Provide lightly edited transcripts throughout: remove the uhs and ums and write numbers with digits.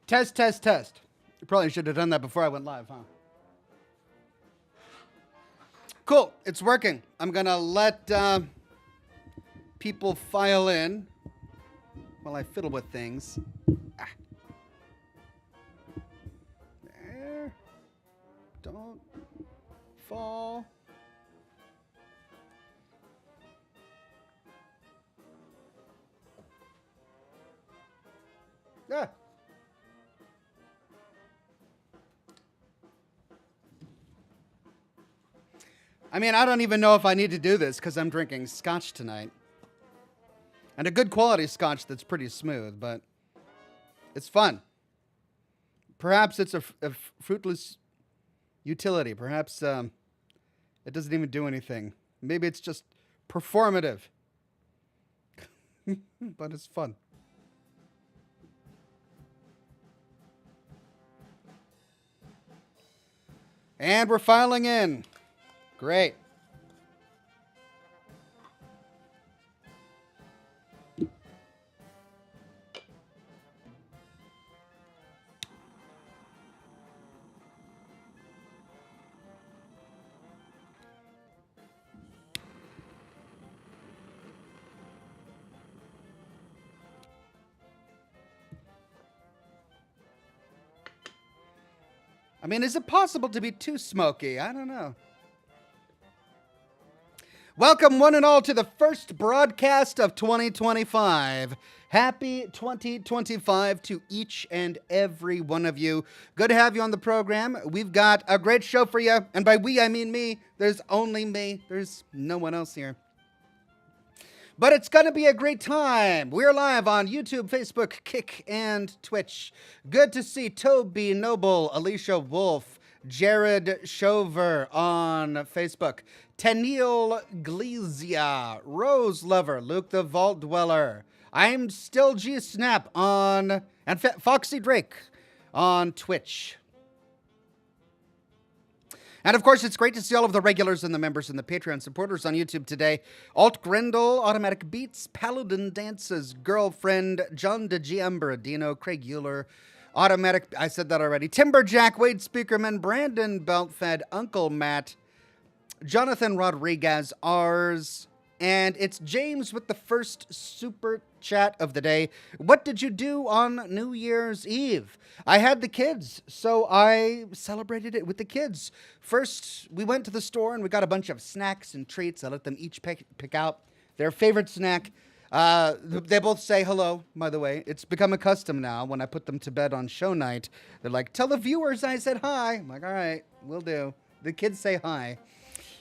Test, test, test. You probably should have done that before I went live, huh? Cool. It's working. I'm going to let people file in while I fiddle with things. Ah. There. Don't fall. Ah. I mean, I don't even know if I need to do this because I'm drinking Scotch tonight. And a good quality Scotch that's pretty smooth, but it's fun. Perhaps it's a fruitless utility. Perhaps it doesn't even do anything. Maybe it's just performative. But it's fun. And we're filing in. Great. I mean, is it possible to be too smoky? I don't know. Welcome, one and all, to the first broadcast of 2025. Happy 2025 to each and every one of you. Good to have you on the program. We've got a great show for you. And by we, I mean me. There's only me. There's no one else here. But it's going to be a great time. We're live on YouTube, Facebook, Kick, and Twitch. Good to see Toby Noble, Alicia Wolf, Jared Shover on Facebook, Tennille Glezia, Rose Lover, Luke the Vault Dweller, I'm Still G Snap on, and Foxy Drake on Twitch. And of course, it's great to see all of the regulars and the members and the Patreon supporters on YouTube today. Alt Grendel, Automatic Beats, Paladin Dances, Girlfriend, John DeGiambra, Dino, Craig Euler, Automatic, I said that already, Timberjack, Wade Speakerman, Brandon Beltfed, Uncle Matt, Jonathan Rodriguez, ours, and it's James with the first super chat of the day. What did you do on New Year's Eve? I had the kids, so I celebrated it with the kids. First, we went to the store and we got a bunch of snacks and treats. I let them each pick out their favorite snack. They both say hello, by the way. It's become a custom now when I put them to bed on show night. They're like, tell the viewers I said hi. I'm like, all right, will do. The kids say hi.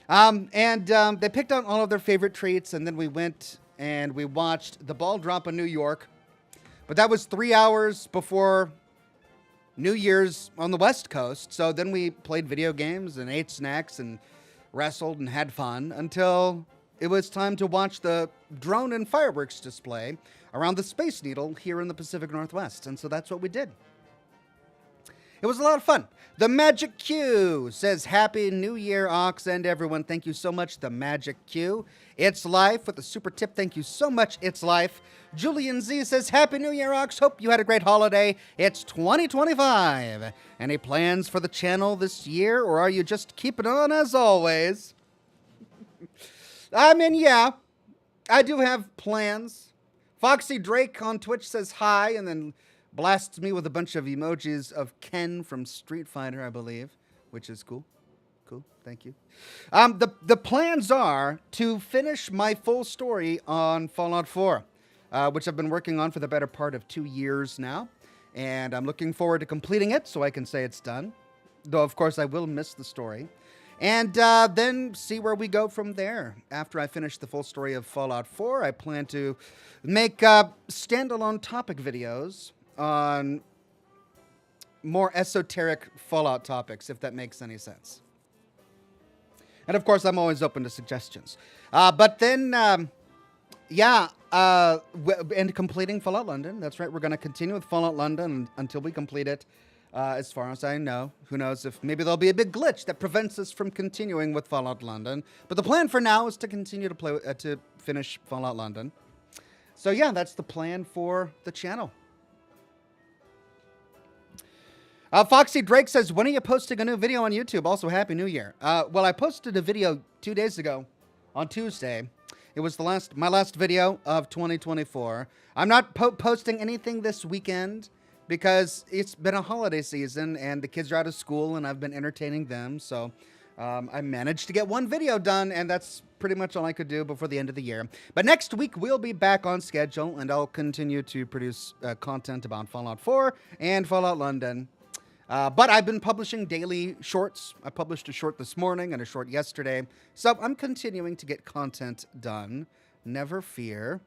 They picked out all of their favorite treats, and then we went and we watched the ball drop in New York. But that was 3 hours before New Year's on the West Coast. So then we played video games and ate snacks and wrestled and had fun until it was time to watch the drone and fireworks display around the Space Needle here in the Pacific Northwest. And so that's what we did. It was a lot of fun. The Magic Q says, Happy New Year, Ox, and everyone. Thank you so much, The Magic Q. It's Life with a super tip. Thank you so much, It's Life. Julian Z says, Happy New Year, Ox. Hope you had a great holiday. It's 2025. Any plans for the channel this year, or are you just keeping on as always? I mean, yeah, I do have plans. Foxy Drake on Twitch says hi, and then blasts me with a bunch of emojis of Ken from Street Fighter, I believe, which is cool. Cool, thank you. The plans are to finish my full story on Fallout 4, which I've been working on for the better part of 2 years now, and I'm looking forward to completing it so I can say it's done, though of course I will miss the story, and then see where we go from there. After I finish the full story of Fallout 4, I plan to make standalone topic videos on more esoteric Fallout topics, if that makes any sense. And of course, I'm always open to suggestions. But then, and completing Fallout London. That's right, we're going to continue with Fallout London until we complete it. As far as I know, who knows if maybe there'll be a big glitch that prevents us from continuing with Fallout London. But the plan for now is to continue to play to finish Fallout London. So yeah, that's the plan for the channel. Foxy Drake says, when are you posting a new video on YouTube? Also, Happy New Year. Well, I posted a video 2 days ago on Tuesday. It was my last video of 2024. I'm not posting anything this weekend because it's been a holiday season and the kids are out of school and I've been entertaining them. So I managed to get one video done, and that's pretty much all I could do before the end of the year. But next week, we'll be back on schedule, and I'll continue to produce content about Fallout 4 and Fallout London. But I've been publishing daily shorts. I published a short this morning and a short yesterday. So I'm continuing to get content done. Never fear.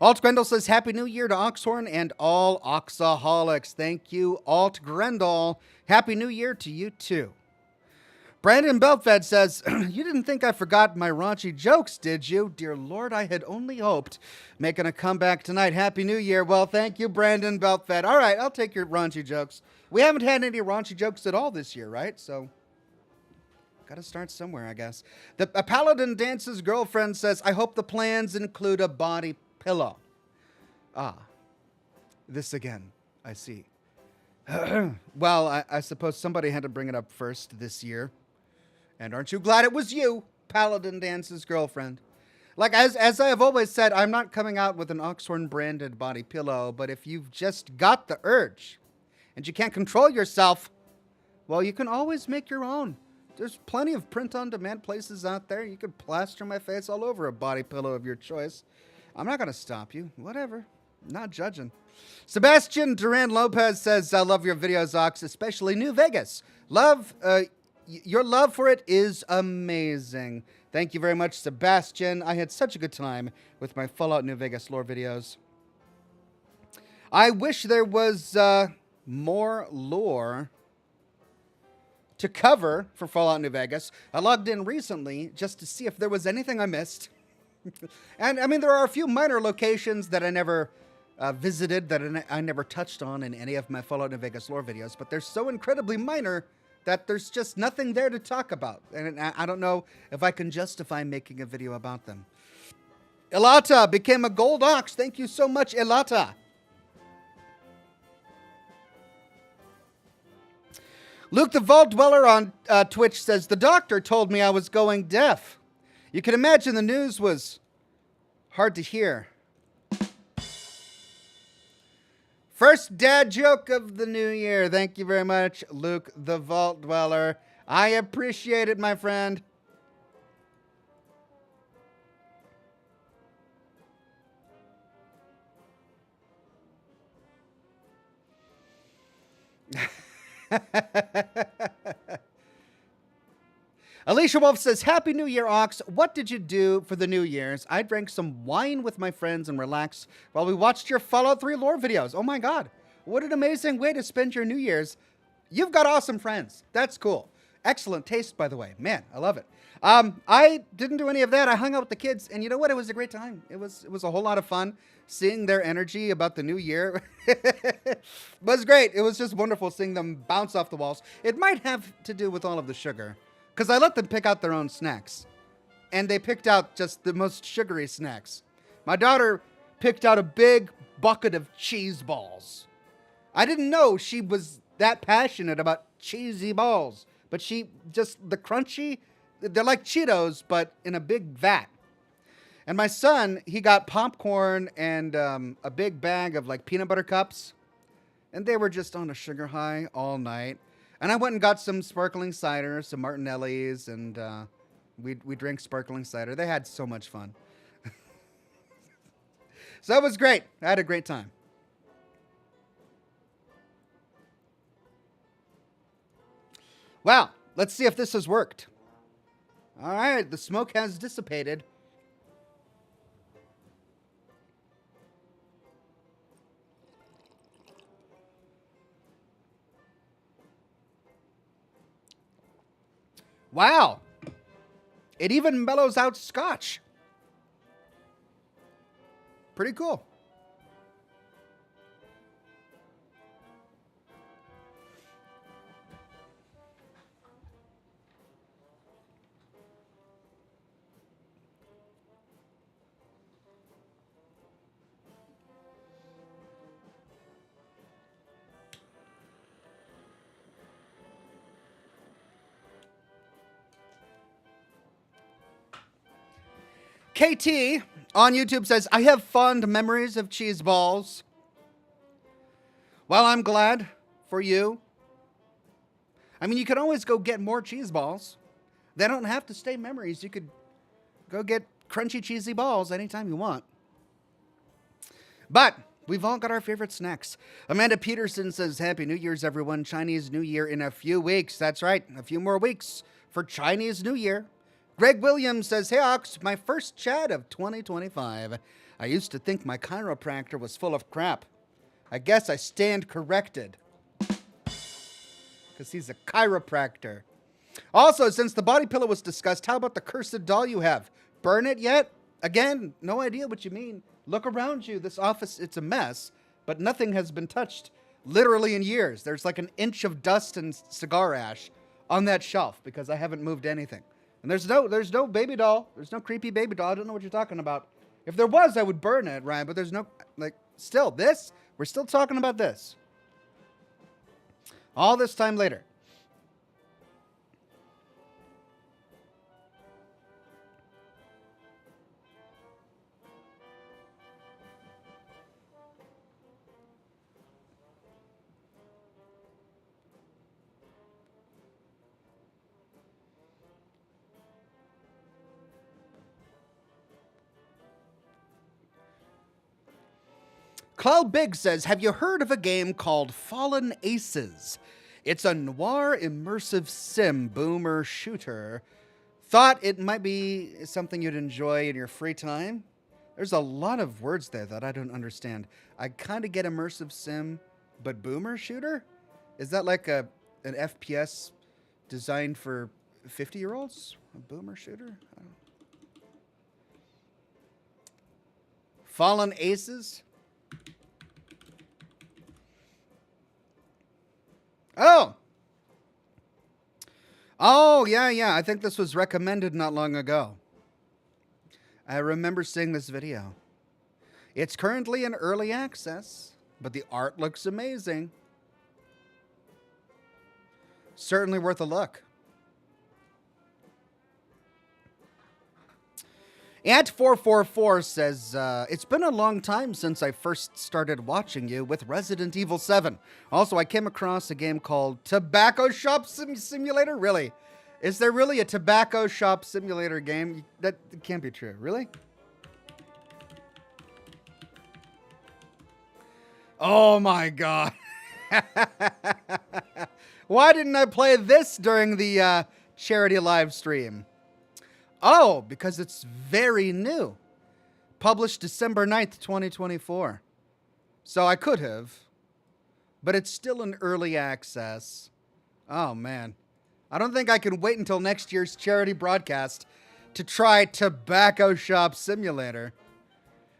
Alt Grendel says, Happy New Year to Oxhorn and all Oxaholics. Thank you, Alt Grendel. Happy New Year to you, too. Brandon Beltfed says, you didn't think I forgot my raunchy jokes, did you? Dear Lord, I had only hoped. Making a comeback tonight. Happy New Year. Well, thank you, Brandon Beltfed. All right, I'll take your raunchy jokes. We haven't had any raunchy jokes at all this year, right? So, got to start somewhere, I guess. A Paladin Dance's girlfriend says, I hope the plans include a body pillow. Ah, this again, I see. Well, I suppose somebody had to bring it up first this year. And aren't you glad it was you, Paladin Dance's girlfriend? Like, as I have always said, I'm not coming out with an Oxhorn branded body pillow, but if you've just got the urge and you can't control yourself, well, you can always make your own. There's plenty of print-on-demand places out there. You could plaster my face all over a body pillow of your choice. I'm not going to stop you. Whatever. Not judging. Sebastian Duran Lopez says, I love your videos, Ox, especially New Vegas. Your love for it is amazing. Thank you very much, Sebastian. I had such a good time with my Fallout New Vegas lore videos. I wish there was more lore to cover for Fallout New Vegas. I logged in recently just to see if there was anything I missed. And, I mean, there are a few minor locations that I never visited, that I never touched on in any of my Fallout New Vegas lore videos, but they're so incredibly minor that there's just nothing there to talk about. And I don't know if I can justify making a video about them. Ilata became a gold ox. Thank you so much, Ilata. Luke the Vault Dweller on Twitch says, the doctor told me I was going deaf. You can imagine the news was hard to hear. First dad joke of the new year. Thank you very much, Luke the Vault Dweller. I appreciate it, my friend. Alicia Wolf says, Happy New Year, Ox. What did you do for the New Year's? I drank some wine with my friends and relaxed while we watched your Fallout 3 lore videos. Oh my God. What an amazing way to spend your New Year's. You've got awesome friends. That's cool. Excellent taste, by the way. Man, I love it. I didn't do any of that. I hung out with the kids, and you know what? It was a great time. It was a whole lot of fun seeing their energy about the new year. It was great. It was just wonderful seeing them bounce off the walls. It might have to do with all of the sugar, because I let them pick out their own snacks, and they picked out just the most sugary snacks. My daughter picked out a big bucket of cheese balls. I didn't know she was that passionate about cheesy balls, but the crunchy, they're like Cheetos, but in a big vat. And my son, he got popcorn and a big bag of like peanut butter cups, and they were just on a sugar high all night. And I went and got some sparkling cider, some Martinelli's, and we drank sparkling cider. They had so much fun. So it was great. I had a great time. Wow, let's see if this has worked. All right, the smoke has dissipated. Wow, it even mellows out Scotch. Pretty cool. KT on YouTube says, I have fond memories of cheese balls. Well, I'm glad for you. I mean, you could always go get more cheese balls. They don't have to stay memories. You could go get crunchy, cheesy balls anytime you want. But we've all got our favorite snacks. Amanda Peterson says, Happy New Year's, everyone. Chinese New Year in a few weeks. That's right, a few more weeks for Chinese New Year. Greg Williams says, Hey, Ox, my first chat of 2025. I used to think my chiropractor was full of crap. I guess I stand corrected. Because he's a chiropractor. Also, since the body pillow was discussed, how about the cursed doll you have? Burn it yet? Again, no idea what you mean. Look around you. This office, it's a mess, but nothing has been touched literally in years. There's like an inch of dust and cigar ash on that shelf because I haven't moved anything. And there's no baby doll. There's no creepy baby doll. I don't know what you're talking about. If there was, I would burn it, Ryan, but there's no, still, this, we're still talking about this. All this time later. Cloud Big says, have you heard of a game called Fallen Aces? It's a noir immersive sim boomer shooter. Thought it might be something you'd enjoy in your free time. There's a lot of words there that I don't understand. I kind of get immersive sim, but boomer shooter? Is that like an FPS designed for 50-year-olds? A boomer shooter? Fallen Aces? Oh, yeah. I think this was recommended not long ago. I remember seeing this video. It's currently in early access, but the art looks amazing. Certainly worth a look. Ant444 says, it's been a long time since I first started watching you with Resident Evil 7. Also, I came across a game called Tobacco Shop Simulator. Really? Is there really a tobacco shop simulator game? That can't be true. Really? Oh my God. Why didn't I play this during the charity live stream? Oh, because it's very new. Published December 9th, 2024. So I could have, but it's still in early access. Oh, man. I don't think I can wait until next year's charity broadcast to try Tobacco Shop Simulator.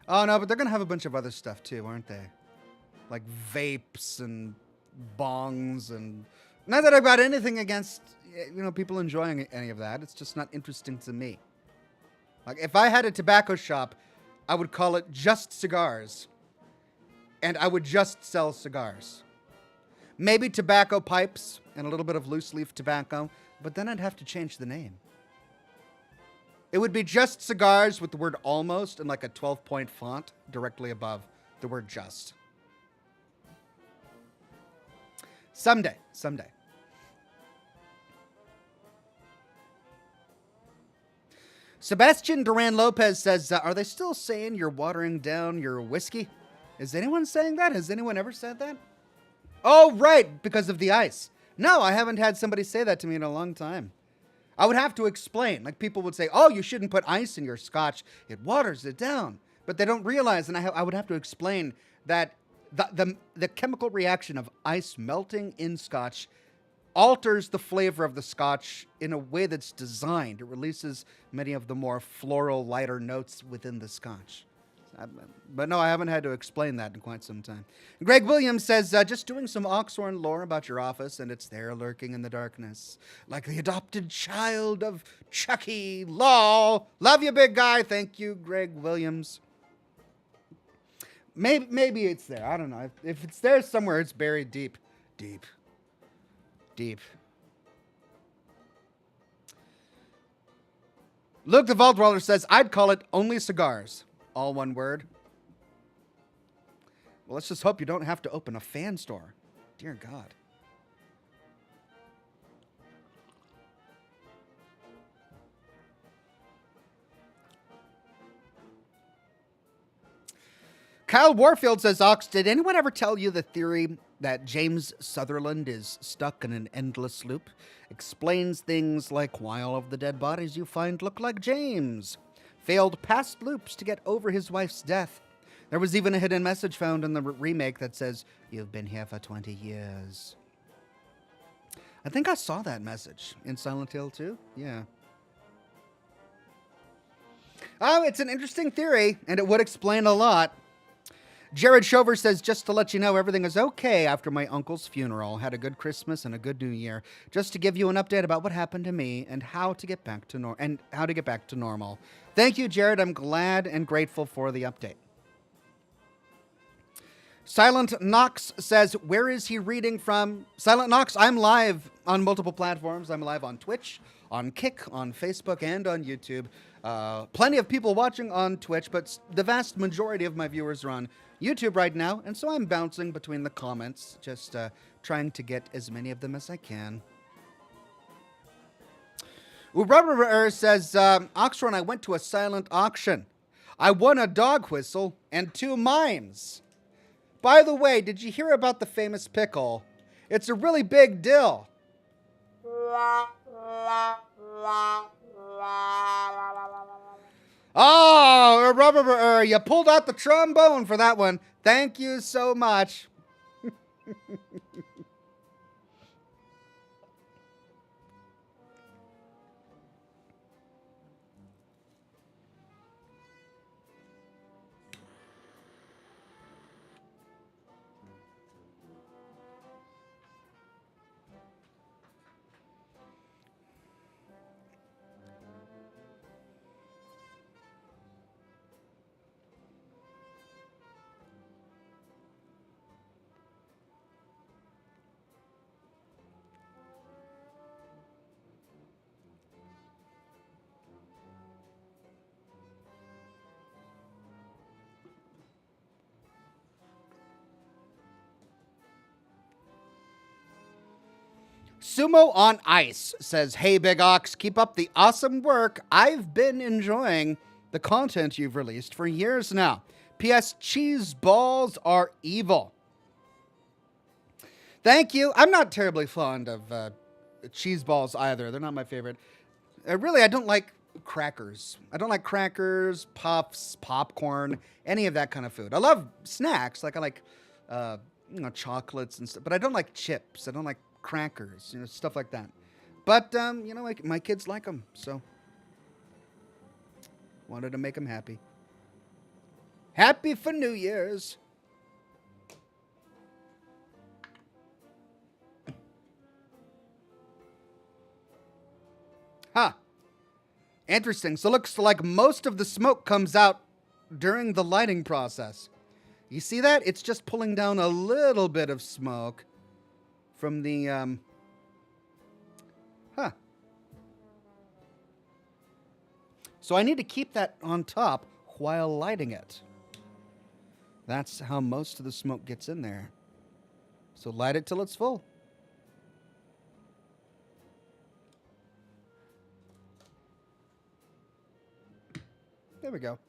Oh, no, but they're going to have a bunch of other stuff, too, aren't they? Like vapes and bongs and... Not that I've got anything against... people enjoying any of that. It's just not interesting to me. Like, if I had a tobacco shop, I would call it Just Cigars. And I would just sell cigars. Maybe tobacco pipes and a little bit of loose leaf tobacco, but then I'd have to change the name. It would be Just Cigars with the word almost and like a 12-point font directly above the word just. Someday. Sebastian Duran Lopez says, are they still saying you're watering down your whiskey? Is anyone saying that? Has anyone ever said that? Oh, right, because of the ice. No, I haven't had somebody say that to me in a long time. I would have to explain. Like, people would say, oh, you shouldn't put ice in your scotch. It waters it down. But they don't realize, and I would have to explain that the chemical reaction of ice melting in scotch alters the flavor of the scotch in a way that's designed. It releases many of the more floral, lighter notes within the scotch. But no, I haven't had to explain that in quite some time. Greg Williams says, just doing some Oxhorn lore about your office, and it's there lurking in the darkness. Like the adopted child of Chucky. Lol. Love you, big guy. Thank you, Greg Williams. Maybe it's there. I don't know. If it's there somewhere, it's buried deep. Deep. Luke the Vault Dweller says, I'd call it only cigars. All one word. Well, let's just hope you don't have to open a fan store. Dear God. Kyle Warfield says, Ox, did anyone ever tell you the theory that James Sutherland is stuck in an endless loop? Explains things like why all of the dead bodies you find look like James. Failed past loops to get over his wife's death. There was even a hidden message found in the remake that says, you've been here for 20 years. I think I saw that message in Silent Hill 2. Yeah. Oh, it's an interesting theory, and it would explain a lot. Jared Shover says, just to let you know, everything is okay after my uncle's funeral. Had a good Christmas and a good New Year. Just to give you an update about what happened to me and how to get back to normal. Thank you, Jared. I'm glad and grateful for the update. Silent Knox says, where is he reading from? Silent Knox, I'm live on multiple platforms. I'm live on Twitch, on Kick, on Facebook, and on YouTube. Plenty of people watching on Twitch, but the vast majority of my viewers are on YouTube right now, and so I'm bouncing between the comments, just trying to get as many of them as I can. Rubber says, Oxhorn, I went to a silent auction. I won a dog whistle and 2 mimes. By the way, did you hear about the famous pickle? It's a really big deal. Oh, Rubber, you pulled out the trombone for that one. Thank you so much. Sumo on Ice says, hey, Big Ox, keep up the awesome work. I've been enjoying the content you've released for years now. P.S. Cheese balls are evil. Thank you. I'm not terribly fond of cheese balls either. They're not my favorite. Really, I don't like crackers. I don't like crackers, puffs, popcorn, any of that kind of food. I love snacks. Like I like, chocolates and stuff. But I don't like chips. I don't like crackers, stuff like that. But, like my kids like them, so wanted to make them happy. Happy for New Year's. Huh. Interesting. So looks like most of the smoke comes out during the lighting process. You see that? It's just pulling down a little bit of smoke from the, So I need to keep that on top while lighting it. That's how most of the smoke gets in there. So light it till it's full. There we go.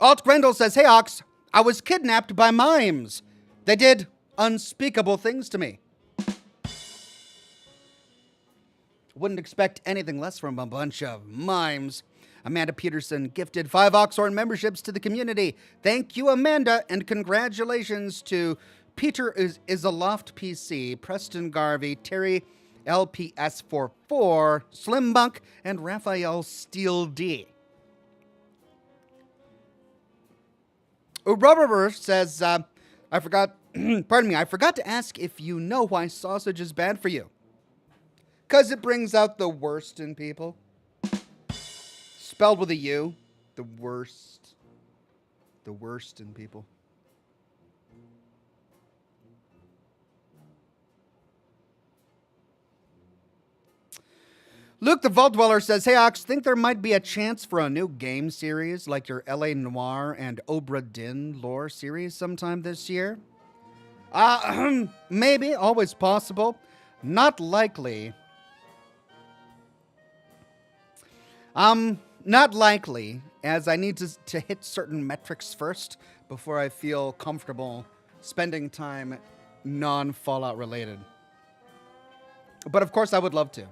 Alt Grendel says, hey, Ox, I was kidnapped by mimes. They did unspeakable things to me. Wouldn't expect anything less from a bunch of mimes. Amanda Peterson gifted 5 Oxhorn memberships to the community. Thank you, Amanda, and congratulations to Peter is a Loft PC, Preston Garvey, Terry LPS44, Slim Bunk, and Raphael Steele D. Rubber says, I forgot to ask if you know why sausage is bad for you. 'Cause it brings out the worst in people. Spelled with a U. The worst. The worst in people. Luke the Vault Dweller says, "Hey Ox, think there might be a chance for a new game series like your LA Noir and Obra Dinn lore series sometime this year?" Maybe, always possible. Not likely. Not likely, as I need to hit certain metrics first before I feel comfortable spending time non-Fallout related. But of course I would love to.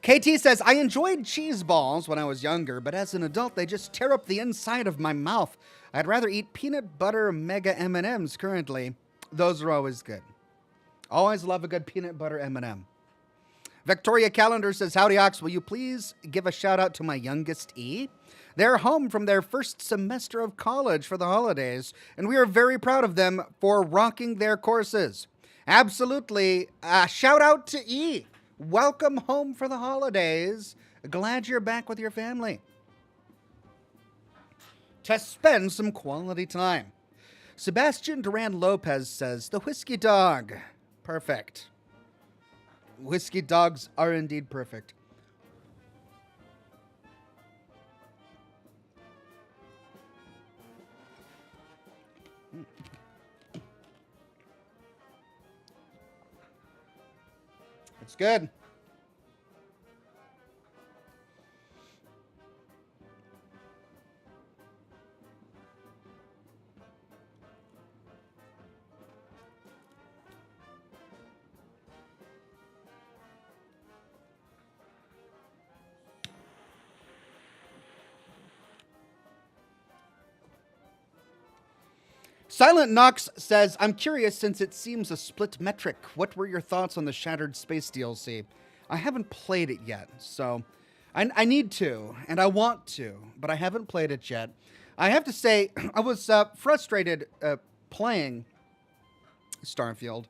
KT says, "I enjoyed cheese balls when I was younger, but as an adult, they just tear up the inside of my mouth. I'd rather eat peanut butter mega M&Ms currently. Those are always good. Always love a good peanut butter M&M. Victoria Calendar says, "Howdy, Ox. Will you please give a shout out to my youngest E? They're home from their first semester of college for the holidays, and we are very proud of them for rocking their courses." Absolutely. Shout out to E. Welcome home for the holidays. Glad you're back with your family to spend some quality time. Sebastian Duran Lopez says, "The whiskey dog." Perfect. Whiskey dogs are indeed perfect. It's good. Silent Knox says, "I'm curious since it seems a split metric. What were your thoughts on the Shattered Space DLC? I haven't played it yet, so I need to, and I want to, but I haven't played it yet. I have to say, I was frustrated playing Starfield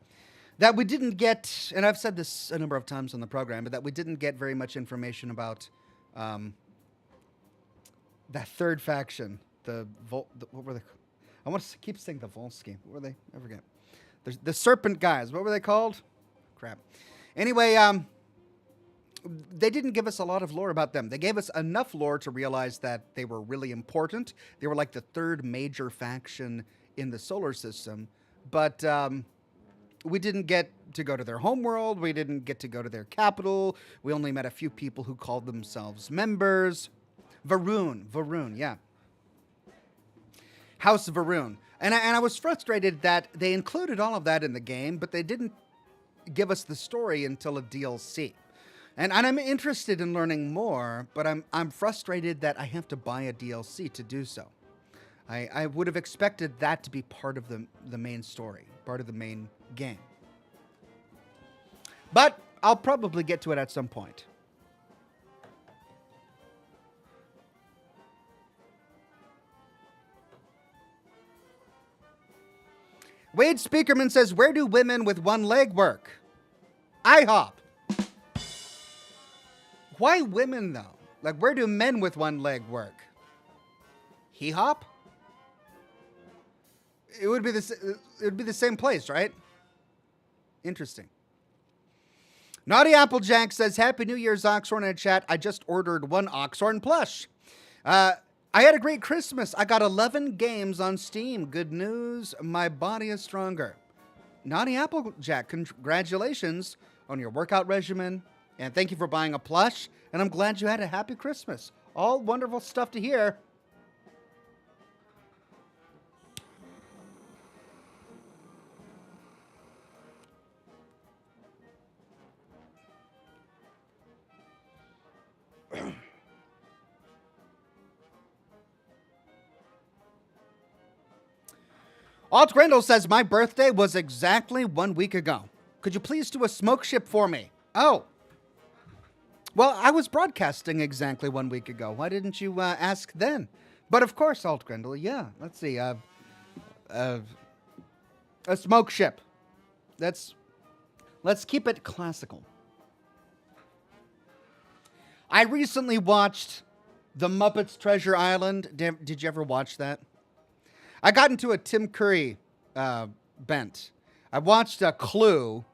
that we didn't get, and I've said this a number of times on the program, but that we didn't get very much information about that third faction, what were they? I want to keep saying the Volsky. What were they? I forget. The Serpent guys. What were they called? Crap. Anyway, they didn't give us a lot of lore about them. They gave us enough lore to realize that they were really important. They were like the third major faction in the solar system. But we didn't get to go to their homeworld. We didn't get to go to their capital. We only met a few people who called themselves members. Varun, yeah. House of Varun. And I was frustrated that they included all of that in the game, but they didn't give us the story until a DLC. And I'm interested in learning more, but I'm frustrated that I have to buy a DLC to do so. I would have expected that to be part of the main story, part of the main game. But I'll probably get to it at some point. Wade Speakerman says, "Where do women with one leg work?" IHOP. Why women, though? Like, where do men with one leg work? Hee hop? It would be the same place, right? Interesting. Naughty Applejack says, "Happy New Year's, Oxhorn in chat. I just ordered one Oxhorn plush. I had a great Christmas. I got 11 games on Steam. Good news, my body is stronger." Naughty Applejack, congratulations on your workout regimen. And thank you for buying a plush. And I'm glad you had a happy Christmas. All wonderful stuff to hear. Alt Grendel says, "My birthday was exactly 1 week ago. Could you please do a smoke ship for me?" Oh. Well, I was broadcasting exactly 1 week ago. Why didn't you ask then? But of course, Alt Grendel, yeah. Let's see. A smoke ship. Let's keep it classical. I recently watched The Muppets Treasure Island. Did you ever watch that? I got into a Tim Curry bent. I watched Clue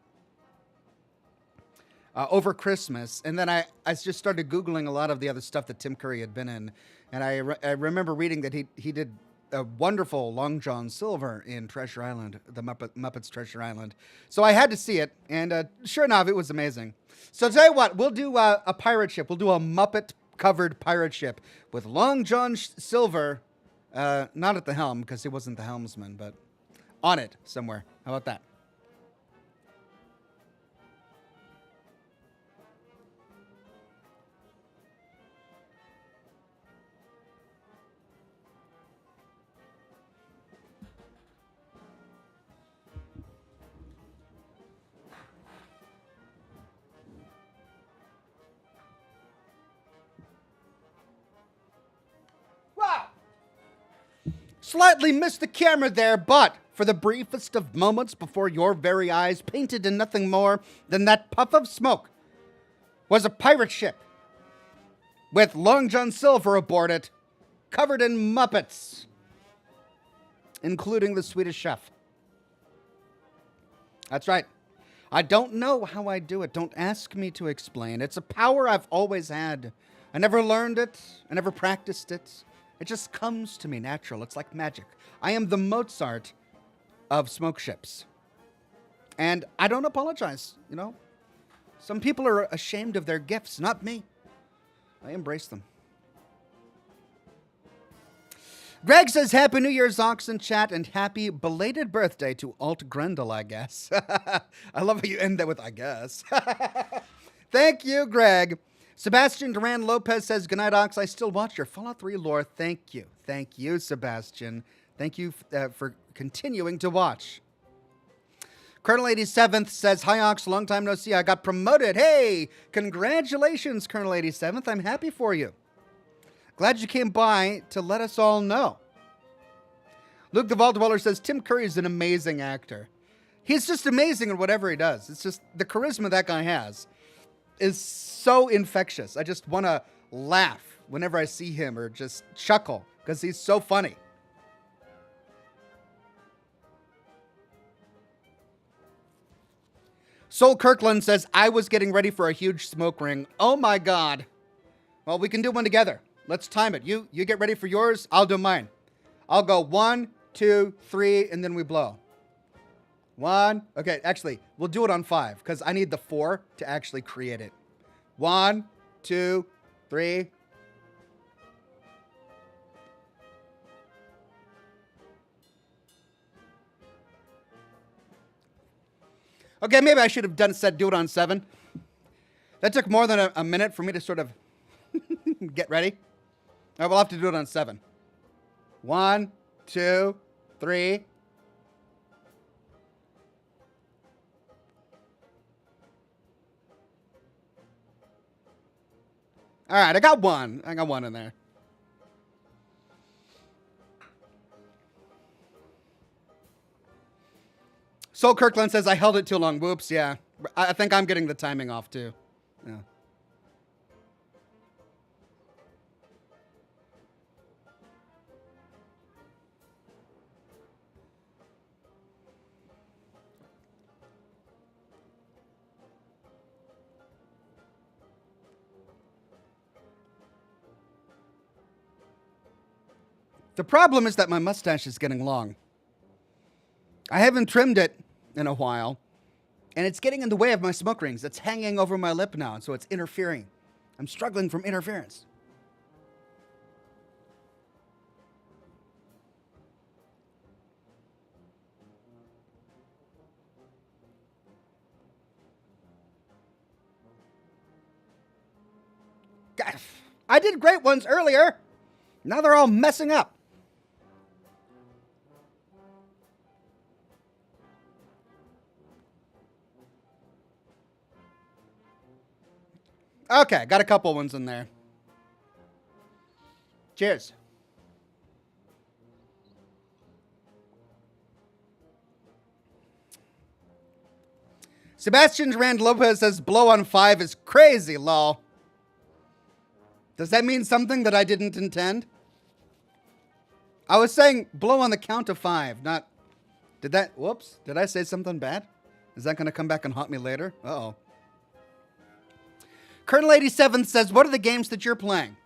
over Christmas, and then I just started Googling a lot of the other stuff that Tim Curry had been in, and I remember reading that he did a wonderful Long John Silver in Treasure Island, the Muppets Treasure Island. So I had to see it, and sure enough, it was amazing. So I'll tell you what, we'll do a pirate ship. We'll do a Muppet-covered pirate ship with Long John Silver, not at the helm, because he wasn't the helmsman, but on it somewhere. How about that? Wow! Slightly missed the camera there, but for the briefest of moments before your very eyes, painted in nothing more than that puff of smoke, was a pirate ship with Long John Silver aboard it, covered in Muppets, including the Swedish chef. That's right. I don't know how I do it. Don't ask me to explain. It's a power I've always had. I never learned it. I never practiced it. It just comes to me natural. It's like magic. I am the Mozart of smoke ships. And I don't apologize, you know. Some people are ashamed of their gifts, not me. I embrace them. Greg says, Happy New Year's, Ox in chat, and happy belated birthday to Alt Grendel, I guess. I love how you end that with, I guess. Thank you, Greg. Sebastian Duran Lopez says, Good night, Ox. I still watch your Fallout 3 lore. Thank you. Thank you, Sebastian. Thank you for continuing to watch. Colonel 87th says, Hi, Ox. Long time no see. I got promoted. Hey, congratulations, Colonel 87th. I'm happy for you. Glad you came by to let us all know. Luke the Vault Dweller says, Tim Curry is an amazing actor. He's just amazing at whatever he does. It's just the charisma that guy has is so infectious. I just want to laugh whenever I see him or just chuckle because he's so funny. Sol Kirkland says, I was getting ready for a huge smoke ring. Oh my God. Well, we can do one together. Let's time it. You get ready for yours. I'll do mine. I'll go 1, 2, 3, and then we blow. 1. Okay, actually, we'll do it on 5 because I need the 4 to actually create it. 1, 2, 3. Okay, maybe I should have do it on 7. That took more than a minute for me to sort of get ready. All right, we'll have to do it on 7. 1, 2, 3. All right, I got one. I got one in there. Sol Kirkland says, I held it too long. Whoops, yeah. I think I'm getting the timing off, too. Yeah. The problem is that my mustache is getting long. I haven't trimmed it in a while, and it's getting in the way of my smoke rings. It's hanging over my lip now, so it's interfering. I'm struggling from interference. God, I did great ones earlier. Now they're all messing up. Okay, got a couple ones in there. Cheers. Sebastian Rand Lopez says blow on 5 is crazy, lol. Does that mean something that I didn't intend? I was saying blow on the count of 5, not Whoops, did I say something bad? Is that going to come back and haunt me later? Uh-oh. Colonel 87 says, what are the games that you're playing?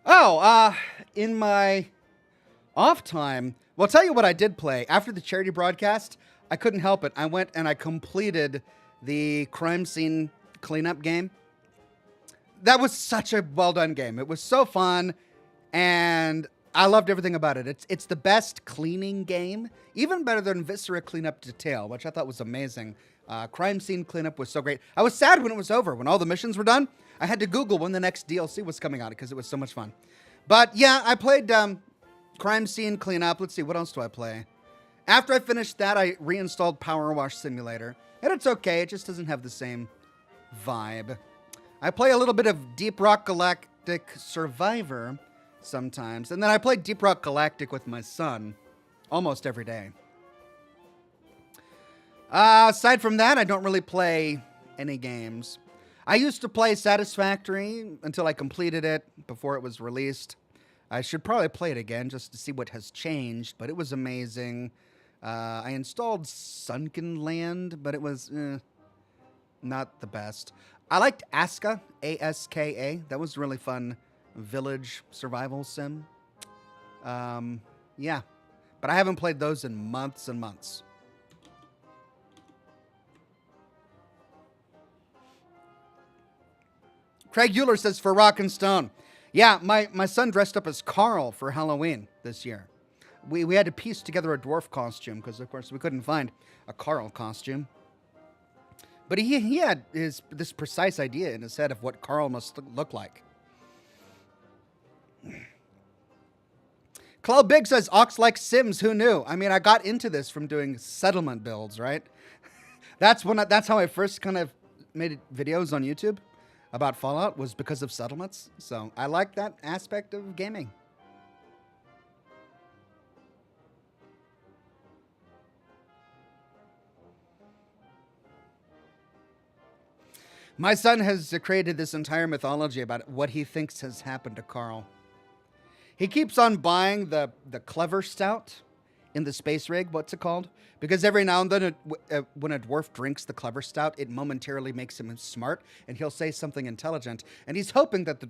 Oh, in my off time, well, I'll tell you what I did play. After the charity broadcast, I couldn't help it. I went and I completed the crime scene cleanup game. That was such a well-done game. It was so fun, and I loved everything about it. It's the best cleaning game, even better than Viscera Cleanup Detail, which I thought was amazing. Crime scene cleanup was so great. I was sad when it was over. When all the missions were done, I had to Google when the next DLC was coming out because it was so much fun. But yeah, I played crime scene cleanup. Let's see, what else do I play? After I finished that, I reinstalled Power Wash Simulator. And it's okay, it just doesn't have the same vibe. I play a little bit of Deep Rock Galactic Survivor sometimes. And then I play Deep Rock Galactic with my son almost every day. Aside from that, I don't really play any games. I used to play Satisfactory until I completed it before it was released. I should probably play it again just to see what has changed, but it was amazing. I installed Sunken Land, but it was not the best. I liked Aska, A-S-K-A. That was a really fun village survival sim. Yeah, but I haven't played those in months and months. Craig Euler says, for Rock and Stone. Yeah, my son dressed up as Carl for Halloween this year. We had to piece together a dwarf costume because, of course, we couldn't find a Carl costume. But he had this precise idea in his head of what Carl must look like. Cloud Big says, Ox like Sims, who knew? I mean, I got into this from doing settlement builds, right? That's how I first kind of made videos on YouTube about Fallout, was because of settlements. So I like that aspect of gaming. My son has created this entire mythology about what he thinks has happened to Carl. He keeps on buying the clever stout in the space rig. What's it called? Because every now and then when a dwarf drinks the clever stout, it momentarily makes him smart and he'll say something intelligent. And he's hoping that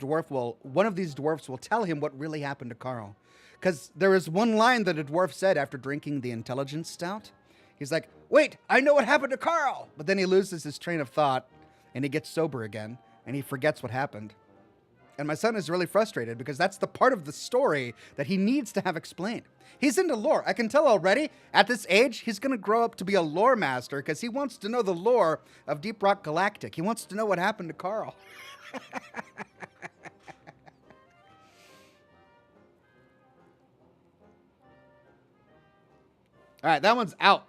one of these dwarfs will tell him what really happened to Carl. Because there is one line that a dwarf said after drinking the intelligence stout. He's like, wait, I know what happened to Carl. But then he loses his train of thought and he gets sober again and he forgets what happened. And my son is really frustrated because that's the part of the story that he needs to have explained. He's into lore. I can tell already, at this age, he's going to grow up to be a lore master because he wants to know the lore of Deep Rock Galactic. He wants to know what happened to Carl. All right, that one's out.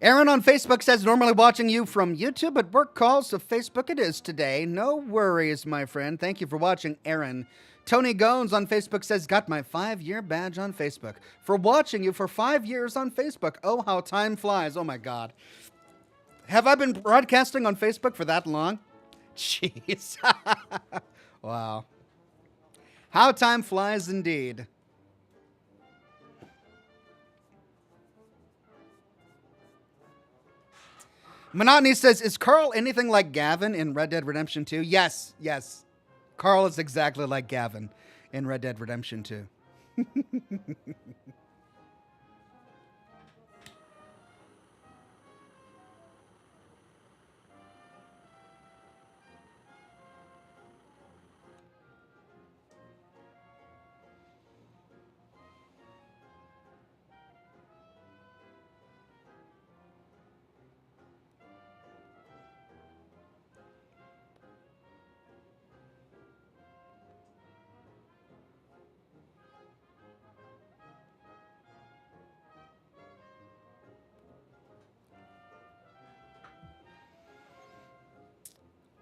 Aaron on Facebook says, normally watching you from YouTube, but work calls, so Facebook it is today. No worries, my friend. Thank you for watching, Aaron. Tony Gones on Facebook says, got my 5-year badge on Facebook. For watching you for 5 years on Facebook. Oh, how time flies. Oh, my God. Have I been broadcasting on Facebook for that long? Jeez. Wow. How time flies indeed. Monotony says, is Carl anything like Gavin in Red Dead Redemption 2? Yes, yes. Carl is exactly like Gavin in Red Dead Redemption 2.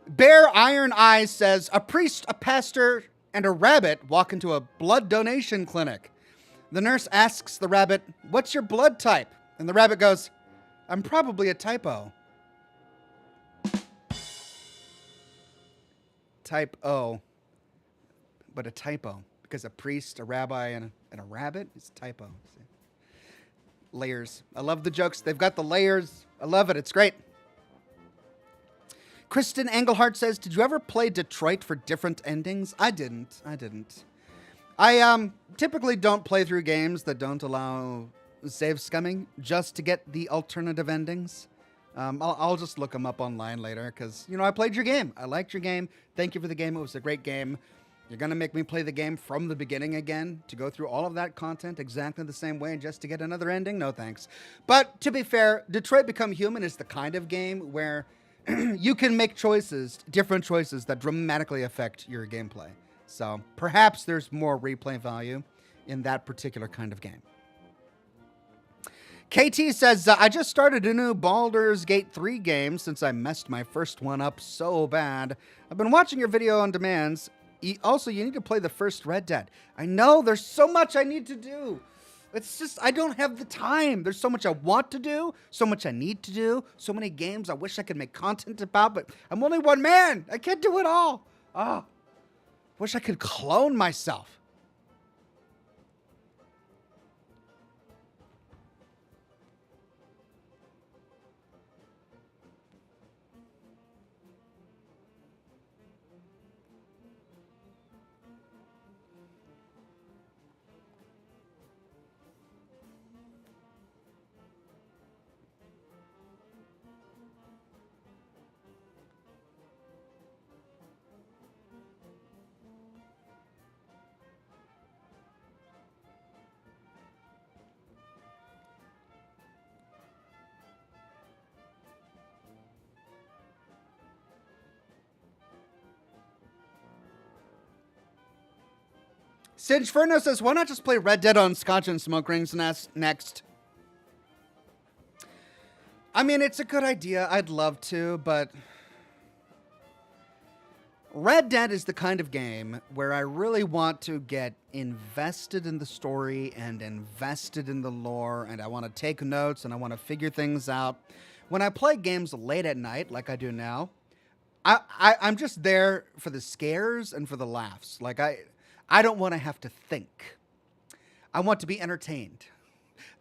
Bear Iron Eyes says, a priest, a pastor, and a rabbit walk into a blood donation clinic. The nurse asks the rabbit, what's your blood type? And the rabbit goes, I'm probably a typo. type O, but a typo. Because a priest, a rabbi, and a rabbit is a typo. See? Layers. I love the jokes. They've got the layers. I love it. It's great. Kristen Engelhardt says, did you ever play Detroit for different endings? I didn't. I typically don't play through games that don't allow save scumming just to get the alternative endings. I'll just look them up online later because, you know, I played your game. I liked your game. Thank you for the game. It was a great game. You're going to make me play the game from the beginning again to go through all of that content exactly the same way just to get another ending? No, thanks. But to be fair, Detroit Become Human is the kind of game where you can make different choices that dramatically affect your gameplay. So perhaps there's more replay value in that particular kind of game. KT says, I just started a new Baldur's Gate 3 game since I messed my first one up so bad. I've been watching your video on demands. Also, you need to play the first Red Dead. I know, there's so much I need to do. It's just, I don't have the time. There's so much I want to do, so much I need to do, so many games I wish I could make content about, but I'm only one man. I can't do it all. Oh, wish I could clone myself. Singe Furno says, why not just play Red Dead on Scotch and Smoke Rings next? I mean, it's a good idea. I'd love to, but Red Dead is the kind of game where I really want to get invested in the story and invested in the lore, and I want to take notes and I want to figure things out. When I play games late at night, like I do now, I'm just there for the scares and for the laughs. Like, I don't want to have to think. I want to be entertained.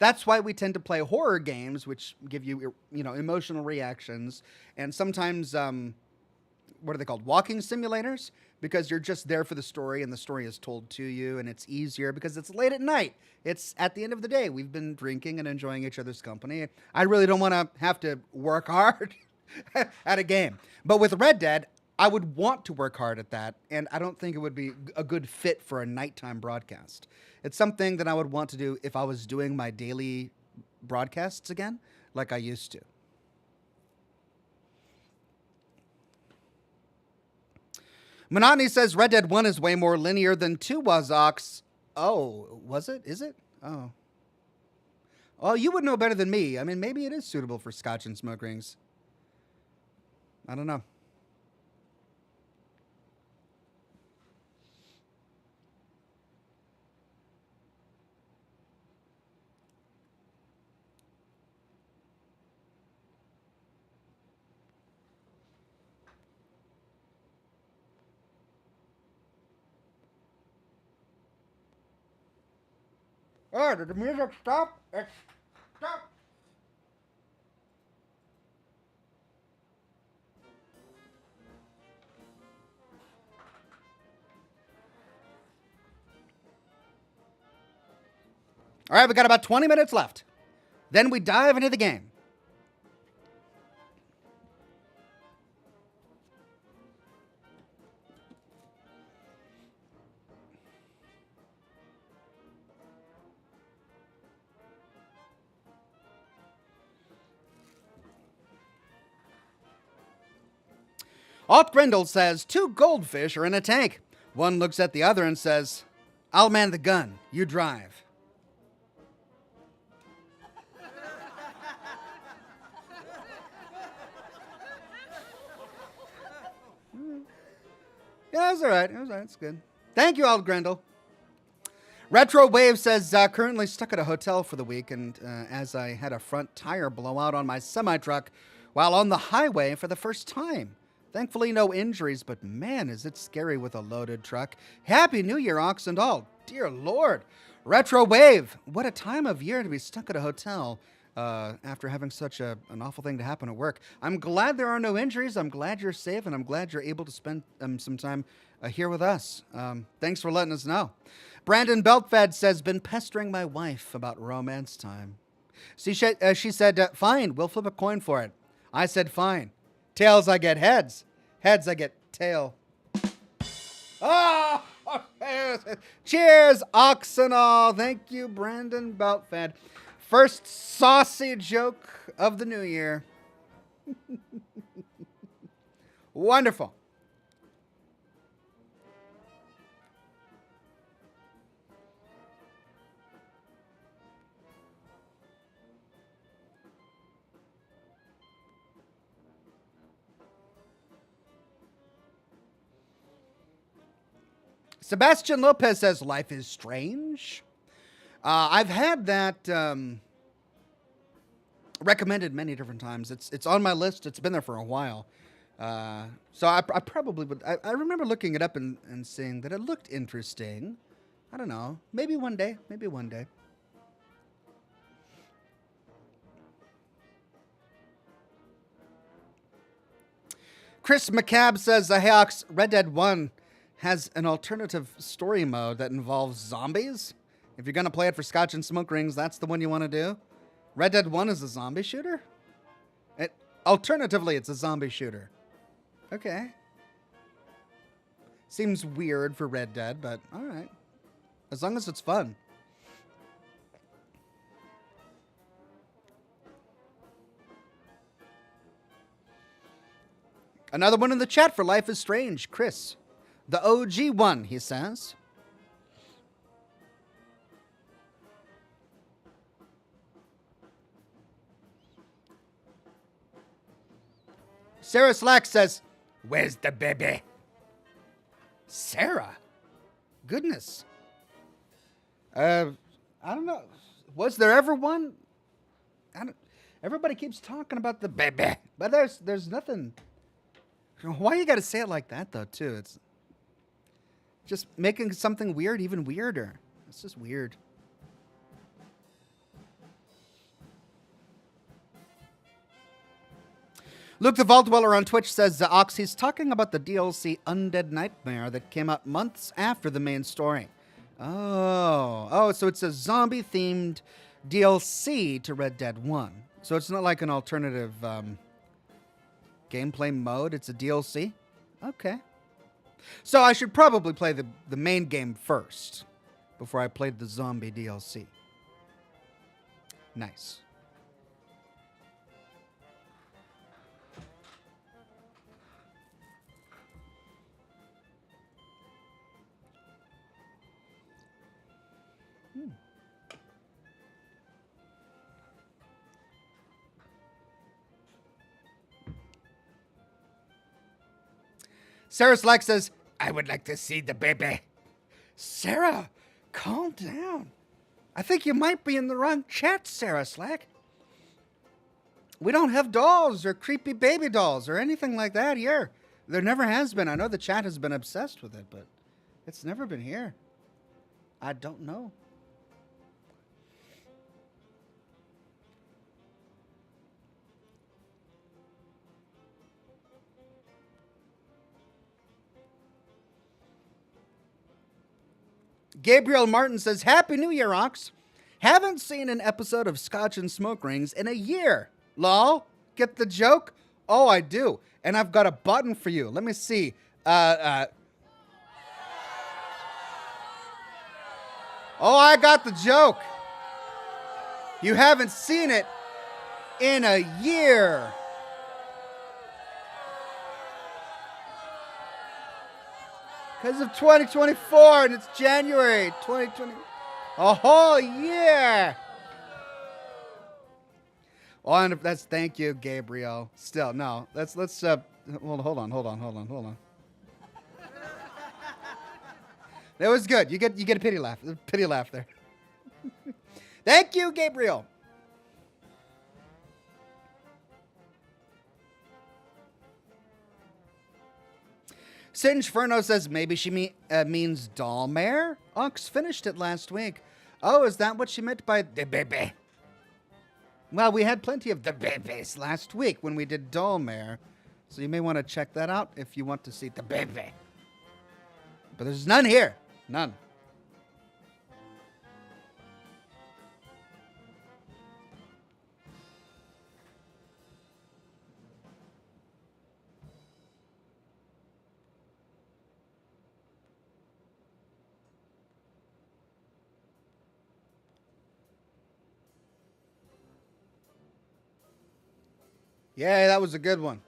That's why we tend to play horror games, which give you, emotional reactions. And sometimes, what are they called? Walking simulators, because you're just there for the story and the story is told to you and it's easier because it's late at night. It's at the end of the day. We've been drinking and enjoying each other's company. I really don't want to have to work hard at a game. But with Red Dead, I would want to work hard at that, and I don't think it would be a good fit for a nighttime broadcast. It's something that I would want to do if I was doing my daily broadcasts again, like I used to. Monotony says Red Dead 1 is way more linear than 2 was, Ox. Oh, was it? Is it? Oh. Oh, you would know better than me. I mean, maybe it is suitable for Scotch and Smoke Rings. I don't know. Oh, did the music stop? It's stopped. All right, we got about 20 minutes left. Then we dive into the game. Alt Grindle says, 2 goldfish are in a tank. One looks at the other and says, I'll man the gun. You drive. Yeah, it was all right. It was all right. It's good. Thank you, Alt Grindle. Retro Wave says, currently stuck at a hotel for the week, and as I had a front tire blow out on my semi-truck while on the highway for the first time. Thankfully, no injuries, but man, is it scary with a loaded truck. Happy New Year, Ox and all. Dear Lord. Retro Wave. What a time of year to be stuck at a hotel after having such an awful thing to happen at work. I'm glad there are no injuries. I'm glad you're safe, and I'm glad you're able to spend some time here with us. Thanks for letting us know. Brandon Beltfed says, been pestering my wife about romance time. She said, fine, we'll flip a coin for it. I said, fine. Tails, I get heads. Heads, I get tail. Oh! Cheers, Ox and all. Thank you, Brandon Beltfed. First saucy joke of the new year. Wonderful. Sebastian Lopez says, life is strange. I've had that recommended many different times. It's on my list. It's been there for a while. So I probably would. I remember looking it up and seeing that it looked interesting. I don't know. Maybe one day. Maybe one day. Chris McCabe says, hey, Ox, Red Dead 1 has an alternative story mode that involves zombies. If you're going to play it for Scotch and Smoke Rings, that's the one you want to do. Red Dead 1 is a zombie shooter? Alternatively, it's a zombie shooter. Okay. Seems weird for Red Dead, but all right. As long as it's fun. Another one in the chat for Life is Strange, Chris. The OG one, he says. Sarah Slack says, where's the baby? Sarah? Goodness. I don't know. Was there ever one? Everybody keeps talking about the baby, but there's nothing. Why you gotta say it like that, though, too? It's just making something weird even weirder. It's just weird. Luke the Vault Dweller on Twitch says, Ox, he's talking about the DLC Undead Nightmare that came out months after the main story. Oh, so it's a zombie-themed DLC to Red Dead 1. So it's not like an alternative gameplay mode. It's a DLC? Okay. So I should probably play the main game first before I played the zombie DLC. Nice. Sarah Slack says, I would like to see the baby. Sarah, calm down. I think you might be in the wrong chat, Sarah Slack. We don't have dolls or creepy baby dolls or anything like that here. There never has been. I know the chat has been obsessed with it, but it's never been here. I don't know. Gabriel Martin says, Happy New Year, Ox. Haven't seen an episode of Scotch and Smoke Rings in a year. Lol. Get the joke? Oh, I do. And I've got a button for you. Let me see. Oh, I got the joke. You haven't seen it in a year. Because of 2024, and it's January 2020. A whole year. Oh, and that's thank you, Gabriel. Still, no. Let's hold on. That was good. You get a pity laugh there. Thank you, Gabriel. Singeferno says maybe she means doll-mare. Ox finished it last week. Oh, is that what she meant by the baby? Well, we had plenty of the babies last week when we did doll-mare. So you may want to check that out if you want to see the baby. But there's none here. None. Yeah, that was a good one.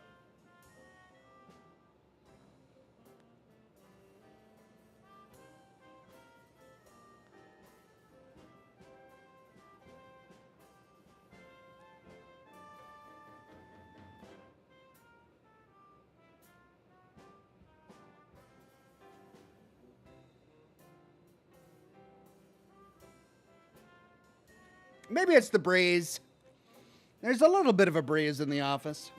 Maybe it's the breeze. There's a little bit of a breeze in the office.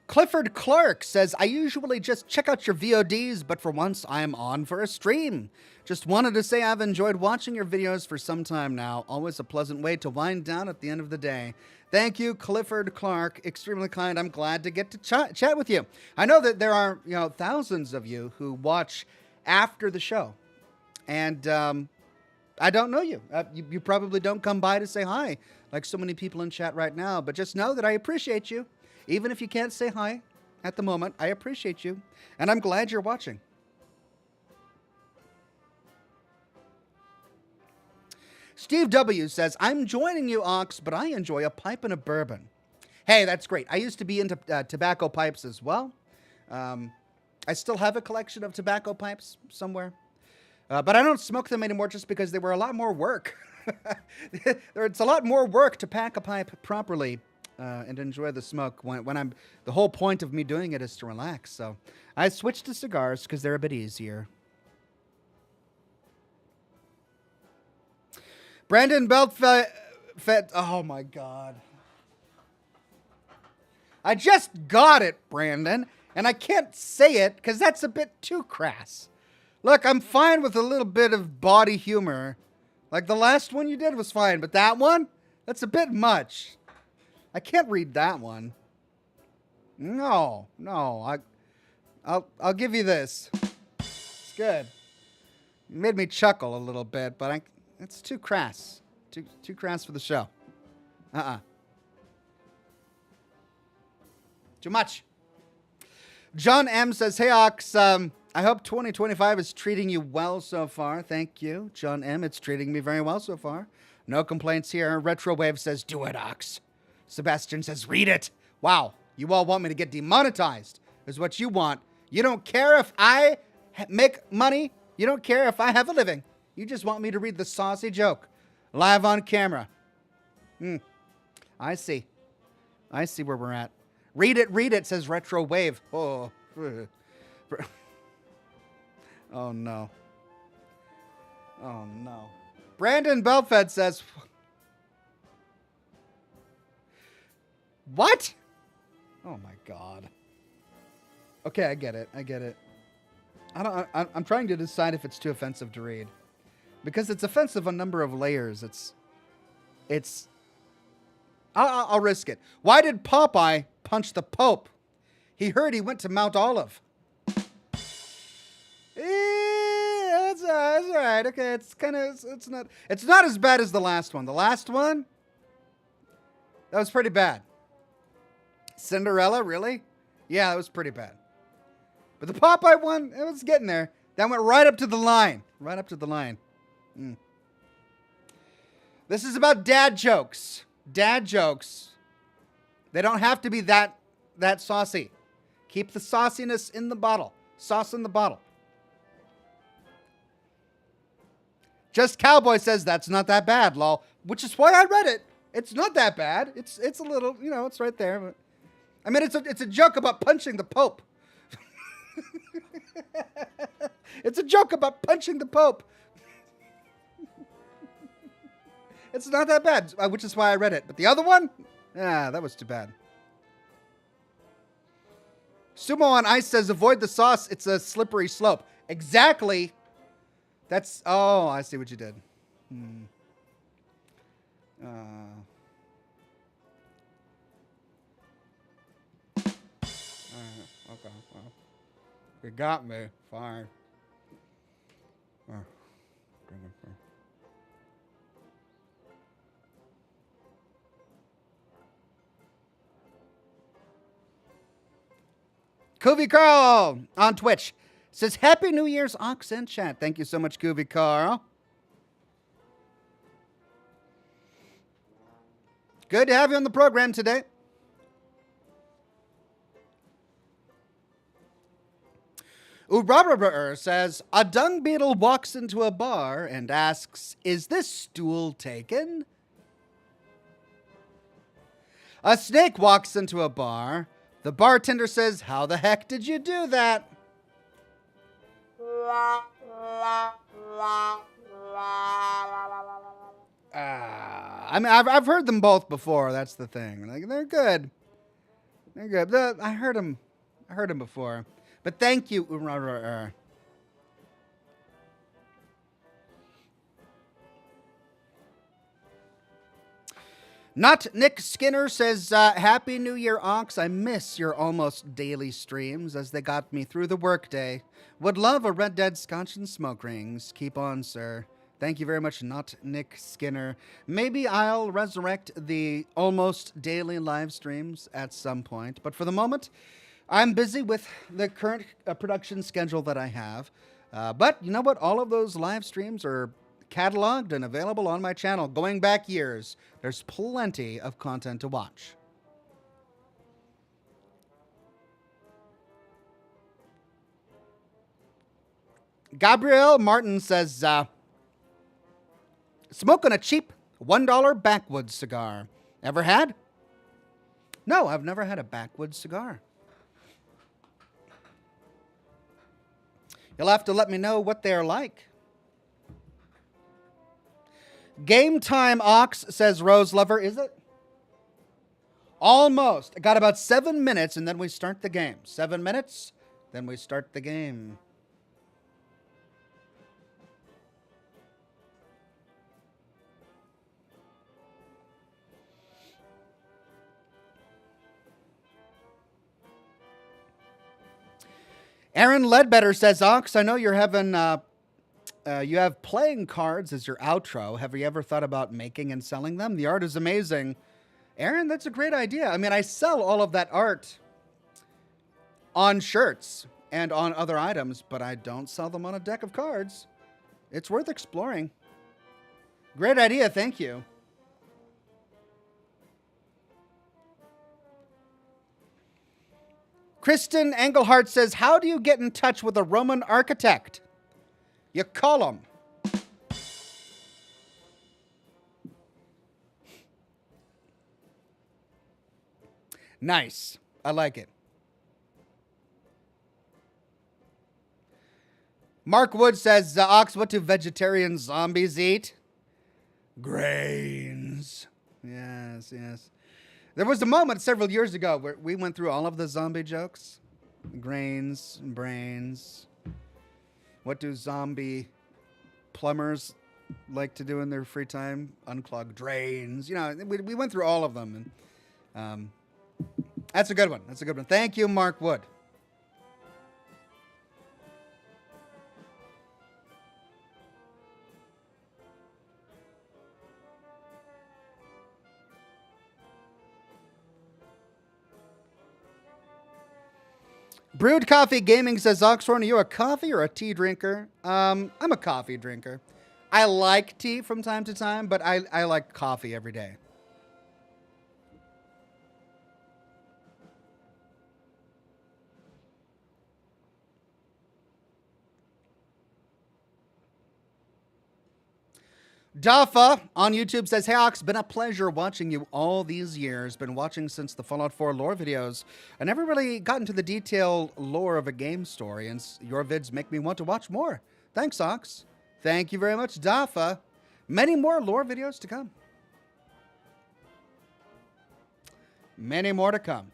Clifford Clark says, I usually just check out your VODs, but for once I am on for a stream. Just wanted to say I've enjoyed watching your videos for some time now. Always a pleasant way to wind down at the end of the day. Thank you, Clifford Clark. Extremely kind. I'm glad to get to chat with you. I know that there are, thousands of you who watch after the show. And I don't know you. You probably don't come by to say hi, like so many people in chat right now. But just know that I appreciate you. Even if you can't say hi at the moment, I appreciate you. And I'm glad you're watching. Steve W. says, I'm joining you, Ox, but I enjoy a pipe and a bourbon. Hey, that's great. I used to be into tobacco pipes as well. I still have a collection of tobacco pipes somewhere. But I don't smoke them anymore just because they were a lot more work. It's a lot more work to pack a pipe properly. And enjoy the smoke when the whole point of me doing it is to relax. So I switched to cigars because they're a bit easier. Brandon Beltfed, oh my God. I just got it, Brandon, and I can't say it because that's a bit too crass. Look, I'm fine with a little bit of body humor. Like the last one you did was fine, but that one, that's a bit much. I can't read that one. No. I'll give you this. It's good. It made me chuckle a little bit, but it's too crass. Too crass for the show. Too much. John M says, "Hey Ox, I hope 2025 is treating you well so far." Thank you, John M. It's treating me very well so far. No complaints here. Retrowave says, "Do it, Ox." Sebastian says, read it. Wow, you all want me to get demonetized is what you want. You don't care if I make money. You don't care if I have a living. You just want me to read the saucy joke live on camera. I see where we're at. Read it, says Retro Wave. Oh, oh no. Brandon Belfed says... What? Oh my God. Okay, I get it. I'm trying to decide if it's too offensive to read. Because it's offensive on a number of layers. I'll risk it. Why did Popeye punch the Pope? He heard he went to Mount Olive. That's all right. Okay, it's not as bad as the last one. The last one, that was pretty bad. Cinderella, really? Yeah, that was pretty bad. But the Popeye one, it was getting there. That went right up to the line. This is about dad jokes. They don't have to be that saucy. Keep the sauciness in the bottle. Sauce in the bottle. Just Cowboy says that's not that bad, lol. Which is why I read it. It's not that bad. It's a little, it's right there. But I mean, it's a joke about punching the Pope. It's a joke about punching the Pope. It's not that bad, which is why I read it. But the other one, that was too bad. Sumo on Ice says, avoid the sauce. It's a slippery slope. Exactly. That's, oh, I see what you did. Okay, well, you got me. Fine. Koovy Carl on Twitch says, Happy New Year's, Ox in chat. Thank you so much, Koovy Carl. Good to have you on the program today. Urabra says, a dung beetle walks into a bar and asks, is this stool taken? A snake walks into a bar. The bartender says, how the heck did you do that? I mean, I've heard them both before. That's the thing. Like, they're good. They're good. I heard them before. But thank you. Not Nick Skinner says, Happy New Year, Ox. I miss your almost daily streams as they got me through the workday. Would love a Red Dead Scotch and smoke rings. Keep on, sir. Thank you very much, Not Nick Skinner. Maybe I'll resurrect the almost daily live streams at some point. But for the moment, I'm busy with the current production schedule that I have. But you know what? All of those live streams are cataloged and available on my channel going back years. There's plenty of content to watch. Gabrielle Martin says, smoking a cheap $1 backwoods cigar. Ever had? No, I've never had a backwoods cigar. You'll have to let me know what they're like. Game time, Ox, says Rose Lover. Is it? Almost. I got about 7 minutes and then we start the game. 7 minutes, then we start the game. Aaron Ledbetter says, Ox, I know you're having, you have playing cards as your outro. Have you ever thought about making and selling them? The art is amazing. Aaron, that's a great idea. I mean, I sell all of that art on shirts and on other items, but I don't sell them on a deck of cards. It's worth exploring. Great idea. Thank you. Kristen Engelhardt says, how do you get in touch with a Roman architect? You call him. Nice. I like it. Mark Wood says, Ox, what do vegetarian zombies eat? Grains. Yes, yes. There was a moment several years ago where we went through all of the zombie jokes. Grains, brains. What do zombie plumbers like to do in their free time? Unclog drains. You know, we went through all of them. And that's a good one. That's a good one. Thank you, Mark Wood. Brewed Coffee Gaming says, Oxhorn, are you a coffee or a tea drinker? I'm a coffee drinker. I like tea from time to time, but I like coffee every day. Daffa on YouTube says, "Hey Ox, been a pleasure watching you all these years. Been watching since the Fallout 4 lore videos. I never really got into the detailed lore of a game story, and your vids make me want to watch more. Thanks, Ox." Thank you very much, Daffa. Many more lore videos to come. Many more to come.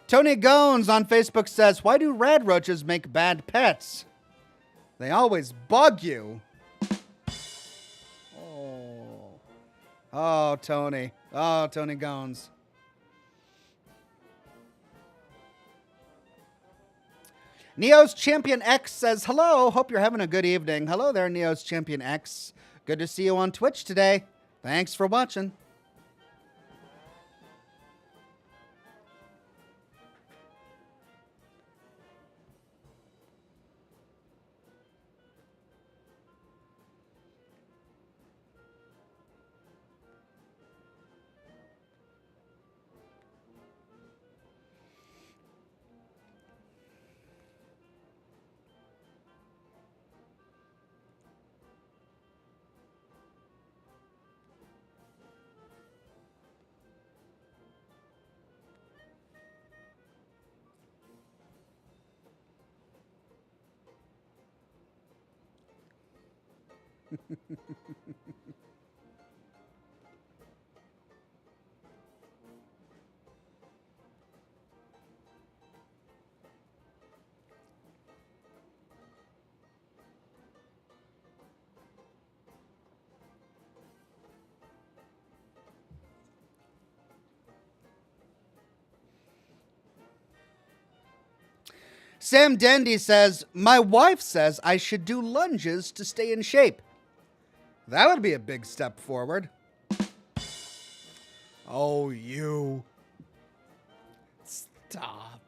Tony Gones on Facebook says, "Why do rad roaches make bad pets? They always bug you." Oh. Oh, Tony. Oh, Tony Gones. Neo's Champion X says, "Hello, hope you're having a good evening." Hello there, Neo's Champion X. Good to see you on Twitch today. Thanks for watching. Sam Dendy says, "My wife says I should do lunges to stay in shape." That would be a big step forward. Oh, you. Stop.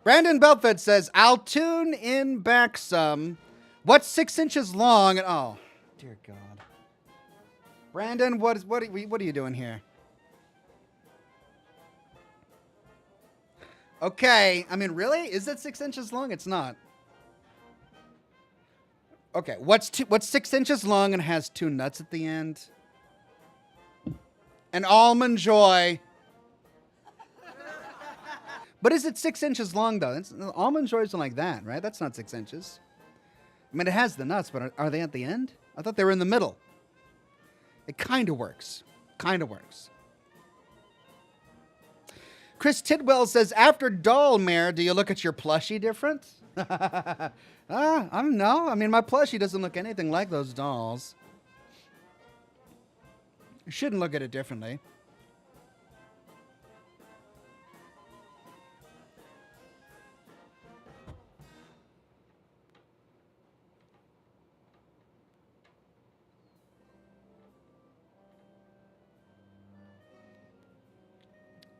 Brandon Belford says, "I'll tune in back some. What's 6 inches long?" Oh, dear God. Brandon, what are you doing here? Okay, I mean, really? Is it 6 inches long? It's not. Okay, what's 6 inches long and has 2 nuts at the end? An almond joy. But is it 6 inches long though? Almond joys are like that, right? That's not 6 inches. I mean, it has the nuts, but are they at the end? I thought they were in the middle. It kind of works. Kind of works. Chris Tidwell says, "After Dollmare, do you look at your plushie different?" I don't know. I mean, my plushie doesn't look anything like those dolls. You shouldn't look at it differently.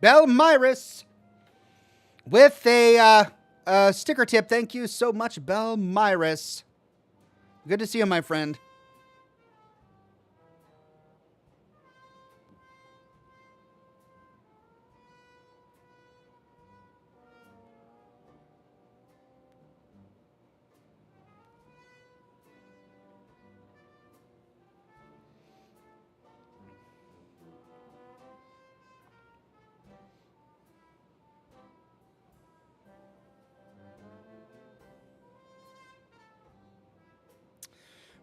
Belmyrus with a sticker tip. Thank you so much, Belmyrus. Good to see you, my friend.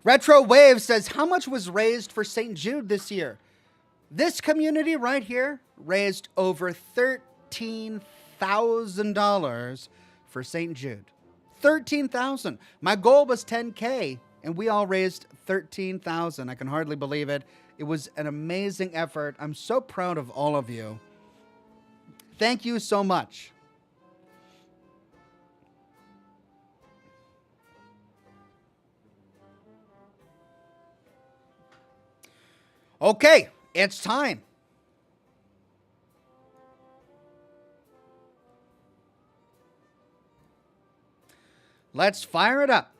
Retro Wave says, "How much was raised for St. Jude this year?" This community right here raised over $13,000 for St. Jude. 13,000. My goal was 10K, and we all raised 13,000. I can hardly believe it. It was an amazing effort. I'm so proud of all of you. Thank you so much. Okay, it's time. Let's fire it up.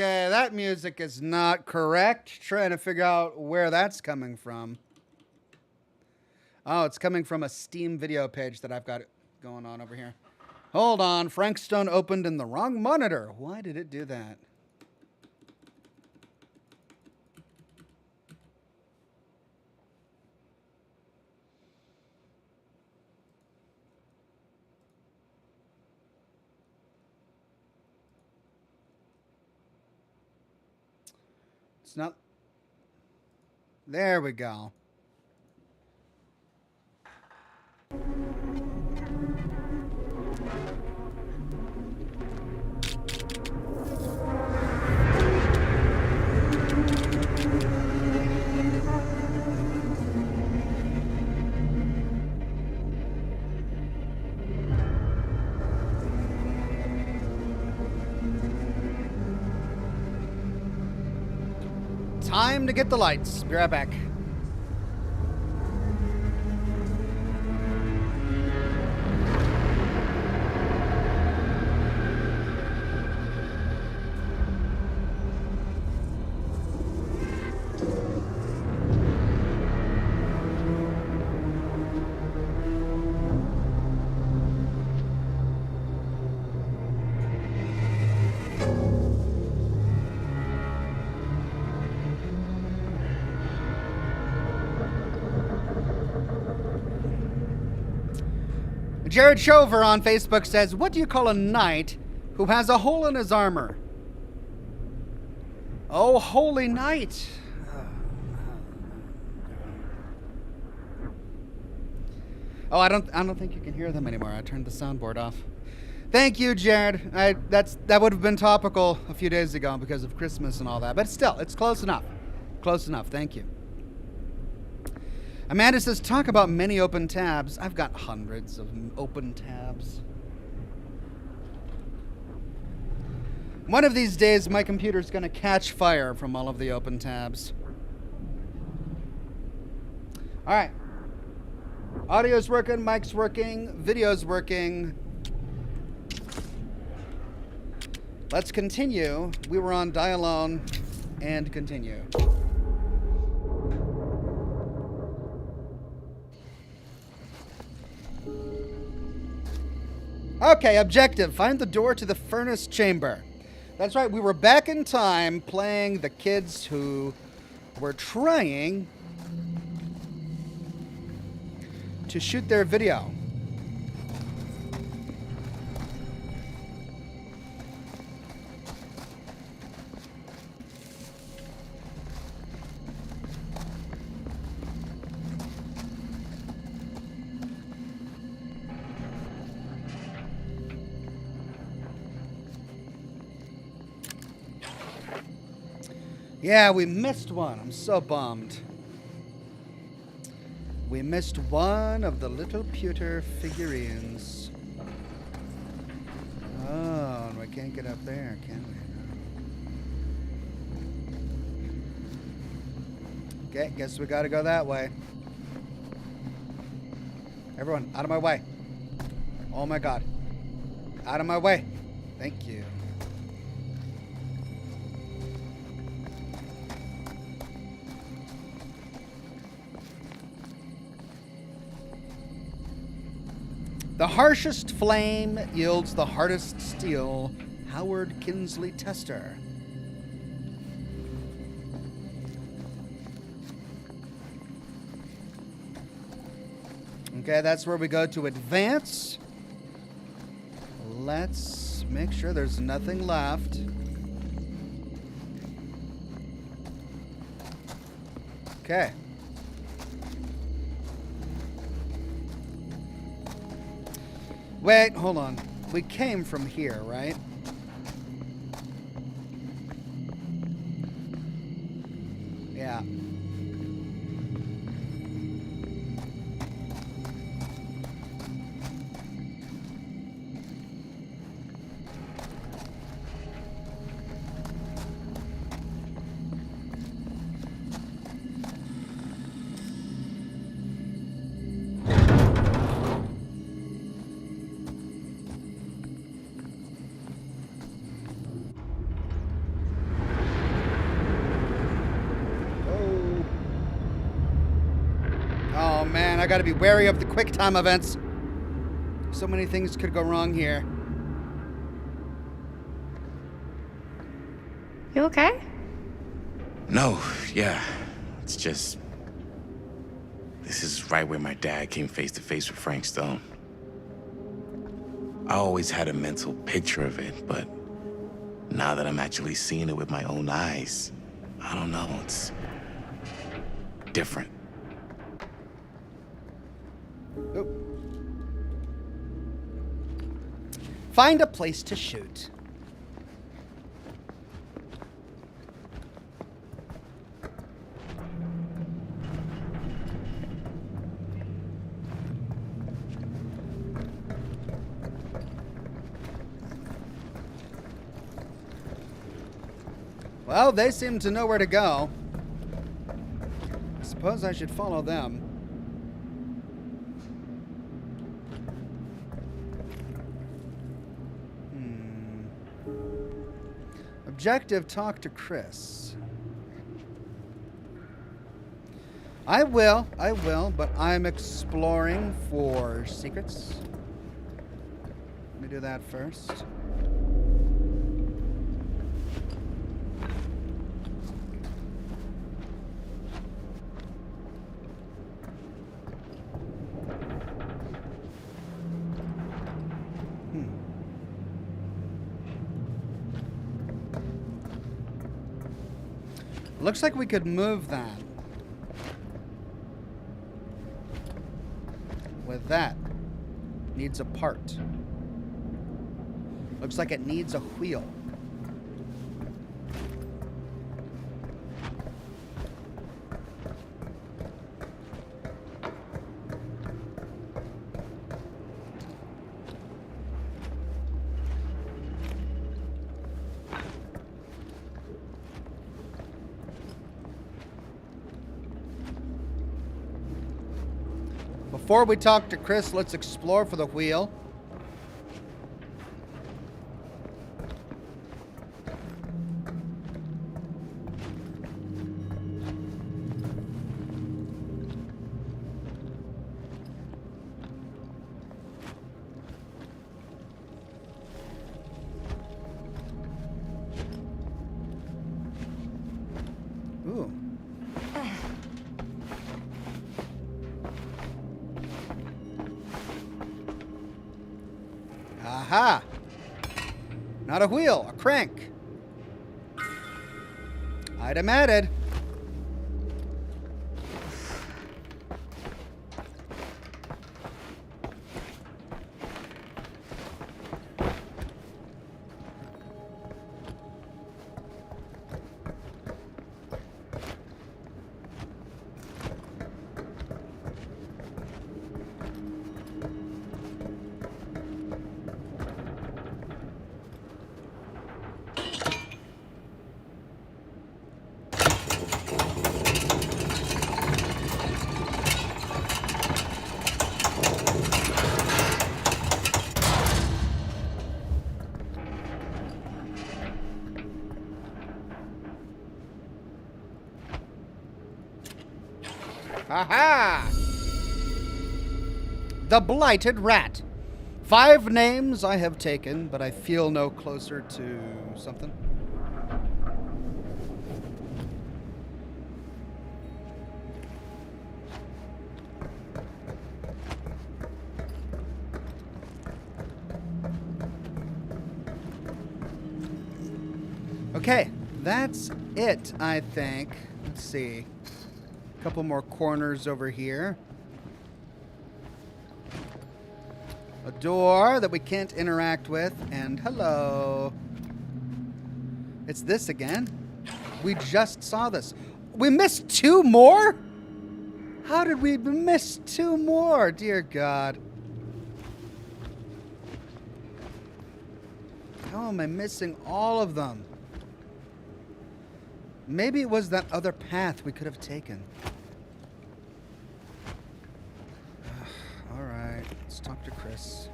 Okay, that music is not correct. Trying to figure out where that's coming from. Oh, it's coming from a Steam video page that I've got going on over here. Hold on. Frankstone opened in the wrong monitor. Why did it do that? It's not. There we go. Time to get the lights. Be right back. Jared Shover on Facebook says, what do you call a knight who has a hole in his armor? Oh, holy knight. Oh, I don't think you can hear them anymore. I turned the soundboard off. Thank you, Jared. That would have been topical a few days ago because of Christmas and all that. But still, it's close enough. Close enough. Thank you. Amanda says, talk about many open tabs. I've got hundreds of open tabs. One of these days, my computer's going to catch fire from all of the open tabs. All right. Audio's working, mic's working, video's working. Let's continue. We were on Die Alone and continue. Okay, objective. Find the door to the furnace chamber. That's right, we were back in time playing the kids who were trying to shoot their video. Yeah, we missed one. I'm so bummed. We missed one of the little pewter figurines. Oh, and we can't get up there, can we? Okay, guess we gotta go that way. Everyone, out of my way. Oh my God. Out of my way. Thank you. The harshest flame yields the hardest steel. Howard Kinsley Tester. Okay, that's where we go to advance. Let's make sure there's nothing left. Okay. Wait, hold on. We came from here, right? Yeah. man, I gotta be wary of the quick time events. So many things could go wrong here. You okay? No, yeah. It's just... This is right where my dad came face to face with Frank Stone. I always had a mental picture of it, but now that I'm actually seeing it with my own eyes, I don't know, it's different. Oh. Find a place to shoot. Well, they seem to know where to go. I suppose I should follow them. Objective, talk to Chris. I will, but I'm exploring for secrets. Let me do that first. Looks like we could move that. With that. Needs a part. Looks like it needs a wheel. Before we talk to Chris, let's explore for the wheel. Ooh. Aha! Not a wheel, a crank. Item added. Aha! The Blighted Rat. 5 names I have taken, but I feel no closer to something. Okay, that's it, I think. Let's see. A couple more corners over here. A door that we can't interact with, and hello. It's this again. We just saw this. We missed 2 more? How did we miss 2 more? Dear God. How am I missing all of them? Maybe it was that other path we could have taken. All right, let's talk to Chris.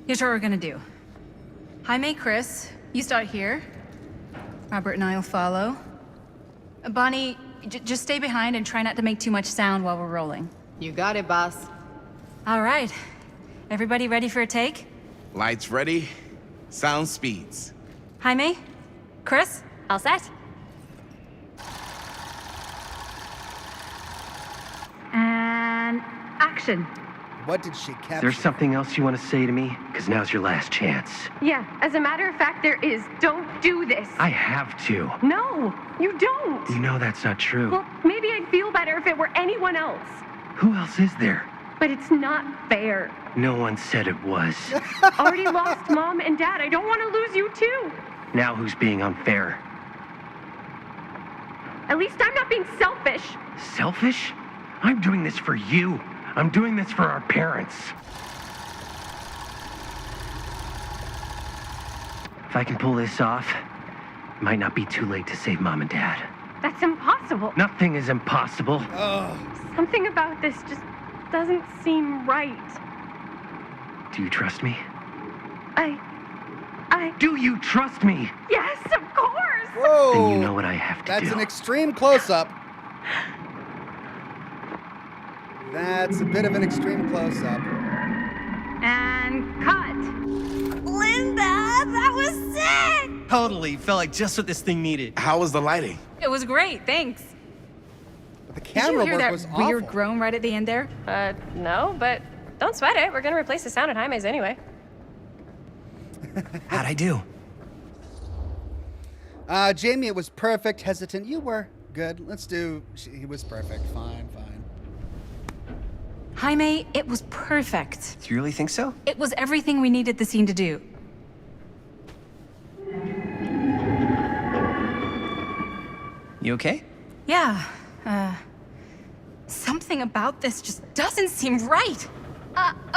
Here's what we're gonna do. Jaime, Chris, you start here. Robert and I'll follow. Bonnie, just stay behind and try not to make too much sound while we're rolling. You got it, boss. All right. Everybody ready for a take? Lights ready, sound speeds. Jaime? Chris? All set? And action. What did she capture? There's something else you want to say to me? Because now's your last chance. Yeah, as a matter of fact, there is. Don't do this. I have to. No, you don't. You know that's not true. Well, maybe I'd feel better if it were anyone else. Who else is there? But it's not fair. No one said it was. Already lost Mom and Dad. I don't want to lose you too. Now who's being unfair? At least I'm not being selfish. Selfish? I'm doing this for you. I'm doing this for our parents. If I can pull this off, it might not be too late to save Mom and Dad. That's impossible. Nothing is impossible. Something about this just doesn't seem right. Do you trust me? I... Do you trust me? Yes, of course! Whoa! Then you know what I have to do. That's an extreme close-up. That's a bit of an extreme close-up. And cut. Linda, that was sick! Totally. Felt like just what this thing needed. How was the lighting? It was great, thanks. But the Did camera you hear work that was weird awful. groan right at the end there? No, but don't sweat it. We're gonna replace the sound at Jaime's anyway. How'd I do? Jamie, it was perfect. Hesitant, you were good. He was perfect. Fine. Jaime, it was perfect. Do you really think so? It was everything we needed the scene to do. You okay? Yeah, something about this just doesn't seem right.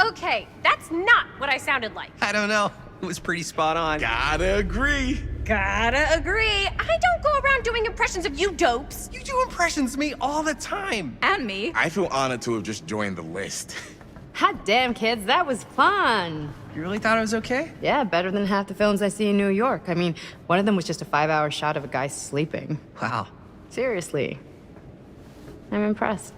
Okay, that's not what I sounded like. I don't know. It was pretty spot on. Gotta agree. Gotta agree. I don't go around doing impressions of you dopes. You do impressions of me all the time. And me. I feel honored to have just joined the list. Hot damn, kids, that was fun. You really thought I was okay? Yeah, better than half the films I see in New York. I mean, one of them was just a 5-hour shot of a guy sleeping. Wow. Seriously. I'm impressed.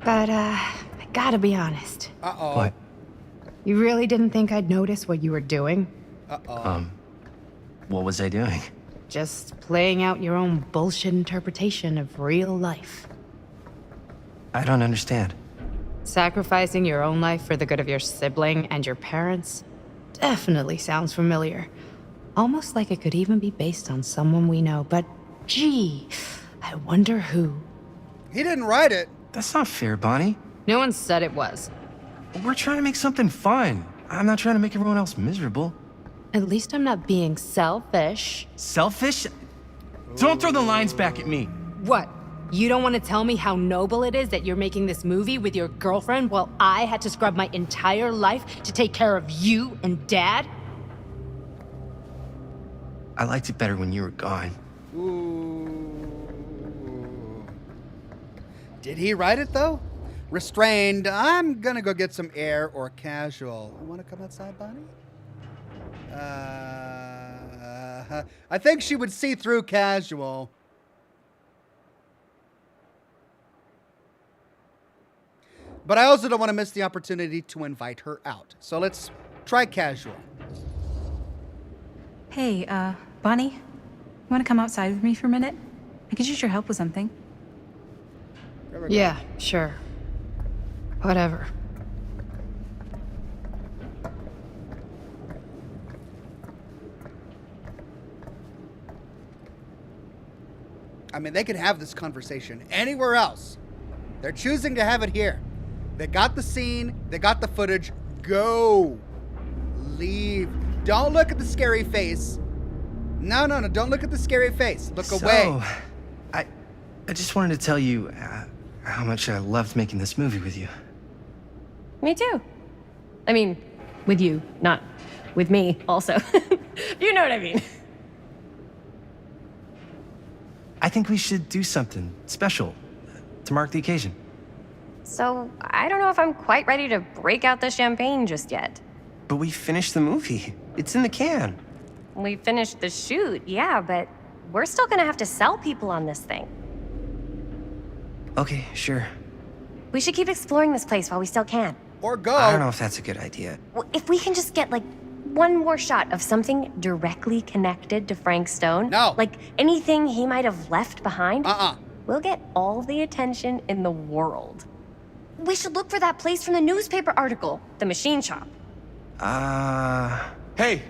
But, I gotta be honest. Uh-oh. What? You really didn't think I'd notice what you were doing? What was I doing? Just playing out your own bullshit interpretation of real life. I don't understand. Sacrificing your own life for the good of your sibling and your parents definitely sounds familiar. Almost like it could even be based on someone we know, but gee, I wonder who. He didn't write it. That's not fair, Bonnie. No one said it was. We're trying to make something fun. I'm not trying to make everyone else miserable. At least I'm not being selfish. Selfish? Don't throw the lines back at me. What? You don't want to tell me how noble it is that you're making this movie with your girlfriend while I had to scrub my entire life to take care of you and Dad? I liked it better when you were gone. Ooh. Did he write it, though? Restrained. I'm gonna go get some air or casual. You wanna come outside, Bonnie? I think she would see through casual. But I also don't want to miss the opportunity to invite her out. So let's try casual. Hey, Bonnie, you want to come outside with me for a minute? I could use your help with something. There we go. Yeah, sure. Whatever. I mean, they could have this conversation anywhere else. They're choosing to have it here. They got the scene. They got the footage. Go. Leave. Don't look at the scary face. No. Don't look at the scary face. Look away. I just wanted to tell you how much I loved making this movie with you. Me too. I mean, with you, not with me, also. You know what I mean. I think we should do something special to mark the occasion. So I don't know if I'm quite ready to break out the champagne just yet. But we finished the movie. It's in the can. We finished the shoot, yeah, but we're still gonna have to sell people on this thing. Okay, sure. We should keep exploring this place while we still can. Or go. I don't know if that's a good idea. Well, if we can just get, like, one more shot of something directly connected to Frank Stone. No. Like, anything he might have left behind. Uh-uh. We'll get all the attention in the world. We should look for that place from the newspaper article. The machine shop. Hey,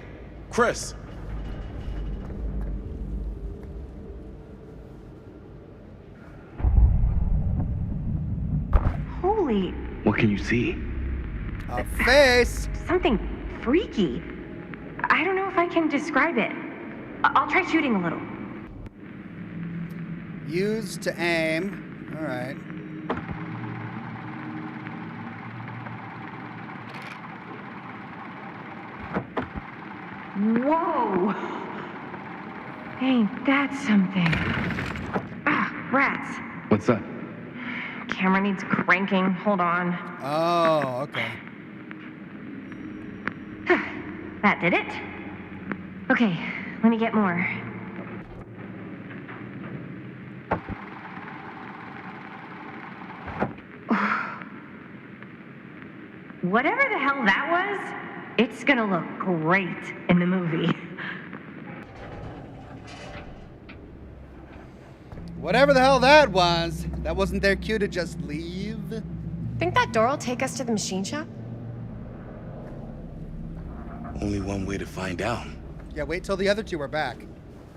Chris. Holy, What can you see? A face. something freaky. I don't know if I can describe it. I'll try shooting a little. Use to aim. All right. Whoa! Ain't that something? Ah, rats. What's that? Camera needs cranking. Hold on. Oh, okay. That did it. Okay, let me get more. Whatever the hell that was, it's gonna look great in the movie. Whatever the hell that was, that wasn't their cue to just leave. Think that door will take us to the machine shop? Only one way to find out. Yeah, wait till the other two are back.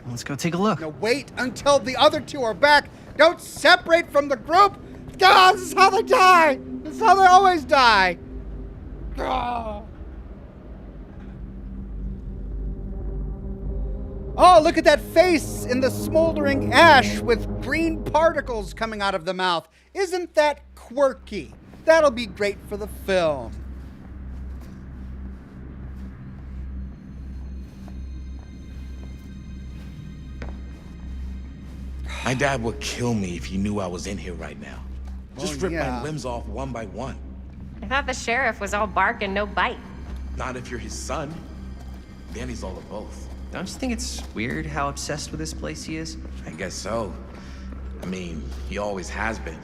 Let's go take a look. No, wait until the other two are back. Don't separate from the group. God, this is how they die. This is how they always die. Ah. Oh, look at that face in the smoldering ash with green particles coming out of the mouth. Isn't that quirky? That'll be great for the film. My dad would kill me if he knew I was in here right now. Just rip yeah. my limbs off one by one. I thought the sheriff was all bark and no bite. Not if you're his son. Then he's all of both. Don't you think it's weird how obsessed with this place he is? I guess so. I mean, he always has been,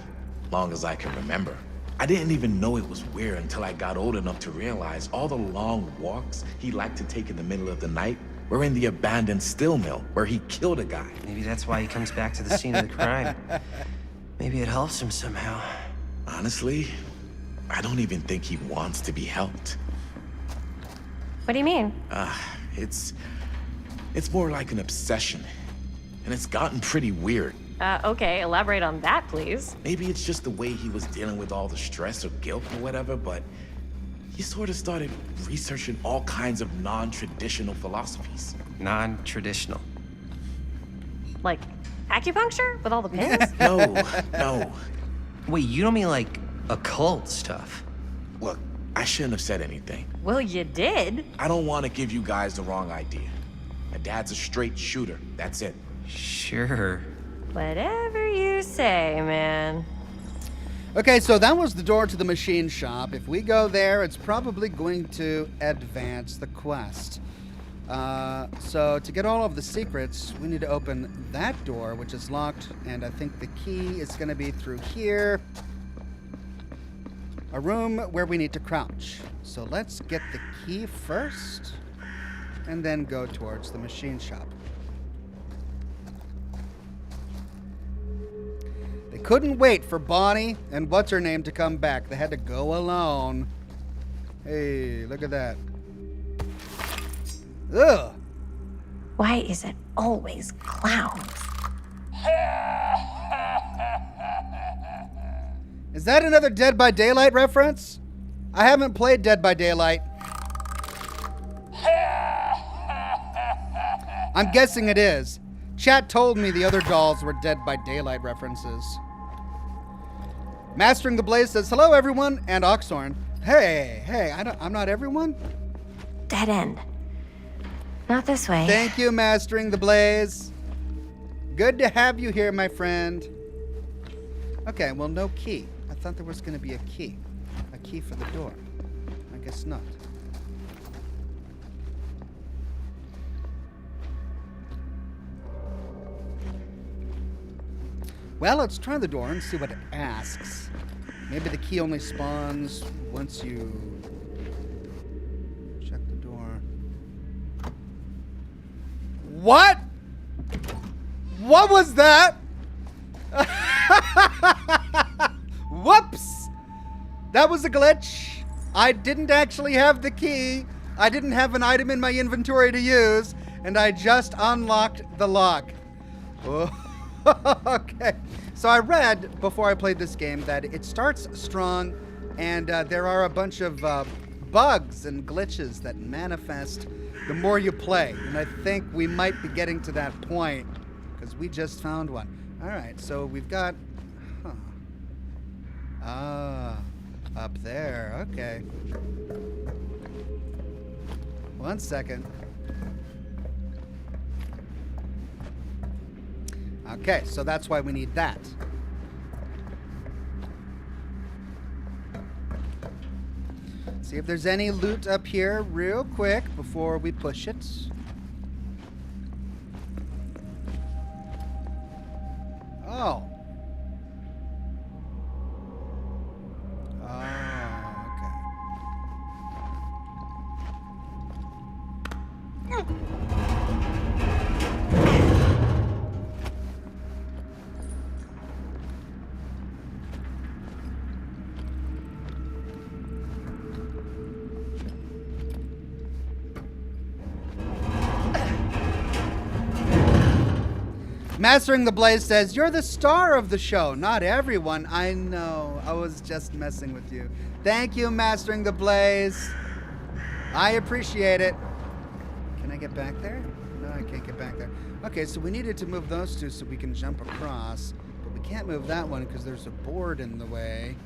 long as I can remember. I didn't even know it was weird until I got old enough to realize all the long walks he liked to take in the middle of the night were in the abandoned steel mill where he killed a guy. Maybe that's why he comes back to the scene of the crime. Maybe it helps him somehow. Honestly, I don't even think he wants to be helped. What do you mean? It's more like an obsession. And it's gotten pretty weird. Okay, elaborate on that, please. Maybe it's just the way he was dealing with all the stress or guilt or whatever, but he sort of started researching all kinds of non-traditional philosophies. Non-traditional. Like acupuncture with all the pins? No. Wait, you don't mean like occult stuff? Look, I shouldn't have said anything. Well, you did. I don't want to give you guys the wrong idea. My dad's a straight shooter. That's it. Sure. Whatever you say, man. Okay, so that was the door to the machine shop. If we go there, it's probably going to advance the quest. So to get all of the secrets, we need to open that door, which is locked, and I think the key is going to be through here. A room where we need to crouch. So let's get the key first, and then go towards the machine shop. They couldn't wait for Bonnie and what's-her-name to come back. They had to go alone. Hey, look at that. Ugh. Why is it always clowns? Is that another Dead by Daylight reference? I haven't played Dead by Daylight. I'm guessing it is. Chat told me the other dolls were Dead by Daylight references. Mastering the Blaze says, hello everyone, and Oxhorn. Hey, I'm not everyone? Dead end. Not this way. Thank you, Mastering the Blaze. Good to have you here, my friend. Okay, well, no key. I thought there was going to be a key. A key for the door. I guess not. Well, let's try the door and see what it asks. Maybe the key only spawns once you check the door. What? What was that? Whoops! That was a glitch. I didn't actually have the key. I didn't have an item in my inventory to use, and I just unlocked the lock. Oh. Okay. So I read before I played this game that it starts strong, and there are a bunch of bugs and glitches that manifest the more you play. And I think we might be getting to that point because we just found one. All right. So we've got... up there. Okay. One second. Okay, so that's why we need that. See if there's any loot up here real quick before we push it. Oh. Mastering the Blaze says, "You're the star of the show, not everyone." I know. I was just messing with you. Thank you, Mastering the Blaze. I appreciate it. Can I get back there? No, I can't get back there. Okay, so we needed to move those two so we can jump across. But we can't move that one because there's a board in the way.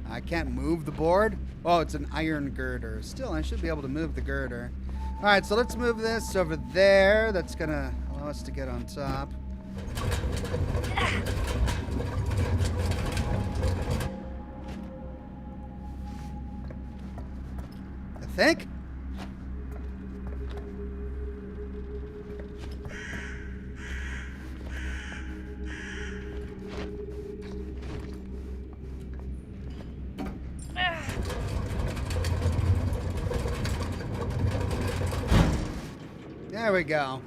I can't move the board? Oh, it's an iron girder. Still, I should be able to move the girder. All right, so let's move this over there. That's going to allow us to get on top. I think. There we go.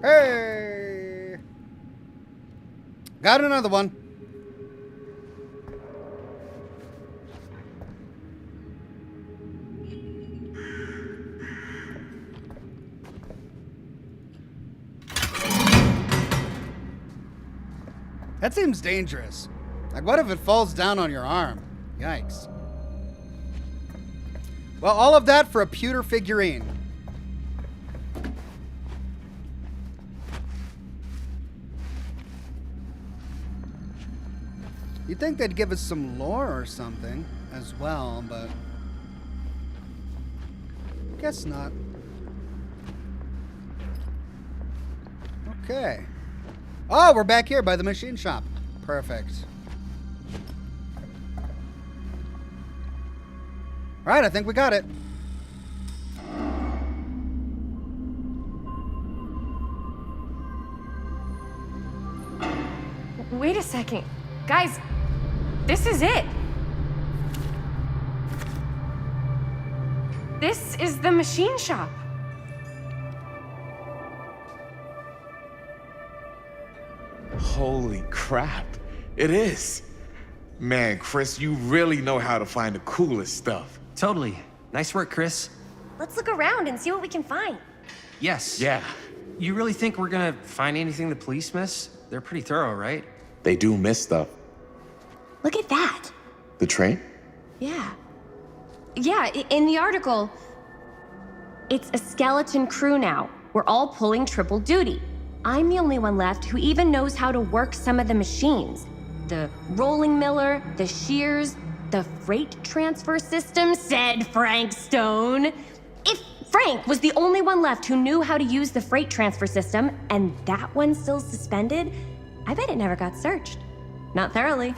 Hey! Got another one. That seems dangerous. Like, what if it falls down on your arm? Yikes. Well, all of that for a pewter figurine. You'd think they'd give us some lore or something as well, but guess not. Okay. Oh, we're back here by the machine shop. Perfect. All right, I think we got it. Wait a second. Guys, this is it. This is the machine shop. Holy crap. It is. Man, Chris, you really know how to find the coolest stuff. Totally. Nice work, Chris. Let's look around and see what we can find. Yes. Yeah, You really think we're gonna find anything the police miss? They're pretty thorough, right? they do miss stuff. Look at that. The train? Yeah. Yeah, in the article, it's a skeleton crew now. We're all pulling triple duty. I'm the only one left who even knows how to work some of the machines. The rolling miller, the shears, the freight transfer system, said Frank Stone. If Frank was the only one left who knew how to use the freight transfer system, and that one's still suspended, I bet it never got searched. Not thoroughly.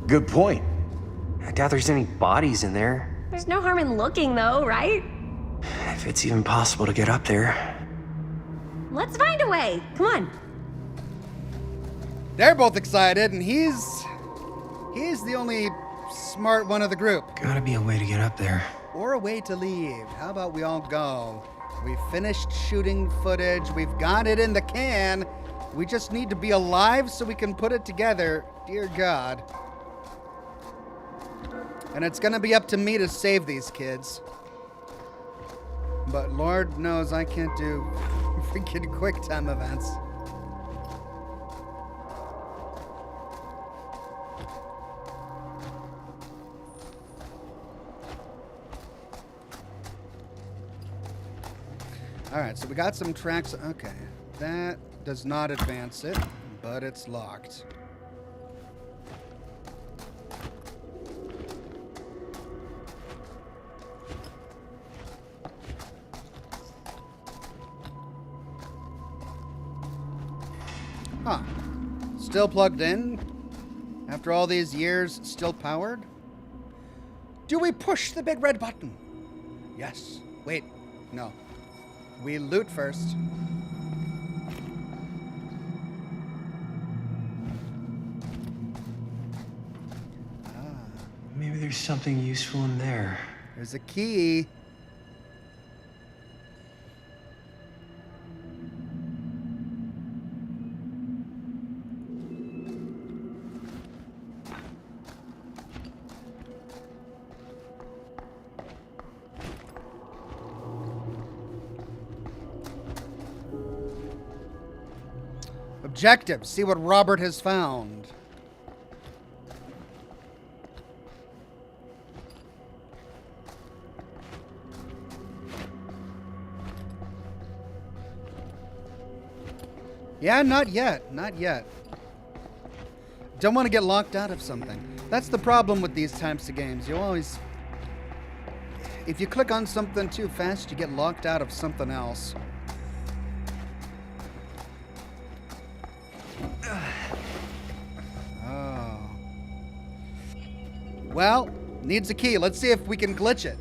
Good point. I doubt there's any bodies in there. There's no harm in looking, though, right? If it's even possible to get up there. Let's find a way. Come on. They're both excited, and he's the only smart one of the group. Gotta be a way to get up there. Or a way to leave. How about we all go? We finished shooting footage. We've got it in the can. We just need to be alive so we can put it together. Dear God. And it's gonna be up to me to save these kids. But Lord knows I can't do freaking quick time events. All right, so we got some tracks. Okay, that does not advance it, but it's locked. Huh. Still plugged in? After all these years, still powered? Do we push the big red button? Yes. Wait, no. We loot first. Maybe there's something useful in there. There's a key. Objective, see what Robert has found. Yeah, not yet, not yet. Don't want to get locked out of something. That's the problem with these types of games. You always... If you click on something too fast, you get locked out of something else. Oh. Well, needs a key. Let's see if we can glitch it.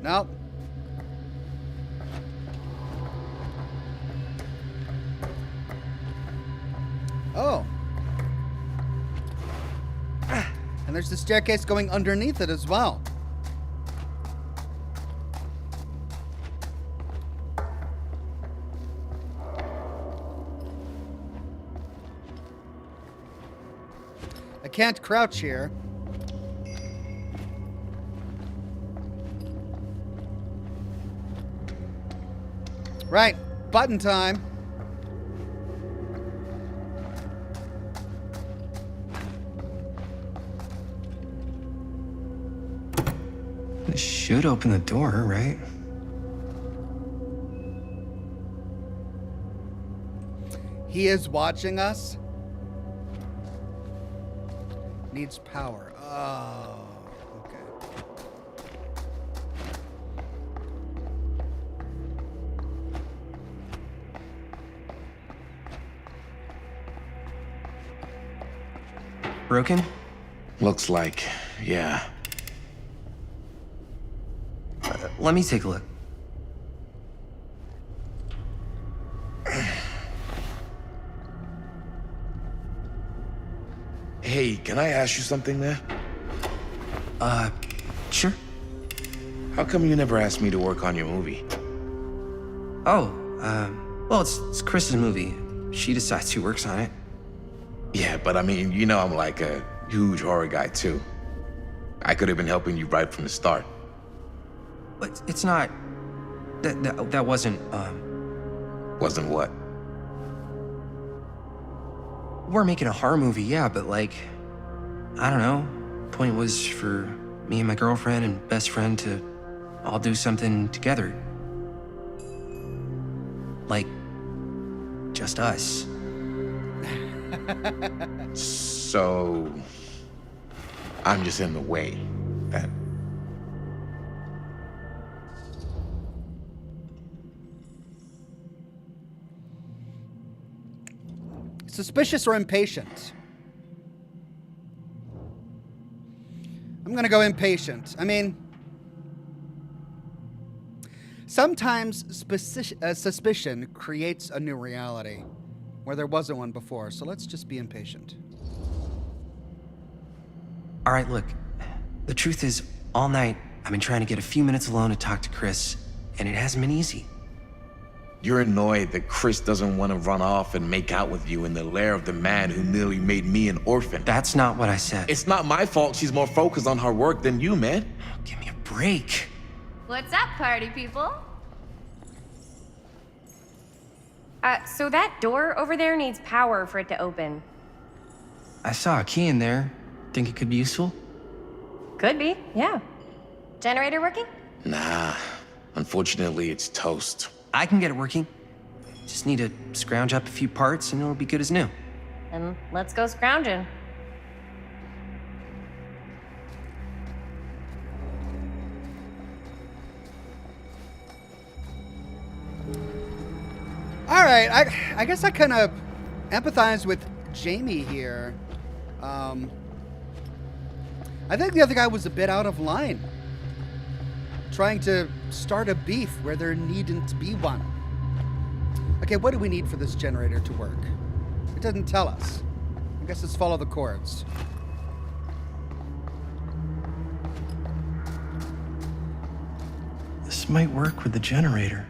Nope. Oh. And there's the staircase going underneath it as well. I can't crouch here. Right, button time. This should open the door, right? He is watching us. Needs power. Oh, okay. Broken? Looks like, yeah. Let me take a look. Hey, can I ask you something there? Sure. How come you never asked me to work on your movie? Oh, well, it's Chris's movie. She decides who works on it. Yeah, but I mean, you know I'm like a huge horror guy too. I could have been helping you right from the start. But it's not... That wasn't, Wasn't what? We're making a horror movie, yeah, but like... I don't know. Point was for me and my girlfriend and best friend to all do something together. Like... just us. So... I'm just in the way, then. Suspicious or impatient? I'm gonna go impatient. I mean, sometimes suspicion creates a new reality where there wasn't one before, so let's just be impatient. All right, look. The truth is, all night, I've been trying to get a few minutes alone to talk to Chris, and it hasn't been easy. You're annoyed that Chris doesn't want to run off and make out with you in the lair of the man who nearly made me an orphan. That's not what I said. It's not my fault she's more focused on her work than you, man. Give me a break. What's up, party people? So that door over there needs power for it to open. I saw a key in there. Think it could be useful? Could be, yeah. Generator working? Nah, unfortunately it's toast. I can get it working. Just need to scrounge up a few parts and it'll be good as new. Then let's go scrounging. All right, I guess I kind of empathize with Jamie here. I think the other guy was a bit out of line, trying to start a beef where there needn't be one. Okay, what do we need for this generator to work? It doesn't tell us. I guess let's follow the cords. This might work with the generator.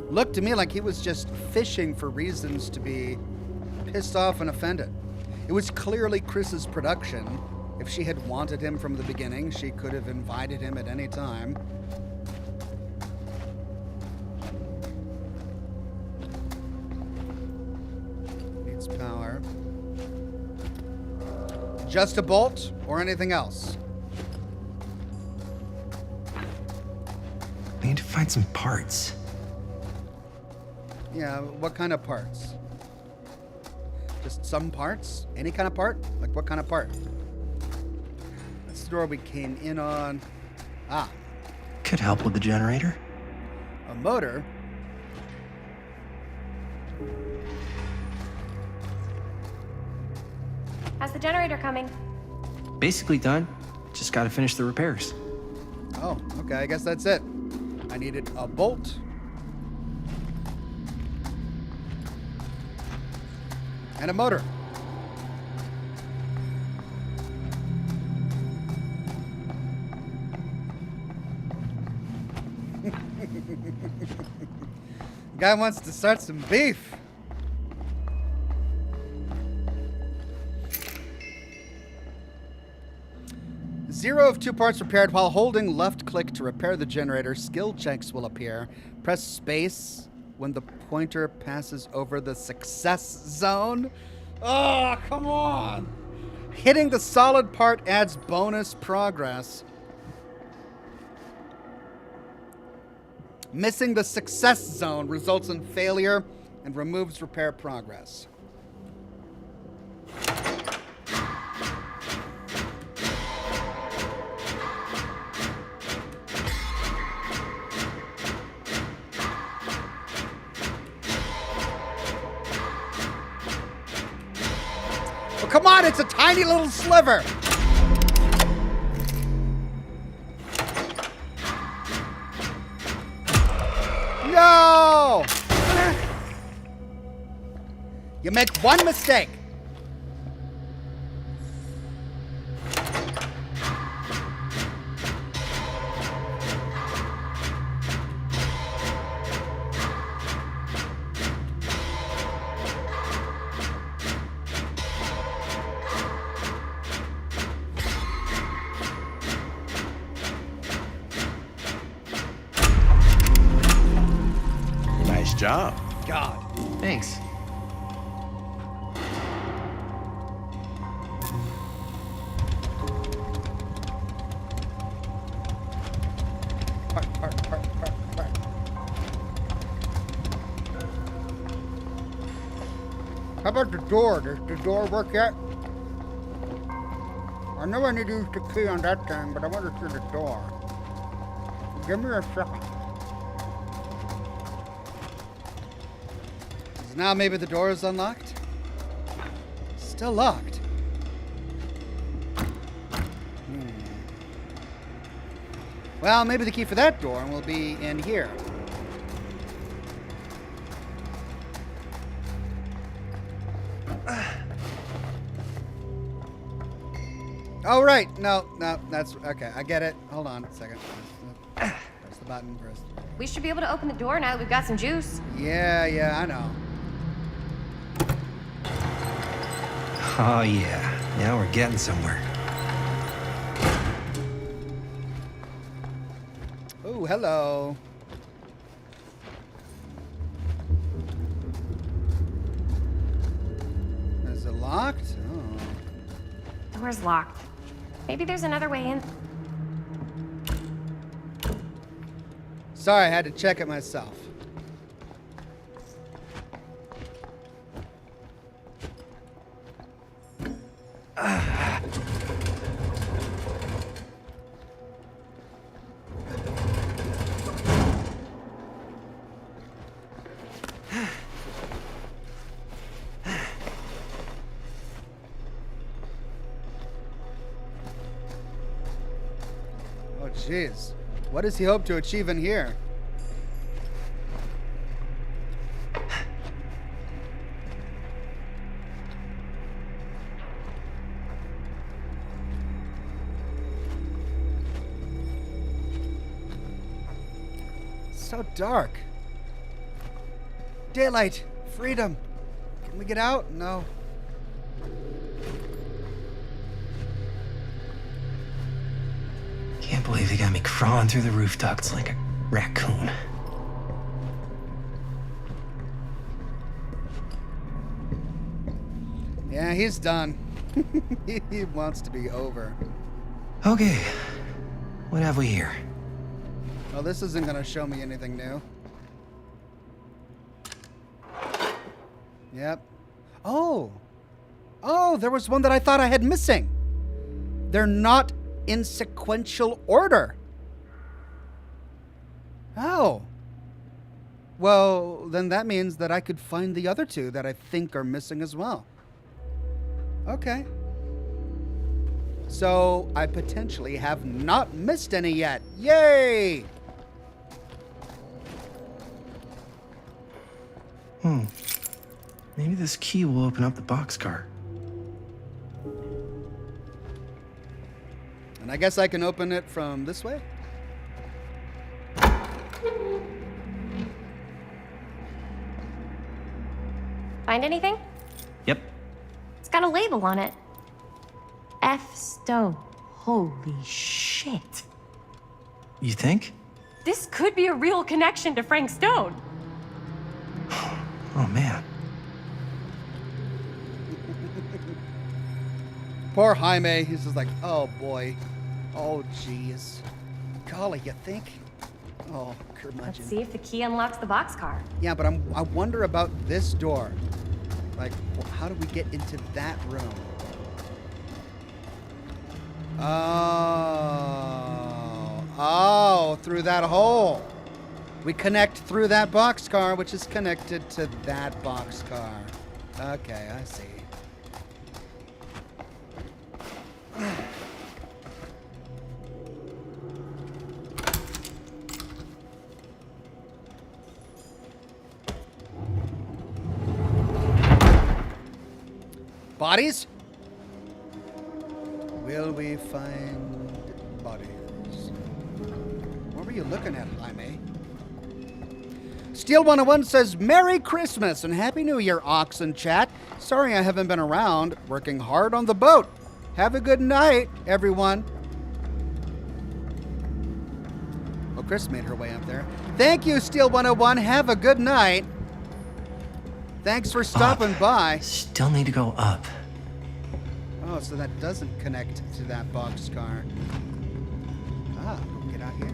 Looked to me like he was just fishing for reasons to be pissed off and offended. It was clearly Chris's production. If she had wanted him from the beginning, she could have invited him at any time. Needs power. Just a bolt or anything else? I need to find some parts. Yeah, what kind of parts? Just some parts? Any kind of part? Like what kind of part? That's the door we came in on. Ah, Could help with the generator. a motor. How's the generator coming? Basically done. Just gotta finish the repairs. Oh, okay, I guess that's it. I needed a bolt. And a motor. Guy wants to start some beef. Zero of 2 parts repaired. While holding left click to repair the generator, skill checks will appear. Press space when the pointer passes over the success zone. Oh, come on. Hitting the solid part adds bonus progress. Missing the success zone results in failure and removes repair progress. Oh, come on, it's a tiny little sliver. No! You make one mistake. Nice job. God. Thanks. Park. How about the door? Does the door work yet? I know I need to use the key on that thing, but I want to see the door. Give me a second. Now maybe the door is unlocked? Still locked. Well, maybe the key for that door will be in here. Oh, right. No, that's okay. I get it. Hold on a second. Press the button first. We should be able to open the door now that we've got some juice. Yeah, I know. Oh, yeah. Now we're getting somewhere. Oh, hello. Is it locked? Oh. Door's locked. Maybe there's another way in. Sorry, I had to check it myself. Oh, jeez. What does he hope to achieve in here? So dark. Daylight. Freedom. Can we get out? No. Can't believe they got me crawling through the roof ducts like a raccoon. Yeah, he's done. He wants to be over. Okay, what have we here? Well, this isn't going to show me anything new. Yep. Oh, there was one that I thought I had missing. They're not in sequential order. Oh. Well, then that means that I could find the other two that I think are missing as well. Okay. So I potentially have not missed any yet. Yay! Maybe this key will open up the boxcar. And I guess I can open it from this way? Find anything? Yep. It's got a label on it. F. Stone. Holy shit. You think? This could be a real connection to Frank Stone. Oh, man. Poor Jaime. He's just like, oh boy. Oh jeez. Golly, you think? Oh, curmudgeon. Let's see if the key unlocks the boxcar. Yeah, but I wonder about this door. Like, how do we get into that room? Oh, through that hole. We connect through that boxcar, which is connected to that boxcar. Okay, I see. Bodies? Will we find bodies? What were you looking at, Jaime? Steel 101 says, Merry Christmas and Happy New Year, Ox and chat. Sorry I haven't been around. Working hard on the boat. Have a good night, everyone. Well, Chris made her way up there. Thank you, Steel 101. Have a good night. Thanks for stopping by. Still need to go up. Oh, so that doesn't connect to that boxcar. Ah, we'll get out here.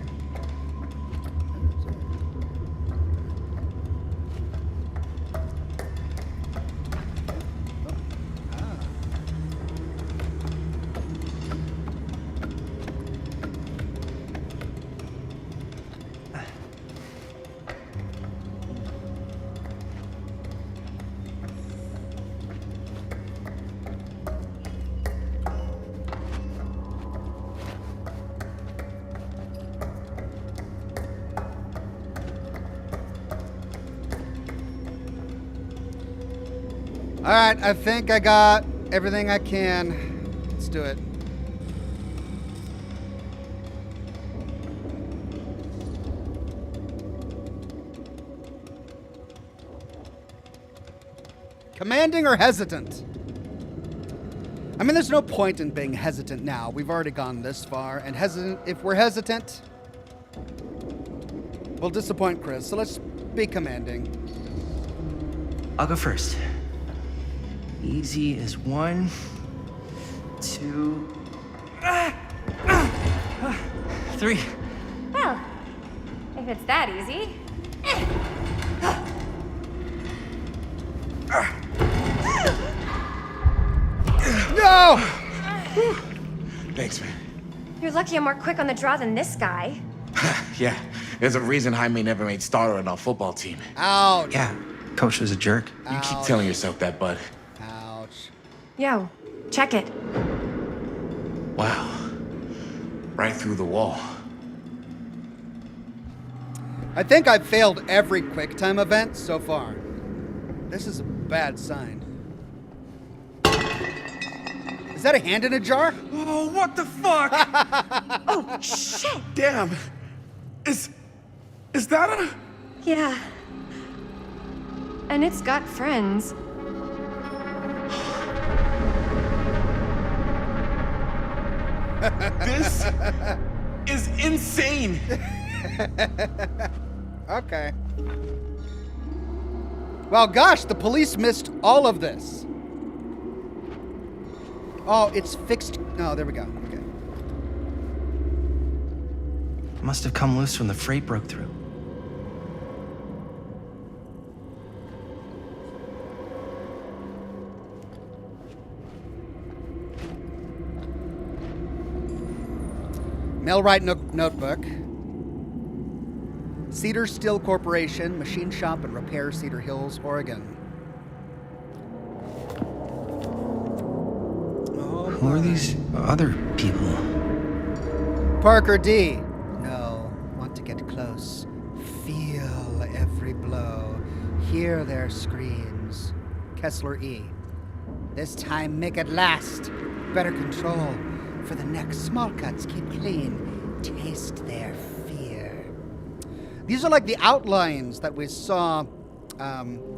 All right, I think I got everything I can. Let's do it. Commanding or hesitant? I mean, there's no point in being hesitant now. We've already gone this far, and hesitant. If we're hesitant, we'll disappoint Chris. So let's be commanding. I'll go first. Easy as 1, 2, 3. Well, if it's that easy. No! Thanks, man. You're lucky I'm more quick on the draw than this guy. Yeah, there's a reason Jaime never made starter on our football team. Ouch. Yeah, coach was a jerk. You keep telling yourself that, bud. Ouch. Yo, check it. Wow. Right through the wall. I think I've failed every QuickTime event so far. This is a bad sign. Is that a hand in a jar? Oh, what the fuck? Oh, shit! Damn. Is that a... Yeah. And it's got friends. This is insane. Okay. Well, gosh, the police missed all of this. Oh, it's fixed. No, there we go. Okay. Must have come loose when the freight broke through. Millwright Notebook. Cedar Steel Corporation, machine shop and repair, Cedar Hills, Oregon. Who are these other people? Parker D. No, want to get close. Feel every blow. Hear their screams. Kessler E. This time make it last. Better control. For the next small cuts, keep clean. Taste their fear. These are like the outlines that we saw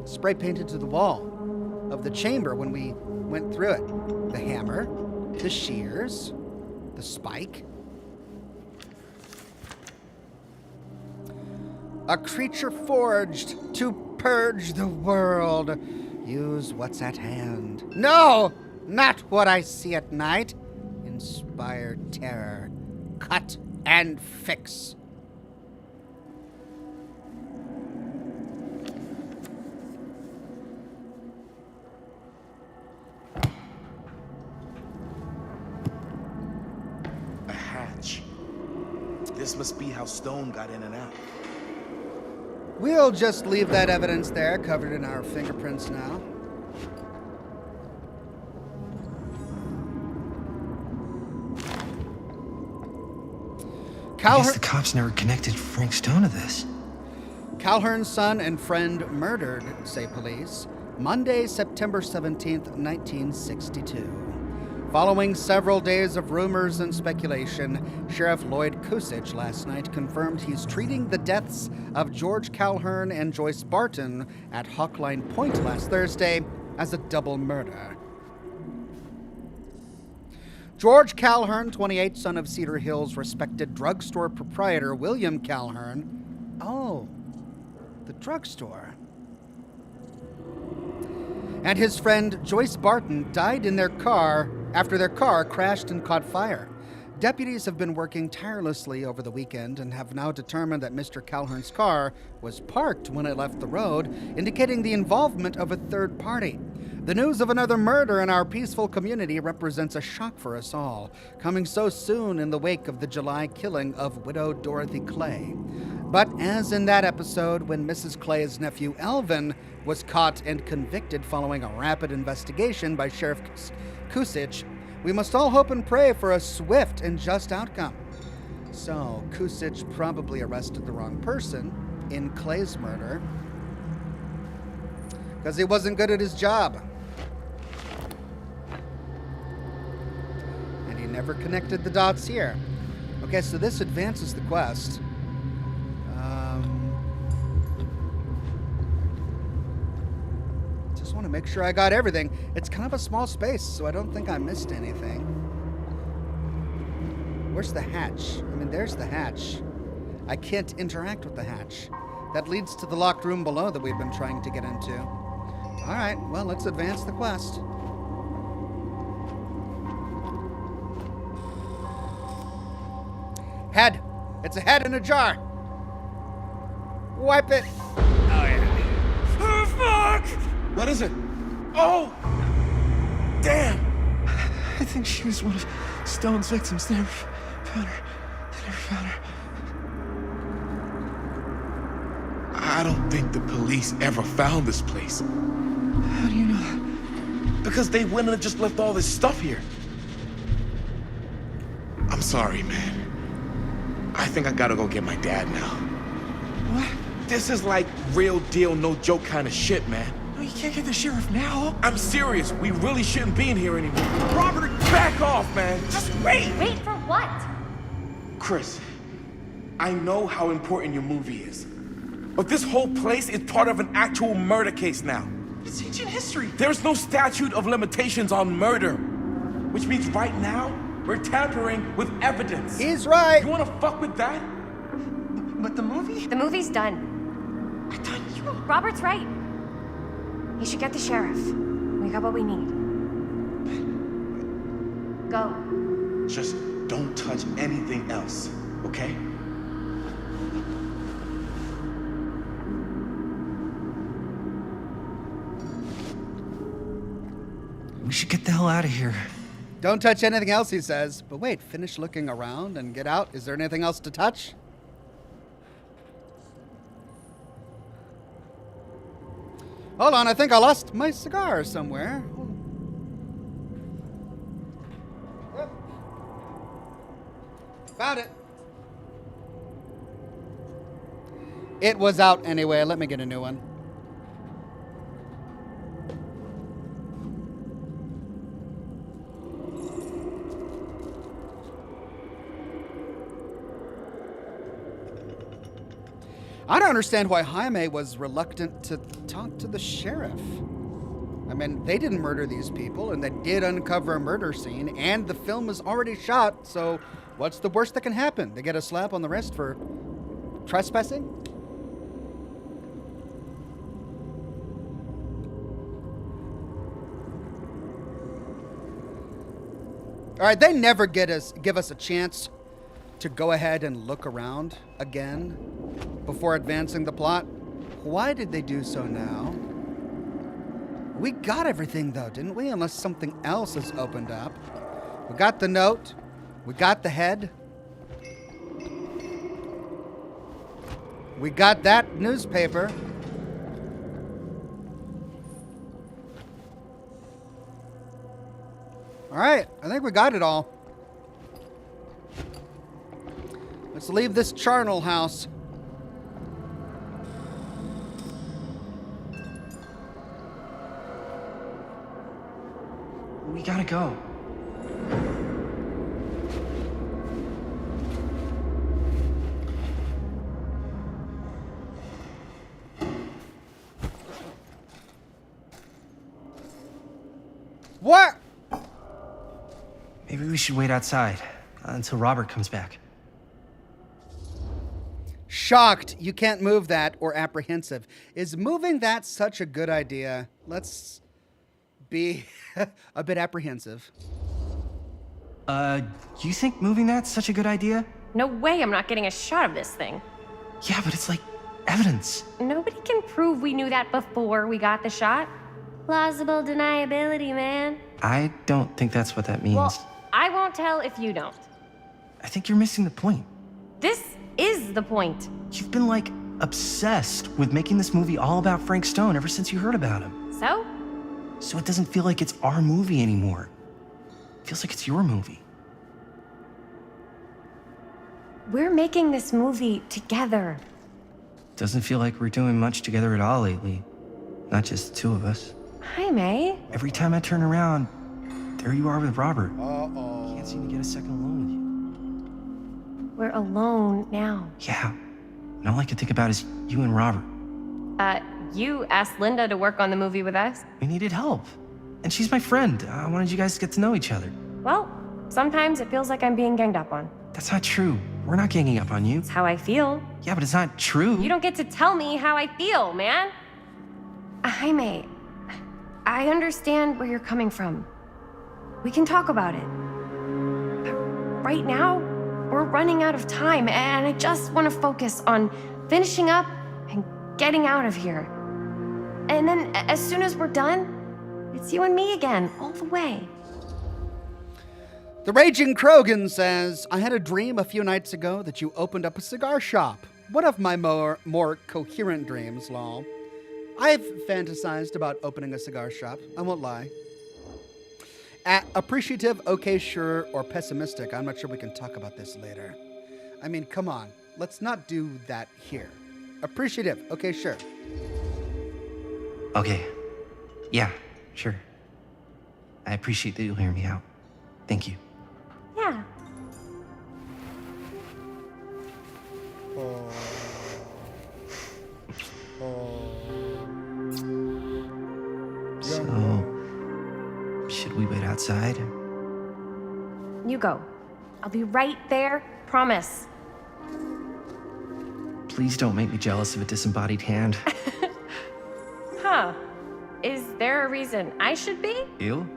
spray painted to the wall of the chamber when we went through it. The hammer, the shears, the spike. A creature forged to purge the world. Use what's at hand. No, not what I see at night. Inspire terror. Cut and fix. This must be how Stone got in and out. We'll just leave that evidence there, covered in our fingerprints now. I guess the cops never connected Frank Stone to this. Calhoun's son and friend murdered, say police, Monday, September 17th, 1962. Following several days of rumors and speculation, Sheriff Lloyd Kusich last night confirmed he's treating the deaths of George Calhoun and Joyce Barton at Hawkline Point last Thursday as a double murder. George Calhoun, 28, son of Cedar Hill's respected drugstore proprietor William Calhoun. Oh, the drugstore. And his friend Joyce Barton died in their car after their car crashed and caught fire. Deputies have been working tirelessly over the weekend and have now determined that Mr. Calhoun's car was parked when it left the road, indicating the involvement of a third party. The news of another murder in our peaceful community represents a shock for us all, coming so soon in the wake of the July killing of widow Dorothy Clay. But as in that episode when Mrs. Clay's nephew Alvin was caught and convicted following a rapid investigation by Sheriff Kusich, we must all hope and pray for a swift and just outcome. So, Kusich probably arrested the wrong person in Clay's murder because he wasn't good at his job. And he never connected the dots here. Okay, so this advances the quest. Just want to make sure I got everything. It's kind of a small space, so I don't think I missed anything. Where's the hatch? I mean, there's the hatch. I can't interact with the hatch. That leads to the locked room below that we've been trying to get into. All right, well, let's advance the quest. Head. It's a head in a jar. Wipe it. Oh, yeah. Oh, fuck! What is it? Oh! Damn! I think she was one of Stone's victims. They never found her. I don't think the police ever found this place. How do you know that? Because they went and just left all this stuff here. I'm sorry, man. I think I gotta go get my dad now. What? This is like real deal, no joke kind of shit, man. No, you can't get the sheriff now. I'm serious. We really shouldn't be in here anymore. Robert, back off, man. Just wait. Wait for what? Chris, I know how important your movie is. But this whole place is part of an actual murder case now. It's ancient history. There's no statute of limitations on murder. Which means right now, we're tampering with evidence. He's right. You wanna fuck with that? But the movie? The movie's done. I thought you... Robert's right. You should get the sheriff. We got what we need. Go. Just don't touch anything else, okay? We should get the hell out of here. Don't touch anything else, he says. But wait, finish looking around and get out. Is there anything else to touch? Hold on, I think I lost my cigar somewhere. Yep. Found it. It was out anyway. Let me get a new one. I don't understand why Jaime was reluctant to talk to the sheriff. I mean, they didn't murder these people, and they did uncover a murder scene, and the film is already shot, so what's the worst that can happen? They get a slap on the wrist for trespassing? All right, they never give us a chance to go ahead and look around again before advancing the plot. Why did they do so now? We got everything though, didn't we? Unless something else has opened up. We got the note. We got the head. We got that newspaper. All right, I think we got it all. Let's leave this charnel house. We gotta go. What? Maybe we should wait outside until Robert comes back. Shocked you can't move that, or apprehensive. Is moving that such a good idea? Let's be a bit apprehensive. You think moving that's such a good idea? No way I'm not getting a shot of this thing. Yeah, but it's like evidence. Nobody can prove we knew that before we got the shot. Plausible deniability, man. I don't think that's what that means. Well, I won't tell if you don't. I think you're missing the point. This is the point. You've been like obsessed with making this movie all about Frank Stone ever since you heard about him. So? So it doesn't feel like it's our movie anymore. It feels like it's your movie. We're making this movie together. Doesn't feel like we're doing much together at all lately. Not just the two of us. Hi, May. Every time I turn around, there you are with Robert. Uh-oh. Can't seem to get a second alone with you. We're alone now. Yeah. And all I can think about is you and Robert. You asked Linda to work on the movie with us? We needed help. And she's my friend. I wanted you guys to get to know each other. Well, sometimes it feels like I'm being ganged up on. That's not true. We're not ganging up on you. It's how I feel. Yeah, but it's not true. You don't get to tell me how I feel, man. Jaime, I understand where you're coming from. We can talk about it. But right now, we're running out of time, and I just want to focus on finishing up and getting out of here. And then, as soon as we're done, it's you and me again, all the way. The Raging Krogan says, I had a dream a few nights ago that you opened up a cigar shop. One of my more coherent dreams, lol. I've fantasized about opening a cigar shop, I won't lie. Appreciative, okay, sure, or pessimistic, I'm not sure we can talk about this later. I mean, come on, let's not do that here. Appreciative, okay, sure. Okay. Yeah, sure. I appreciate that you'll hear me out. Thank you. Yeah. So, should we wait outside? You go. I'll be right there, promise. Please don't make me jealous of a disembodied hand. Huh. Is there a reason I should be? You?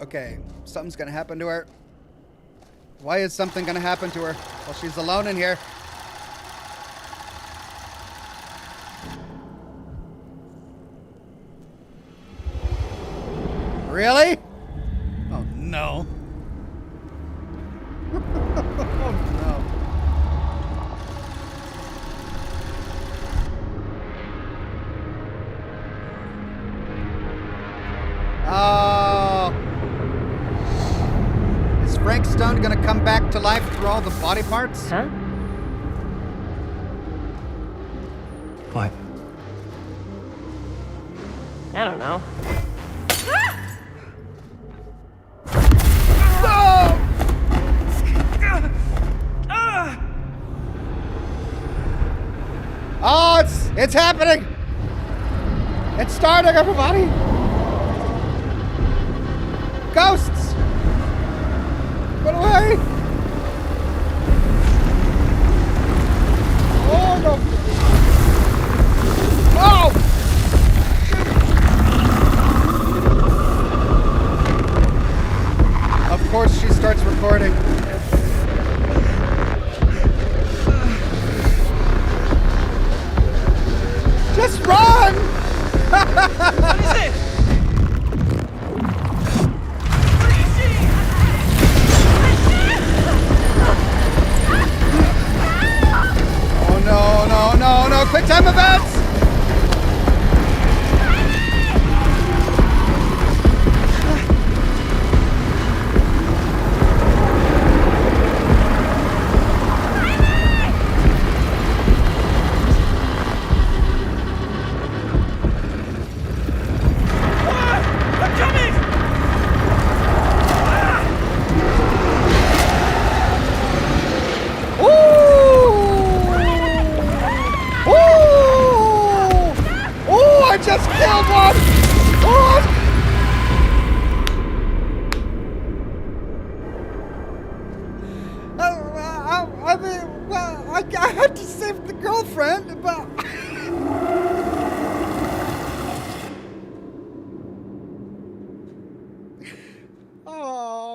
Okay, something's gonna happen to her. Why is something gonna happen to her while she's alone in here? Really? Oh no. Oh no. Oh. Is Frank Stone gonna come back to life through all the body parts? Huh? What? I don't know. Oh, it's happening! It's starting, everybody! Ghosts! Run away! Oh no! Oh! Of course she starts recording. Just run! What is it?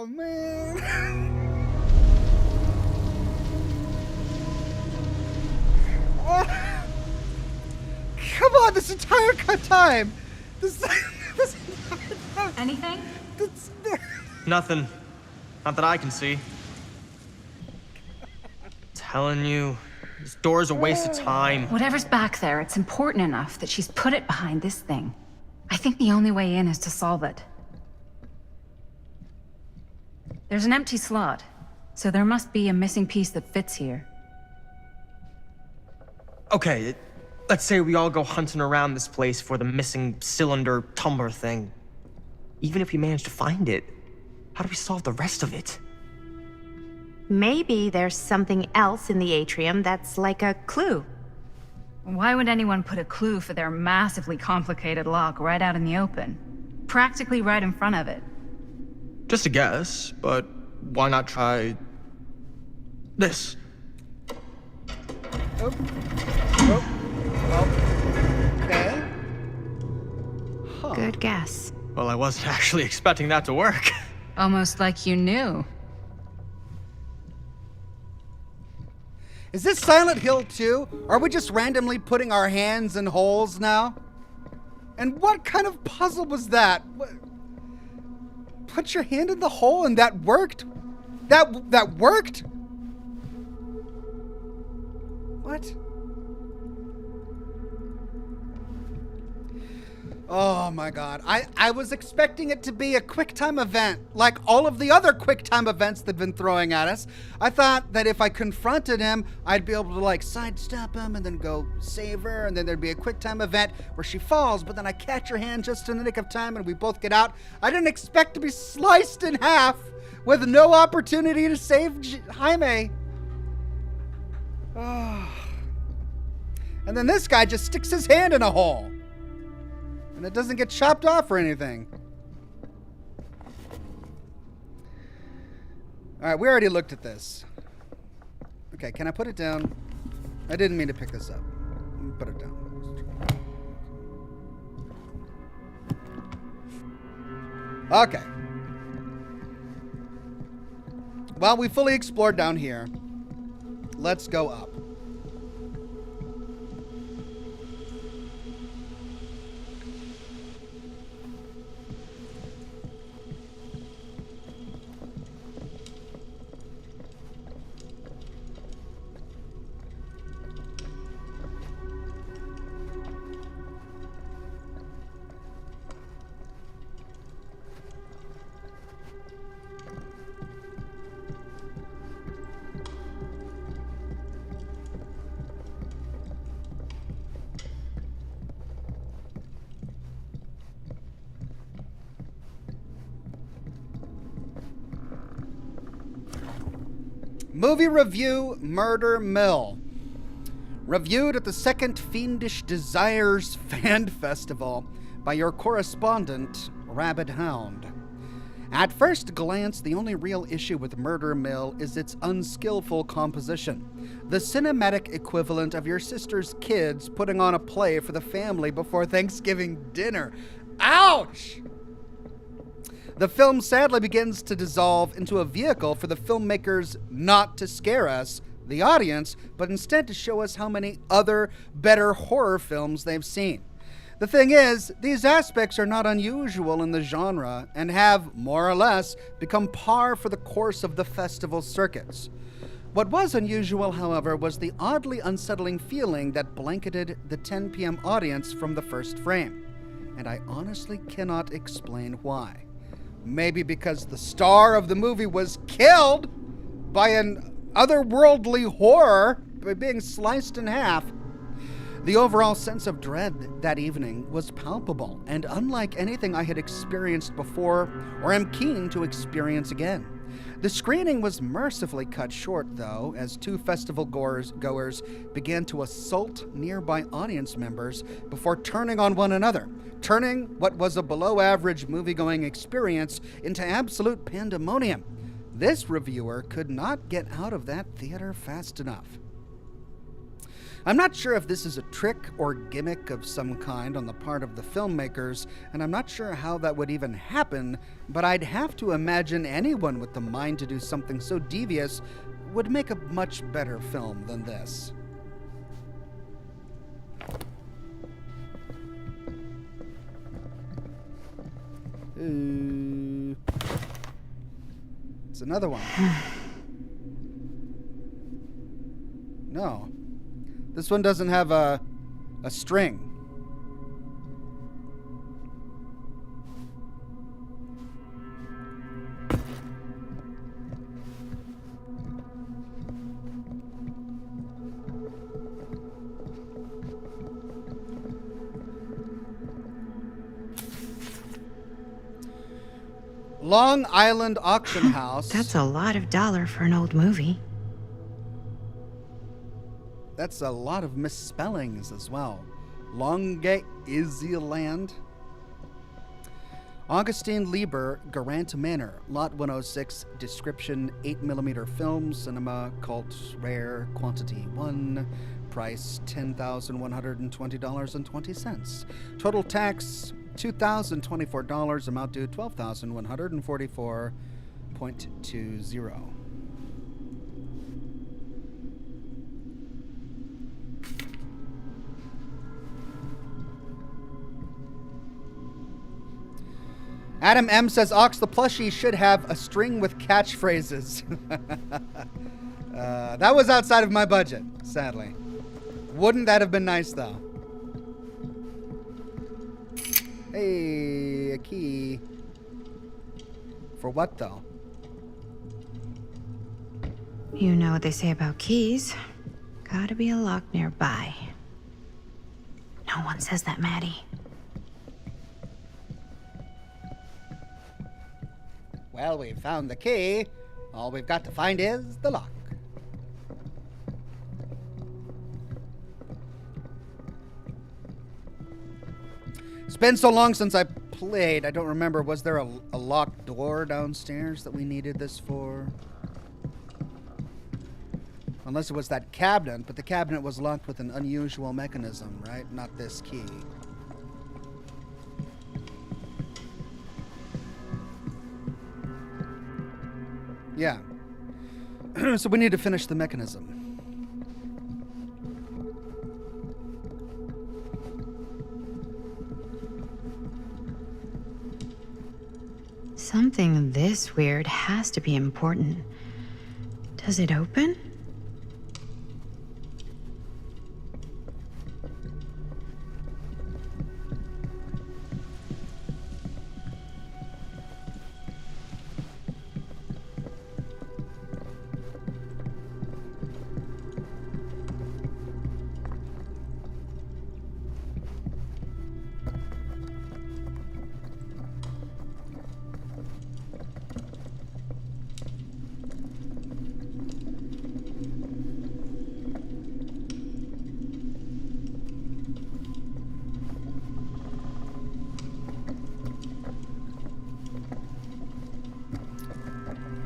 Oh, man. Oh. Come on, this entire time. This Anything? Nothing. Not that I can see. Telling you, this door's a waste of time. Whatever's back there, it's important enough that she's put it behind this thing. I think the only way in is to solve it. There's an empty slot, so there must be a missing piece that fits here. Okay, let's say we all go hunting around this place for the missing cylinder tumbler thing. Even if we manage to find it, how do we solve the rest of it? Maybe there's something else in the atrium that's like a clue. Why would anyone put a clue for their massively complicated lock right out in the open? Practically right in front of it. Just a guess, but why not try this? Oh. Okay. Huh. Good guess. Well, I wasn't actually expecting that to work. Almost like you knew. Is this Silent Hill 2? Are we just randomly putting our hands in holes now? And what kind of puzzle was that? Put your hand in the hole and that worked? That worked? What? Oh my god. I was expecting it to be a QuickTime event, like all of the other QuickTime events they've been throwing at us. I thought that if I confronted him, I'd be able to like sidestep him and then go save her, and then there'd be a QuickTime event where she falls, but then I catch her hand just in the nick of time and we both get out. I didn't expect to be sliced in half with no opportunity to save Jaime. Oh. And then this guy just sticks his hand in a hole. And it doesn't get chopped off or anything. All right, we already looked at this. Okay, can I put it down? I didn't mean to pick this up. Put it down. Okay. Well, we fully explored down here. Let's go up. Movie review, Murder Mill. Reviewed at the Second Fiendish Desires Fan Festival by your correspondent, Rabid Hound. At first glance, the only real issue with Murder Mill is its unskillful composition. The cinematic equivalent of your sister's kids putting on a play for the family before Thanksgiving dinner. Ouch! The film sadly begins to dissolve into a vehicle for the filmmakers not to scare us, the audience, but instead to show us how many other, better horror films they've seen. The thing is, these aspects are not unusual in the genre and have, more or less, become par for the course of the festival circuits. What was unusual, however, was the oddly unsettling feeling that blanketed the 10 p.m. audience from the first frame. And I honestly cannot explain why. Maybe because the star of the movie was killed by an otherworldly horror by being sliced in half. The overall sense of dread that evening was palpable and unlike anything I had experienced before or am keen to experience again. The screening was mercifully cut short, though, as two festival goers began to assault nearby audience members before turning on one another, turning what was a below-average movie-going experience into absolute pandemonium. This reviewer could not get out of that theater fast enough. I'm not sure if this is a trick or gimmick of some kind on the part of the filmmakers, and I'm not sure how that would even happen, but I'd have to imagine anyone with the mind to do something so devious would make a much better film than this. It's another one. No. This one doesn't have a string. Long Island Auction House. That's a lot of dollar for an old movie. That's a lot of misspellings as well. Longe Island. Augustine Lieber, Garant Manor, Lot 106, description 8mm film, cinema, cult, rare, quantity 1, price $10,120.20. Total tax $2,024, amount due $12,144.20. Adam M says, Ox the plushie should have a string with catchphrases. That was outside of my budget, sadly. Wouldn't that have been nice, though? Hey, a key. For what, though? You know what they say about keys. Gotta be a lock nearby. No one says that, Maddie. Well, we've found the key. All we've got to find is the lock. It's been so long since I played. I don't remember. Was there a locked door downstairs that we needed this for? Unless it was that cabinet, but the cabinet was locked with an unusual mechanism, right? Not this key. Yeah. So we need to finish the mechanism. Something this weird has to be important. Does it open?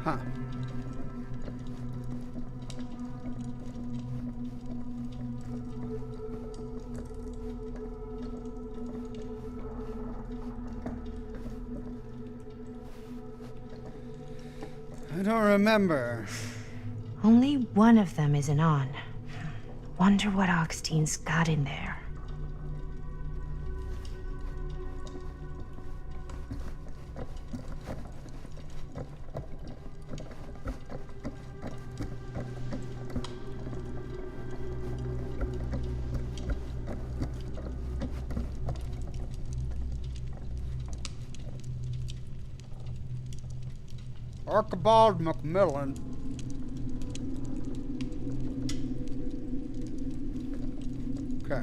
Huh. I don't remember. Only one of them isn't on. Wonder what Augstine's got in there. Archibald Macmillan. Okay.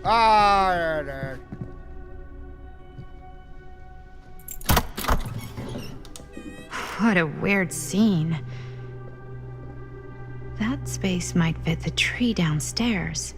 Ah, What a weird scene. That space might fit the tree downstairs.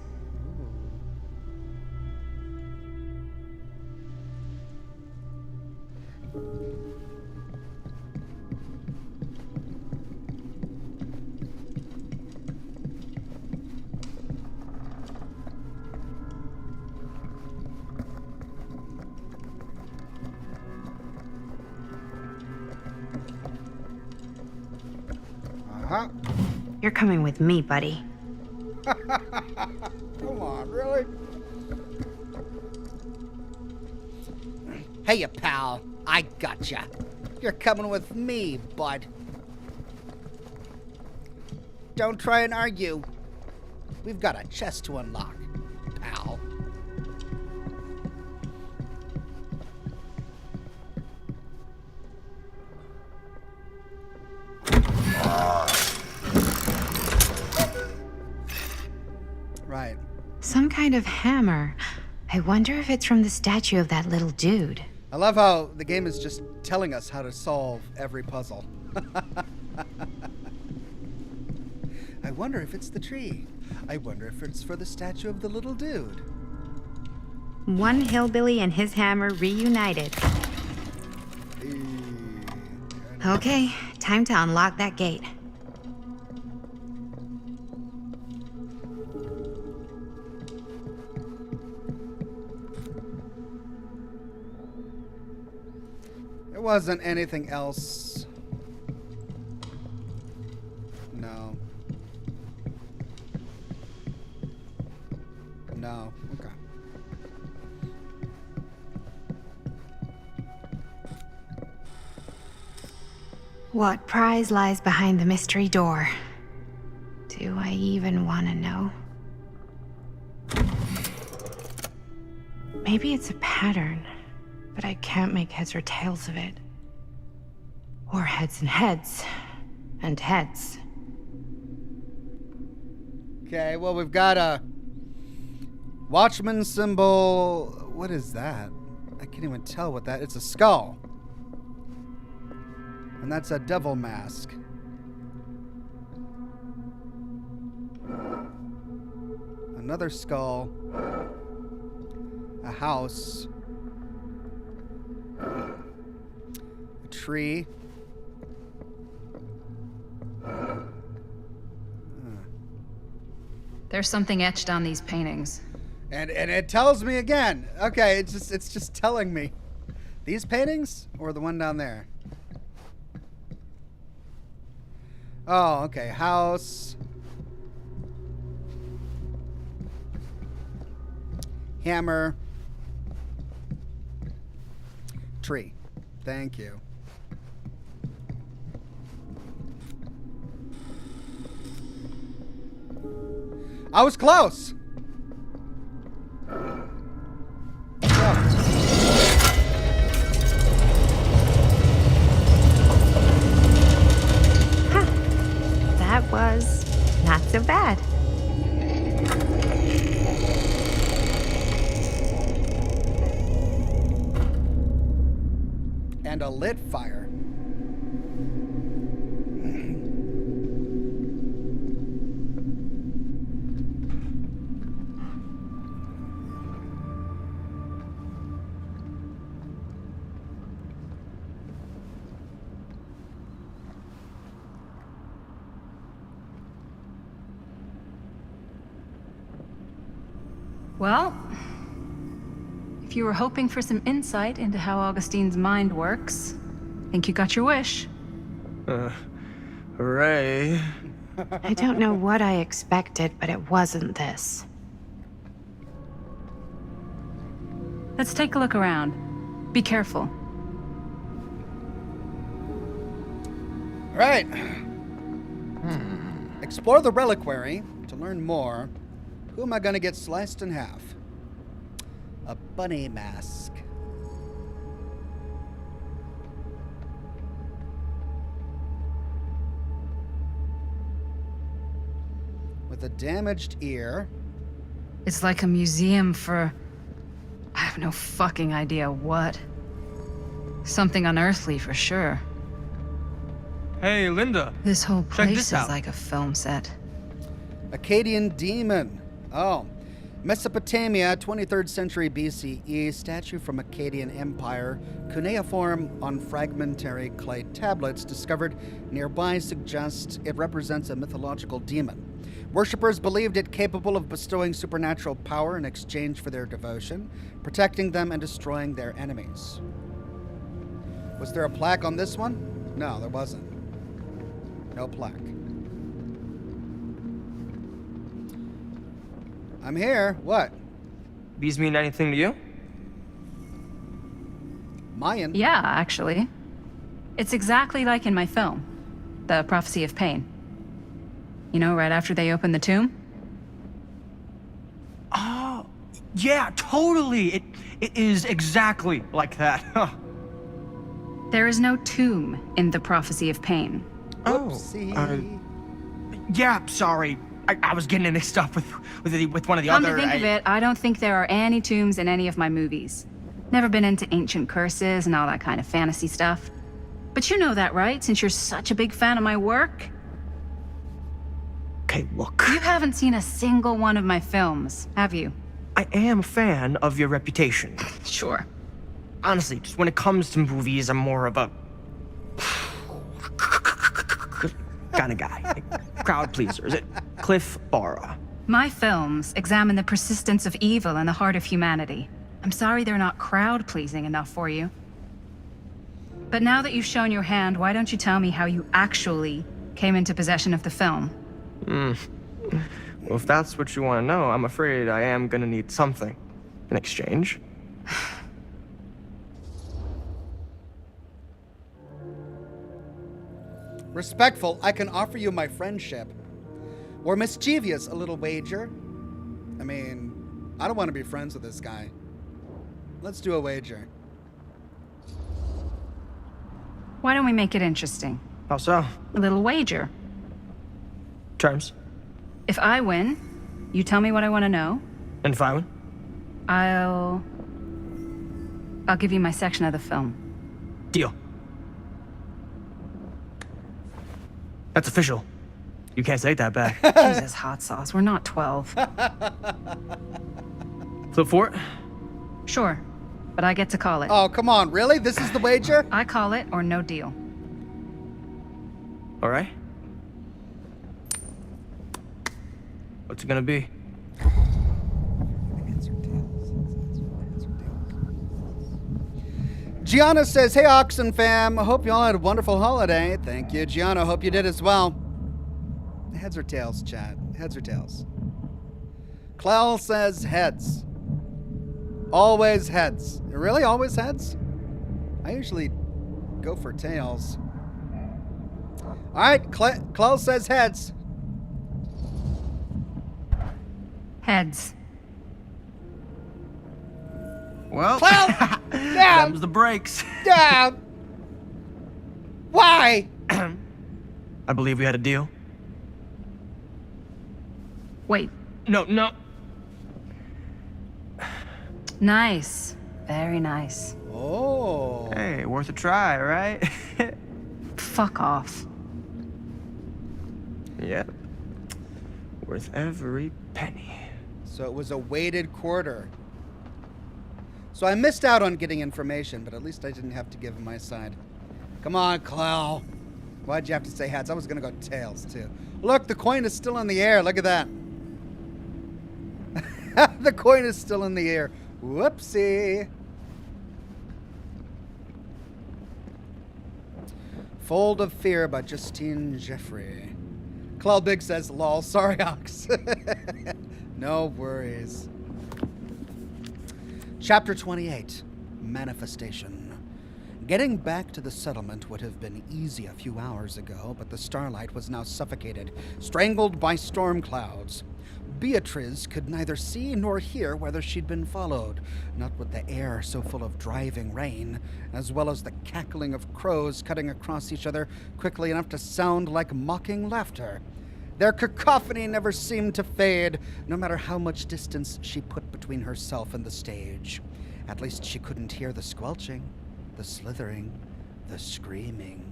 uh-huh. You're coming with me, buddy. Come on, really? Hey, you pal. I gotcha. You're coming with me, bud. Don't try and argue. We've got a chest to unlock, pal. Right. Some kind of hammer. I wonder if it's from the statue of that little dude. I love how the game is just telling us how to solve every puzzle. I wonder if it's the tree. I wonder if it's for the statue of the little dude. One hillbilly and his hammer reunited. Okay, time to unlock that gate. There wasn't anything else. No. No. Okay. What prize lies behind the mystery door? Do I even want to know? Maybe it's a pattern, but I can't make heads or tails of it. Or heads and heads, and heads. Okay, well, we've got a watchman symbol. What is that? I can't even tell what that. It's a skull. And that's a devil mask. Another skull. A house. A tree. There's something etched on these paintings. And it tells me again. Okay, it's just telling me. These paintings or the one down there? Oh, okay. House. Hammer. Tree. Thank you. I was close. That was not so bad. And a lit fire. Well, if you were hoping for some insight into how Augustine's mind works, I think you got your wish. Hooray. I don't know what I expected, but it wasn't this. Let's take a look around. Be careful. All right. Explore the reliquary to learn more. Who am I going to get sliced in half? A bunny mask. With a damaged ear. It's like a museum for... I have no fucking idea what. Something unearthly for sure. Hey, Linda. This whole Check place this is out. like a film set. Akkadian demon. Oh. Mesopotamia, 23rd century BCE, statue from Akkadian Empire, cuneiform on fragmentary clay tablets discovered nearby suggests it represents a mythological demon. Worshippers believed it capable of bestowing supernatural power in exchange for their devotion, protecting them and destroying their enemies. Was there a plaque on this one? No, there wasn't. No plaque. I'm here. What? These mean anything to you? Mayan? Yeah, actually. It's exactly like in my film, The Prophecy of Pain. You know, right after they open the tomb? Oh, yeah, totally. It is exactly like that. Huh. There is no tomb in The Prophecy of Pain. Oopsie. Yeah, sorry. I was getting it mixed up with one of the Come other... to think of it, I don't think there are any tombs in any of my movies. Never been into ancient curses and all that kind of fantasy stuff. But you know that, right? Since you're such a big fan of my work? Okay, look. You haven't seen a single one of my films, have you? I am a fan of your reputation. Sure. Honestly, just when it comes to movies, I'm more of a... kind of guy. Like, crowd pleaser. Is it Cliff Barra? My films examine the persistence of evil in the heart of humanity. I'm sorry they're not crowd-pleasing enough for you. But now that you've shown your hand, why don't you tell me how you actually came into possession of the film? Well, if that's what you want to know, I'm afraid I am gonna need something in exchange. Respectful, I can offer you my friendship. Or mischievous, a little wager. I mean, I don't want to be friends with this guy. Let's do a wager. Why don't we make it interesting? How so? A little wager. Terms? If I win, you tell me what I want to know. And if I win? I'll give you my section of the film. Deal. That's official. You can't take that back. Jesus, hot sauce. We're not 12. Flip for it? Sure, but I get to call it. Oh, come on, really? This is the wager? I call it or no deal. All right. What's it gonna be? Gianna says, hey, Oxen fam. I hope you all had a wonderful holiday. Thank you, Gianna. Hope you did as well. Heads or tails, chat? Heads or tails? Clell says heads. Always heads. Really? Always heads? I usually go for tails. All right, Clell says heads. Heads. Well, Clell! Damn! them's the breaks. Damn! Why? I believe we had a deal. Wait. No. Nice. Very nice. Oh. Hey, worth a try, right? Fuck off. Yep. Worth every penny. So it was a weighted quarter. So I missed out on getting information, but at least I didn't have to give him my side. Come on, Clow. Why'd you have to say heads? I was gonna go tails, too. Look, the coin is still in the air. Look at that. The coin is still in the air. Whoopsie. Fold of Fear by Justine Jeffrey. Clow Big says, lol, sorry, Ox. No worries. Chapter 28, Manifestation. Getting back to the settlement would have been easy a few hours ago, but the starlight was now suffocated, strangled by storm clouds. Beatriz could neither see nor hear whether she'd been followed, not with the air so full of driving rain, as well as the cackling of crows cutting across each other quickly enough to sound like mocking laughter. Their cacophony never seemed to fade, no matter how much distance she put between herself and the stage. At least she couldn't hear the squelching, the slithering, the screaming.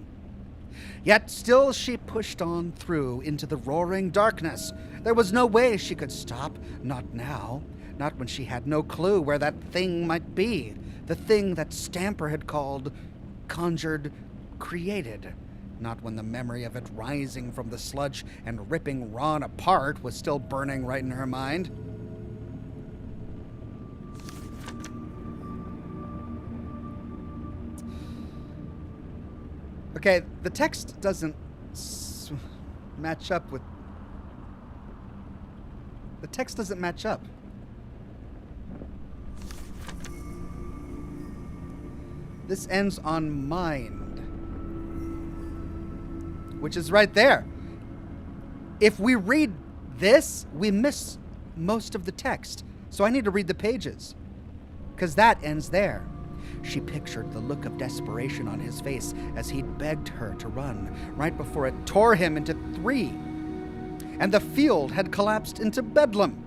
Yet still she pushed on through into the roaring darkness. There was no way she could stop, not now, not when she had no clue where that thing might be, the thing that Stamper had called, conjured, created. Not when the memory of it rising from the sludge and ripping Ron apart was still burning right in her mind. Okay, the text doesn't match up with... The text doesn't match up. This ends on mind, which is right there. If we read this, we miss most of the text. So I need to read the pages, because that ends there. She pictured the look of desperation on his face as he'd begged her to run, right before it tore him into three. And the field had collapsed into bedlam.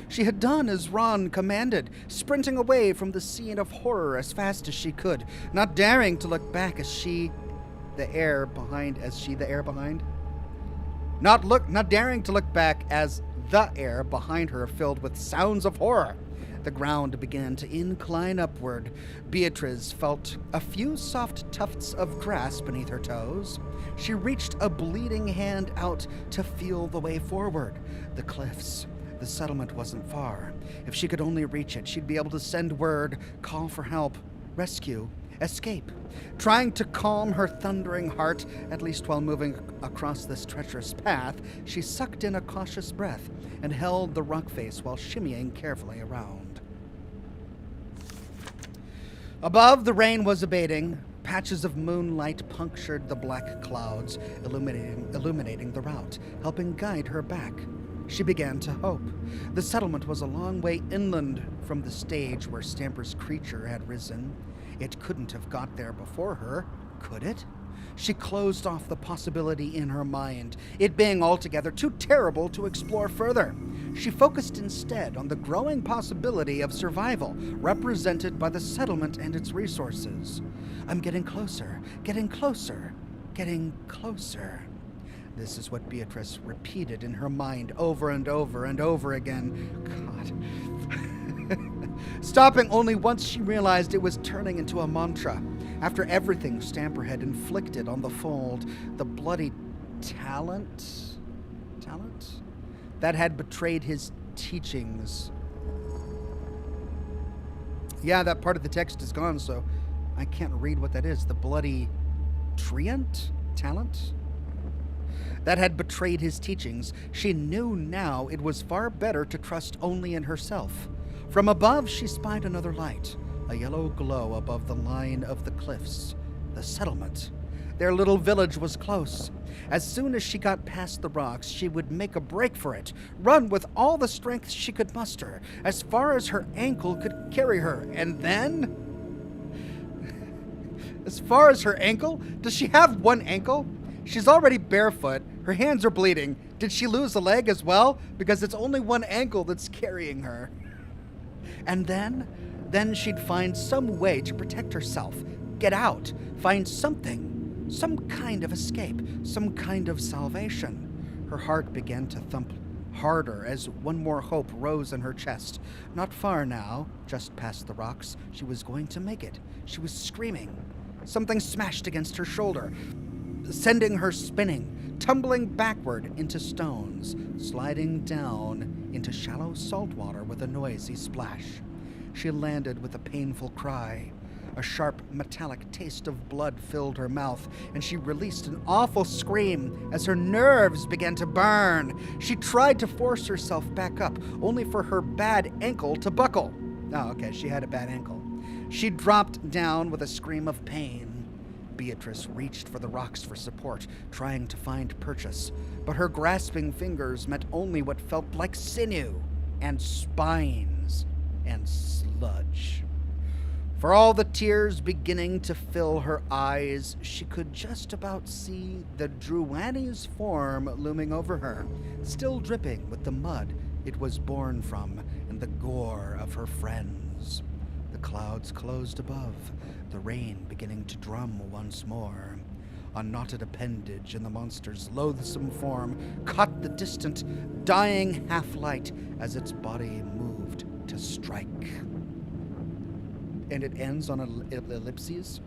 She had done as Ron commanded, sprinting away from the scene of horror as fast as she could, not daring to look back as she the air behind. Not daring to look back as the air behind her filled with sounds of horror. The ground began to incline upward. Beatrice felt a few soft tufts of grass beneath her toes. She reached a bleeding hand out to feel the way forward. The cliffs. The settlement wasn't far. If she could only reach it, she'd be able to send word, call for help, rescue, escape. Trying to calm her thundering heart, at least while moving across this treacherous path, she sucked in a cautious breath and held the rock face while shimmying carefully around. Above, the rain was abating. Patches of moonlight punctured the black clouds, illuminating the route, helping guide her back. She began to hope. The settlement was a long way inland from the stage where Stamper's creature had risen. It couldn't have got there before her, could it? She closed off the possibility in her mind, it being altogether too terrible to explore further. She focused instead on the growing possibility of survival, represented by the settlement and its resources. I'm getting closer, getting closer, getting closer. This is what Beatrice repeated in her mind over and over and over again. God. Stopping only once she realized it was turning into a mantra. After everything Stamper had inflicted on the fold, the bloody talent that had betrayed his teachings. Yeah, that part of the text is gone, so I can't read what that is. The bloody talent that had betrayed his teachings. She knew now it was far better to trust only in herself. From above, she spied another light, a yellow glow above the line of the cliffs. The settlement. Their little village was close. As soon as she got past the rocks, she would make a break for it, run with all the strength she could muster, as far as her ankle could carry her, and then... As far as her ankle? Does she have one ankle? She's already barefoot. Her hands are bleeding. Did she lose a leg as well? Because it's only one ankle that's carrying her. And then she'd find some way to protect herself, get out, find something, some kind of escape, some kind of salvation. Her heart began to thump harder as one more hope rose in her chest. Not far now, just past the rocks, she was going to make it. She was screaming. Something smashed against her shoulder, sending her spinning, tumbling backward into stones, sliding down into shallow salt water with a noisy splash. She landed with a painful cry. A sharp, metallic taste of blood filled her mouth, and she released an awful scream as her nerves began to burn. She tried to force herself back up, only for her bad ankle to buckle. Oh, okay, she had a bad ankle. She dropped down with a scream of pain. Beatrice reached for the rocks for support, trying to find purchase, but her grasping fingers met only what felt like sinew and spines and sludge. For all the tears beginning to fill her eyes, she could just about see the Druani's form looming over her, still dripping with the mud it was born from and the gore of her friends. The clouds closed above, the rain beginning to drum once more. A knotted appendage in the monster's loathsome form caught the distant, dying half-light as its body moved to strike. And it ends on an ellipses.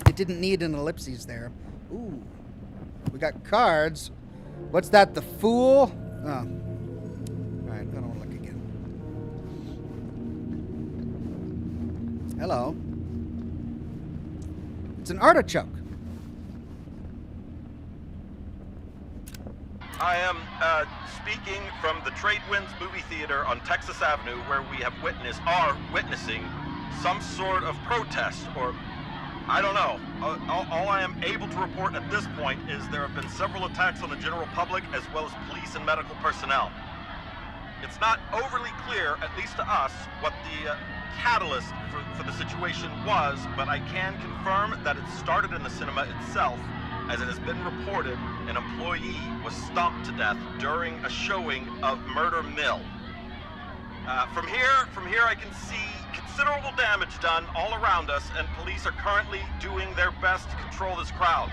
It didn't need an ellipses there. Ooh. We got cards. What's that, the Fool? Oh. Alright, I don't want to look again. Hello. It's an artichoke. I am speaking from the Trade Winds Movie Theater on Texas Avenue, where we are witnessing some sort of protest, or I don't know. All I am able to report at this point is there have been several attacks on the general public as well as police and medical personnel. It's not overly clear, at least to us, what the catalyst for the situation was, but I can confirm that it started in the cinema itself, as it has been reported an employee was stomped to death during a showing of Murder Mill. From here I can see considerable damage done all around us, and police are currently doing their best to control this crowd.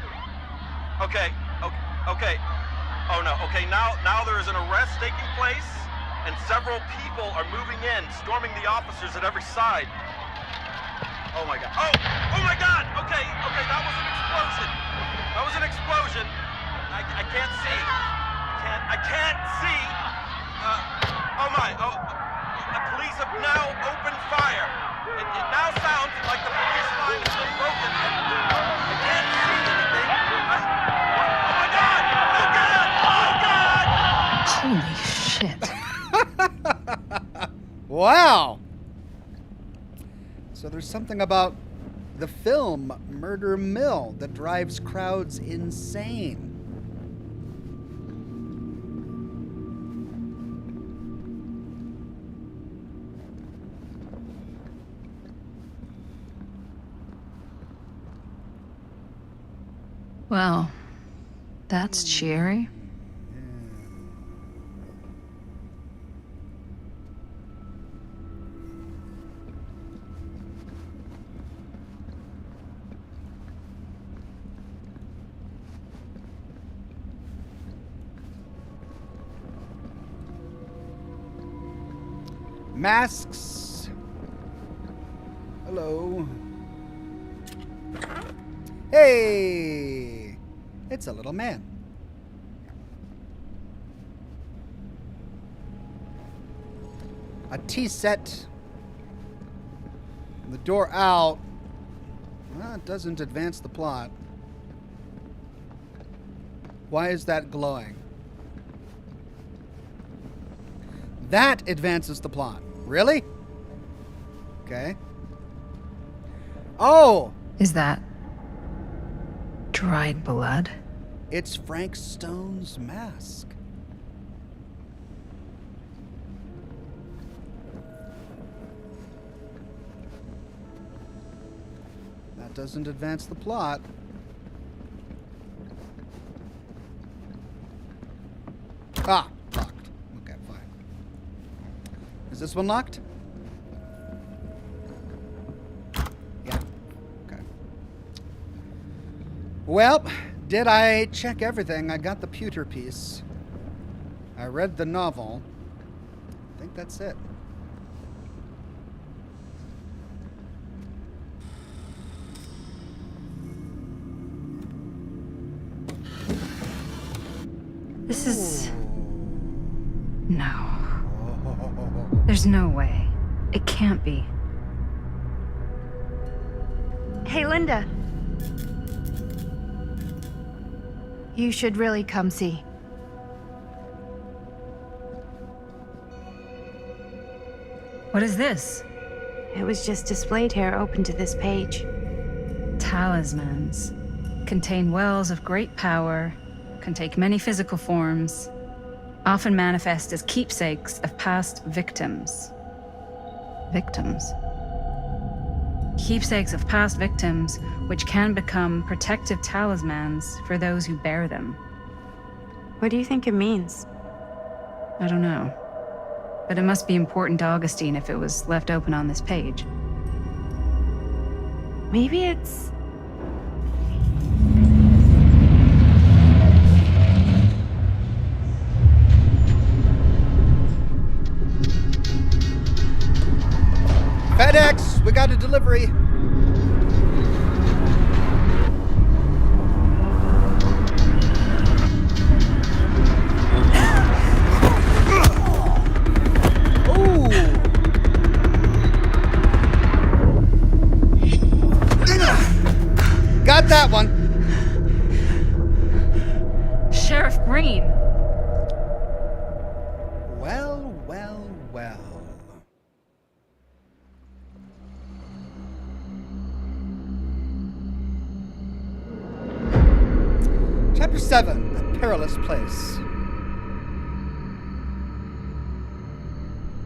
Okay. Oh no, okay, now there is an arrest taking place, and several people are moving in, storming the officers at every side. Oh my god. Oh my god! Okay, that was an explosion. That was an explosion. I can't see. I can't see. The police have now opened fire. It now sounds like the police line has been broken. I can't see anything. Oh my god! Oh god! Holy shit. Wow. So there's something about the film Murder Mill that drives crowds insane. Well, that's cheery. Masks. Hello. Hey! It's a little man. A tea set. The door out. Well, it doesn't advance the plot. Why is that glowing? That advances the plot. Really? Okay. Oh! Is that dried blood? It's Frank Stone's mask. That doesn't advance the plot. Ah, locked. Okay, fine. Is this one locked? Yeah. Okay. Well, did I check everything? I got the pewter piece. I read the novel. I think that's it. This is... No. There's no way. It can't be. Hey, Linda. You should really come see. What is this? It was just displayed here, open to this page. Talismans. Contain wells of great power, can take many physical forms, often manifest as keepsakes of past victims. Victims? keepsakes of past victims, which can become protective talismans for those who bear them. What do you think it means? I don't know. But it must be important to Augustine if it was left open on this page. Maybe it's... FedEx, we got a delivery. Ooh. Got that one. Sheriff Green! Well, well, well. Chapter 7, A Perilous Place.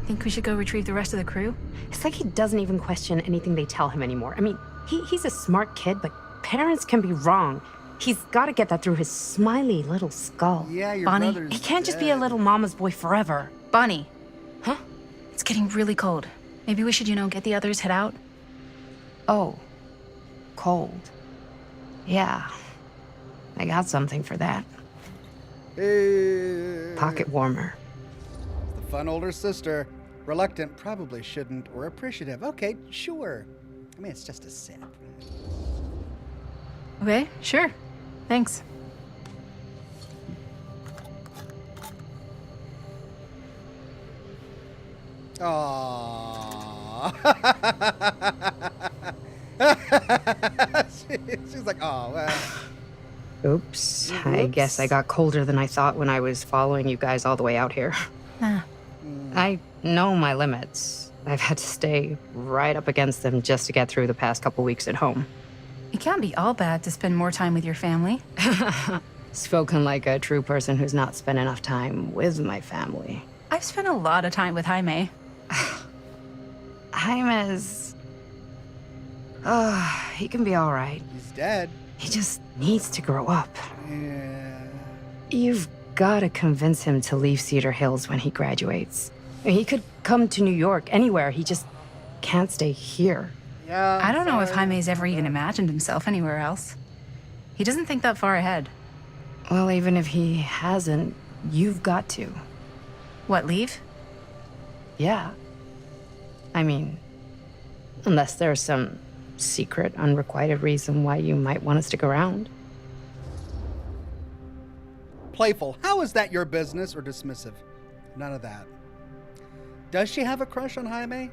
Think we should go retrieve the rest of the crew? It's like he doesn't even question anything they tell him anymore. I mean, he's a smart kid, but parents can be wrong. He's got to get that through his smiley little skull. Yeah, your Bonnie, brother's He can't just be a dead. little mama's boy forever. Bonnie, Huh? it's getting really cold. Maybe we should, get the others head out? Oh. Cold. Yeah. I got something for that. Pocket warmer. The fun older sister. Reluctant, probably shouldn't, or appreciative. Okay, sure. I mean, it's just a sip. Okay, sure. Thanks. Aww. She's like, oh, well. Oops. I guess I got colder than I thought when I was following you guys all the way out here. Ah, I know my limits. I've had to stay right up against them just to get through the past couple weeks at home. it can't be all bad to spend more time with your family. Spoken like a true person who's not spent enough time with my family. I've spent a lot of time with Jaime. Jaime's... he can be all right. He's dead. He just needs to grow up. Yeah. You've got to convince him to leave Cedar Hills when he graduates. He could come to New York, anywhere. He just can't stay here. Yeah. I don't know if Jaime's ever even imagined himself anywhere else. He doesn't think that far ahead. Well, even if he hasn't, you've got to. What, leave? Yeah. I mean, unless there's some secret, unrequited reason why you might want to stick around. Playful. How is that your business? Or dismissive? None of that. Does she have a crush on Jaime?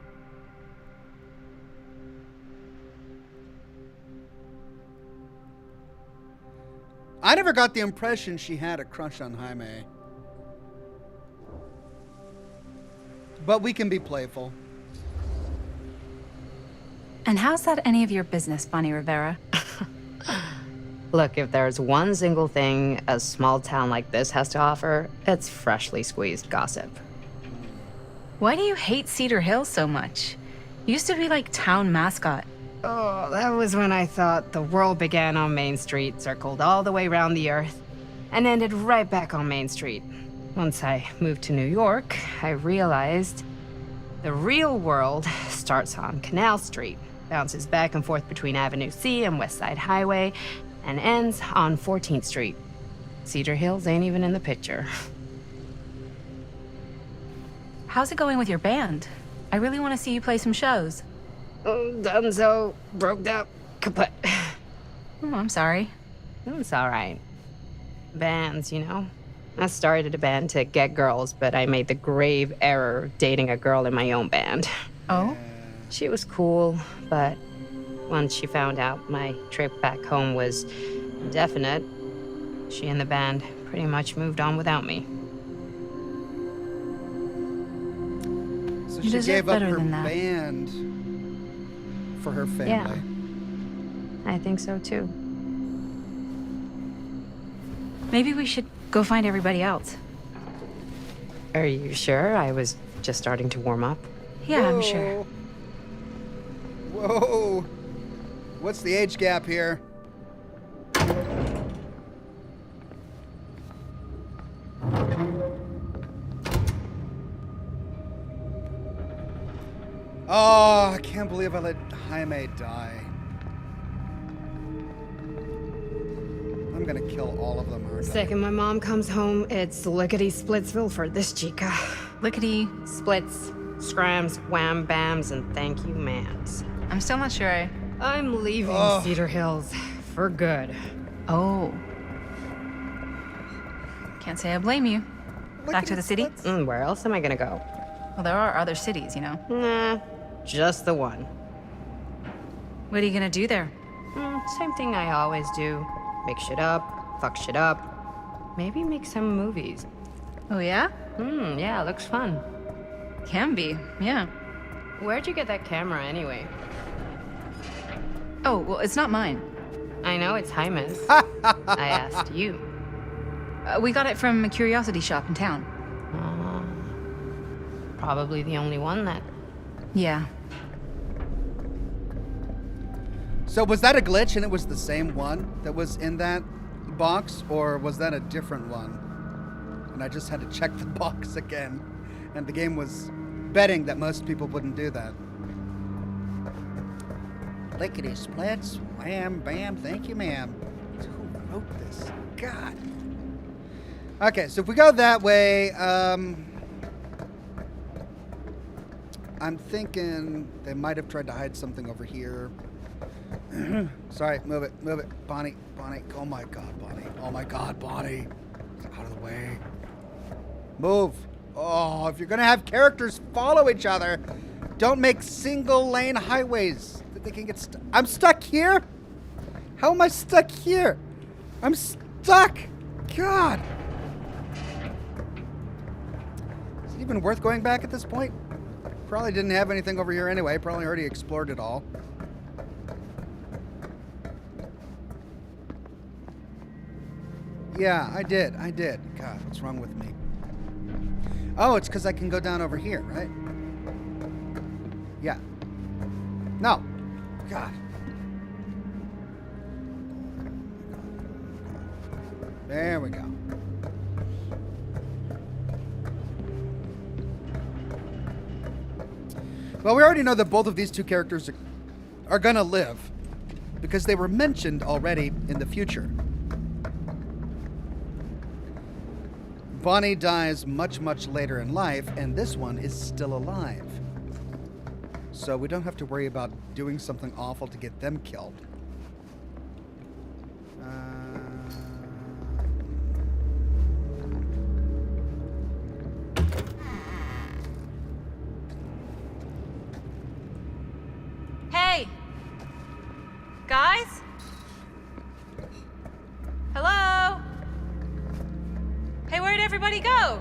I never got the impression she had a crush on Jaime. But we can be playful. And how's that any of your business, Bonnie Rivera? Look, if there's one single thing a small town like this has to offer, it's freshly squeezed gossip. Why do you hate Cedar Hills so much? Used to be like town mascot. Oh, that was when I thought the world began on Main Street, circled all the way around the earth, and ended right back on Main Street. Once I moved to New York, I realized the real world starts on Canal Street, bounces back and forth between Avenue C and West Side Highway, and ends on 14th Street. Cedar Hills ain't even in the picture. How's it going with your band? I really want to see you play some shows. Oh, donezo, broke up, kaput. Oh, I'm sorry. It's all right. Bands, you know? I started a band to get girls, but I made the grave error of dating a girl in my own band. Oh? She was cool, but once she found out my trip back home was indefinite, she and the band pretty much moved on without me. So You she deserve gave up better her than that. band for her family. Yeah. I think so too. Maybe we should go find everybody else. Are you sure? I was just starting to warm up. Yeah, I'm sure. Whoa. What's the age gap here? Oh, I can't believe I let Jaime die. I'm gonna kill all of them, aren't I? Second my mom comes home, it's lickety-splitsville for this chica. Lickety. Splits, scrams, wham bams, and thank you, ma'ams. I'm still not sure. I'm leaving Cedar Hills for good. Oh. Can't say I blame you. Back to the city? Where else am I gonna go? Well, there are other cities, you know. Nah, just the one. What are you gonna do there? Same thing I always do. Make shit up, fuck shit up. Maybe make some movies. Oh, yeah? Yeah, looks fun. Can be, yeah. Where'd you get that camera anyway? Oh, well, it's not mine. I know it's Jaime's. I asked you. We got it from a curiosity shop in town. Probably the only one that. Yeah. So was that a glitch and it was the same one that was in that box, or was that a different one? And I just had to check the box again, and the game was betting that most people wouldn't do that. Lickety splits, wham bam, thank you, ma'am. Who wrote this? God. Okay, so if we go that way, I'm thinking they might have tried to hide something over here. Sorry, move it, Bonnie, oh my God, Bonnie, it's out of the way. Move. Oh, if you're gonna have characters follow each other, don't make single lane highways that they can get stuck. I'm stuck here? How am I stuck here? I'm stuck. God. Is it even worth going back at this point? Probably didn't have anything over here anyway. Probably already explored it all. Yeah, I did. God, what's wrong with me? Oh, it's because I can go down over here, right? Yeah. No. God. There we go. Well, we already know that both of these two characters are gonna live because they were mentioned already in the future. Bonnie dies much, much later in life, and this one is still alive. So we don't have to worry about doing something awful to get them killed. Hey! Guys? Hello? Hey, where'd everybody go?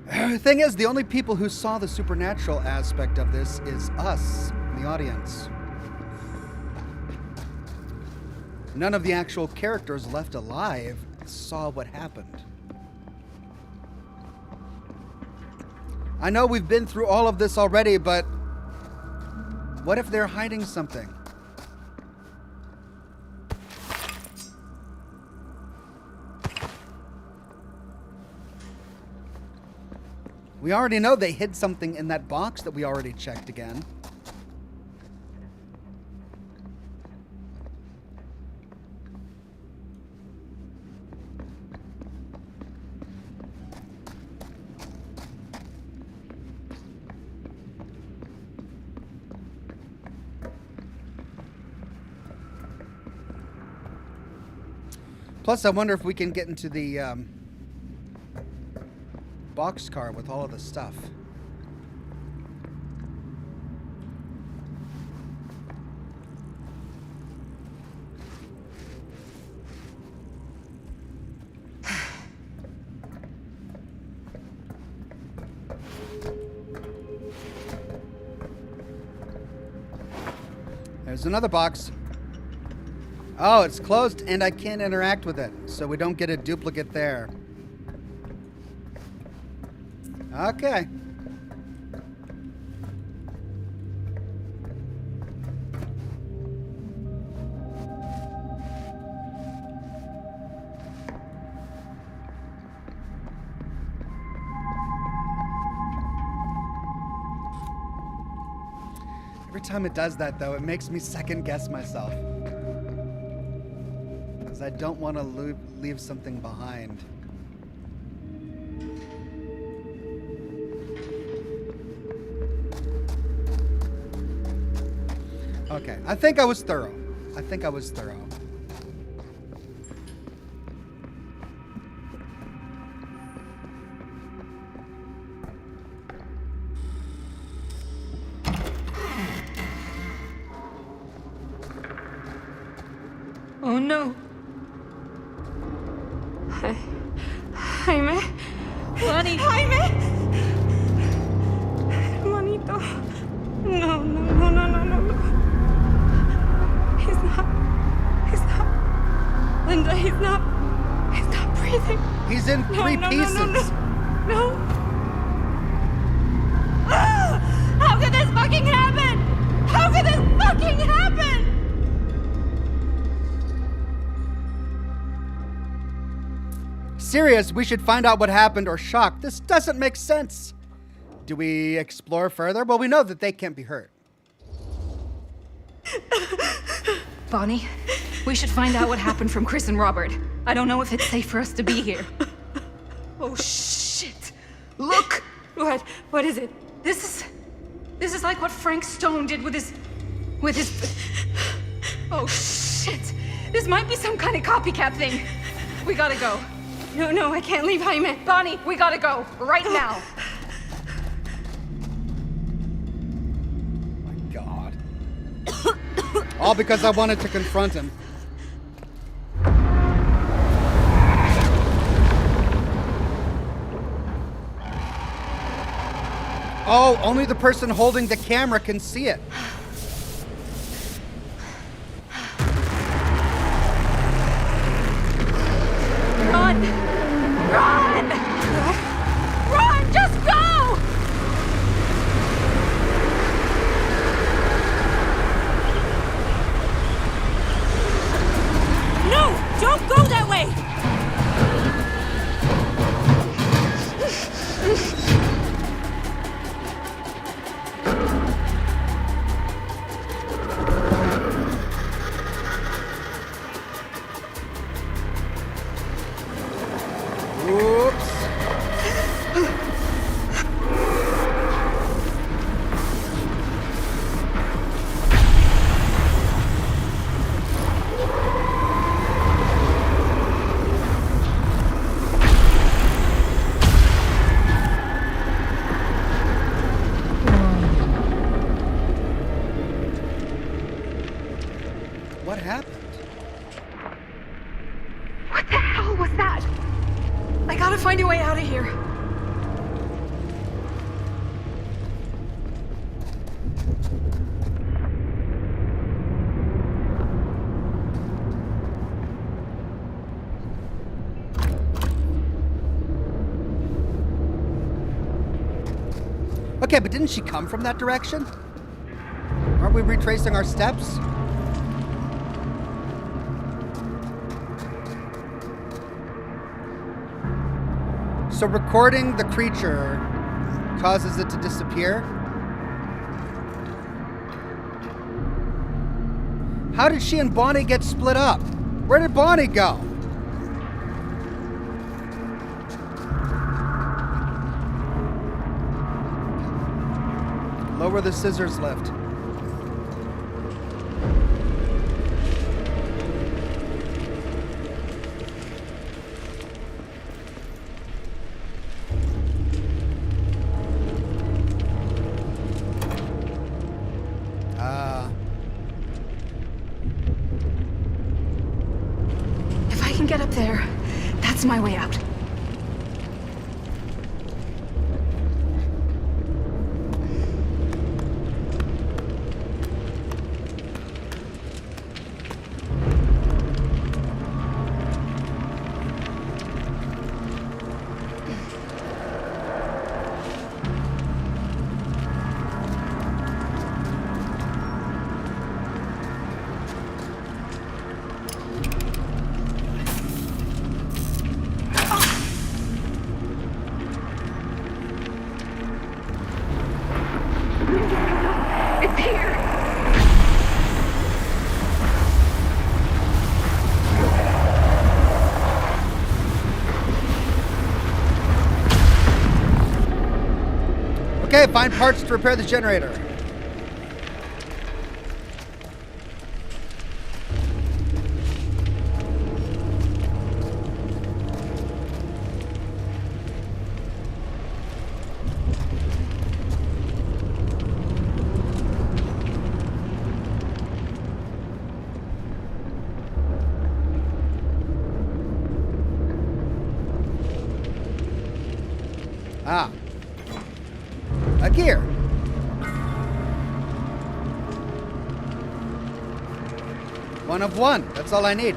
The thing is, the only people who saw the supernatural aspect of this is us, the audience. None of the actual characters left alive saw what happened. I know we've been through all of this already, but what if they're hiding something? We already know they hid something in that box that we already checked again. Plus, I wonder if we can get into the boxcar with all of the stuff. There's another box. Oh, it's closed and I can't interact with it, so we don't get a duplicate there. Okay. Every time it does that, though, it makes me second guess myself. Because I don't want to leave something behind. Okay, I think I was thorough. Oh no. Jaime. Bunny. Jaime. Juanito. No. He's not. Linda, he's not breathing. He's in three pieces. No. Ah! How could this fucking happen? How could this fucking happen? Serious, we should find out what happened or shock. This doesn't make sense. Do we explore further? Well, we know that they can't be hurt. Bonnie, we should find out what happened from Chris and Robert. I don't know if it's safe for us to be here. Oh, shit. Look! What is it? This is like what Frank Stone did with his... Oh, shit. This might be some kind of copycat thing. We gotta go. No, I can't leave Jaime. Bonnie, we gotta go. Right now. My God. All because I wanted to confront him. Oh, only the person holding the camera can see it. Run! Just go! No! Don't go that way! What happened? What the hell was that? I gotta find a way out of here. Okay, but didn't she come from that direction? Aren't we retracing our steps? So recording the creature causes it to disappear? How did she and Bonnie get split up? Where did Bonnie go? Lower the scissors lift. my way out. Okay, find parts to repair the generator. Ah. A gear. One of one. That's all I need.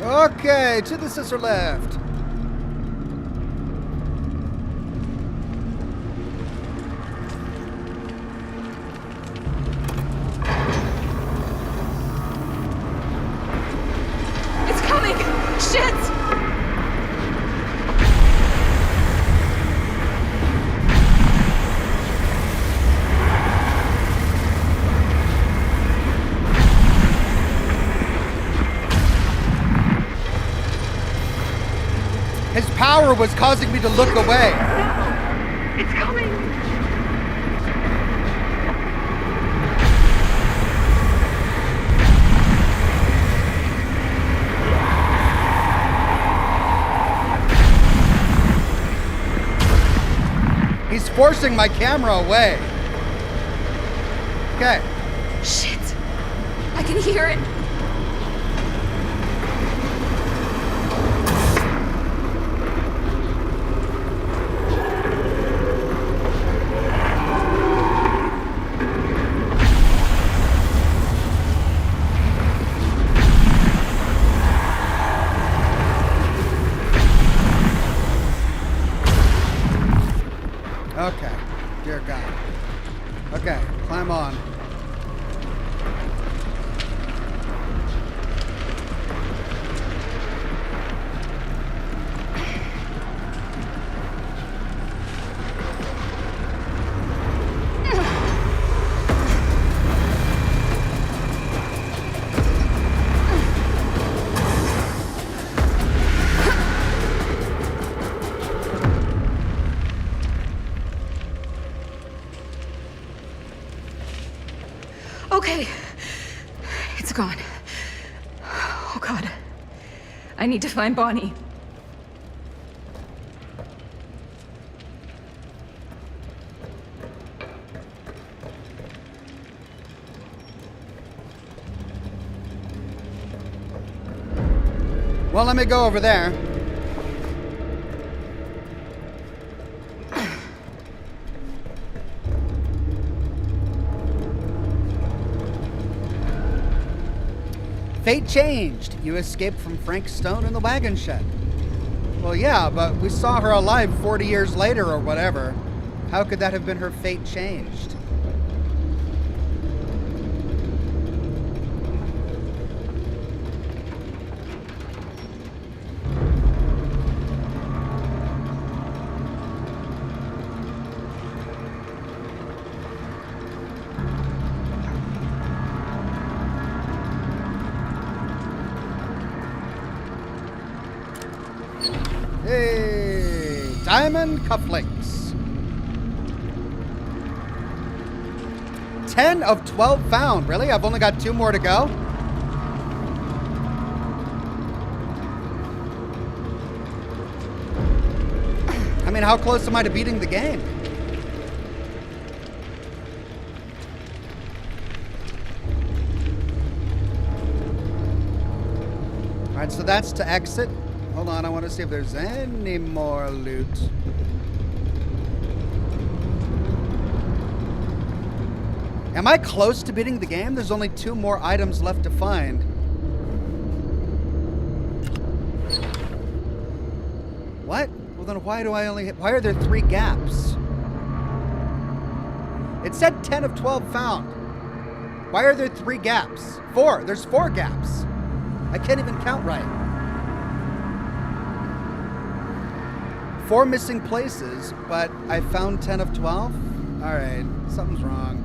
Okay, to the scissor left. It's coming! Shit! His power was causing me to look away. No! It's coming! He's forcing my camera away. Okay. Shit! I can hear it. Okay. Dear God. Okay, climb on. Okay. It's gone. Oh, God. I need to find Bonnie. Well, let me go over there. Fate changed. You escaped from Frank Stone in the wagon shed. Well, yeah, but we saw her alive 40 years later or whatever. How could that have been her fate changed? Hey, diamond cufflinks. 10 of 12 found. Really? I've only got 2 more to go? I mean, how close am I to beating the game? Alright, so that's to exit. Hold on, I want to see if there's any more loot. Am I close to beating the game? There's only 2 more items left to find. What? Well then why are there 3 gaps? It said 10 of 12 found. Why are there 3 gaps? 4. There's 4 gaps. I can't even count right. 4 missing places, but I found 10 of 12? Alright, something's wrong.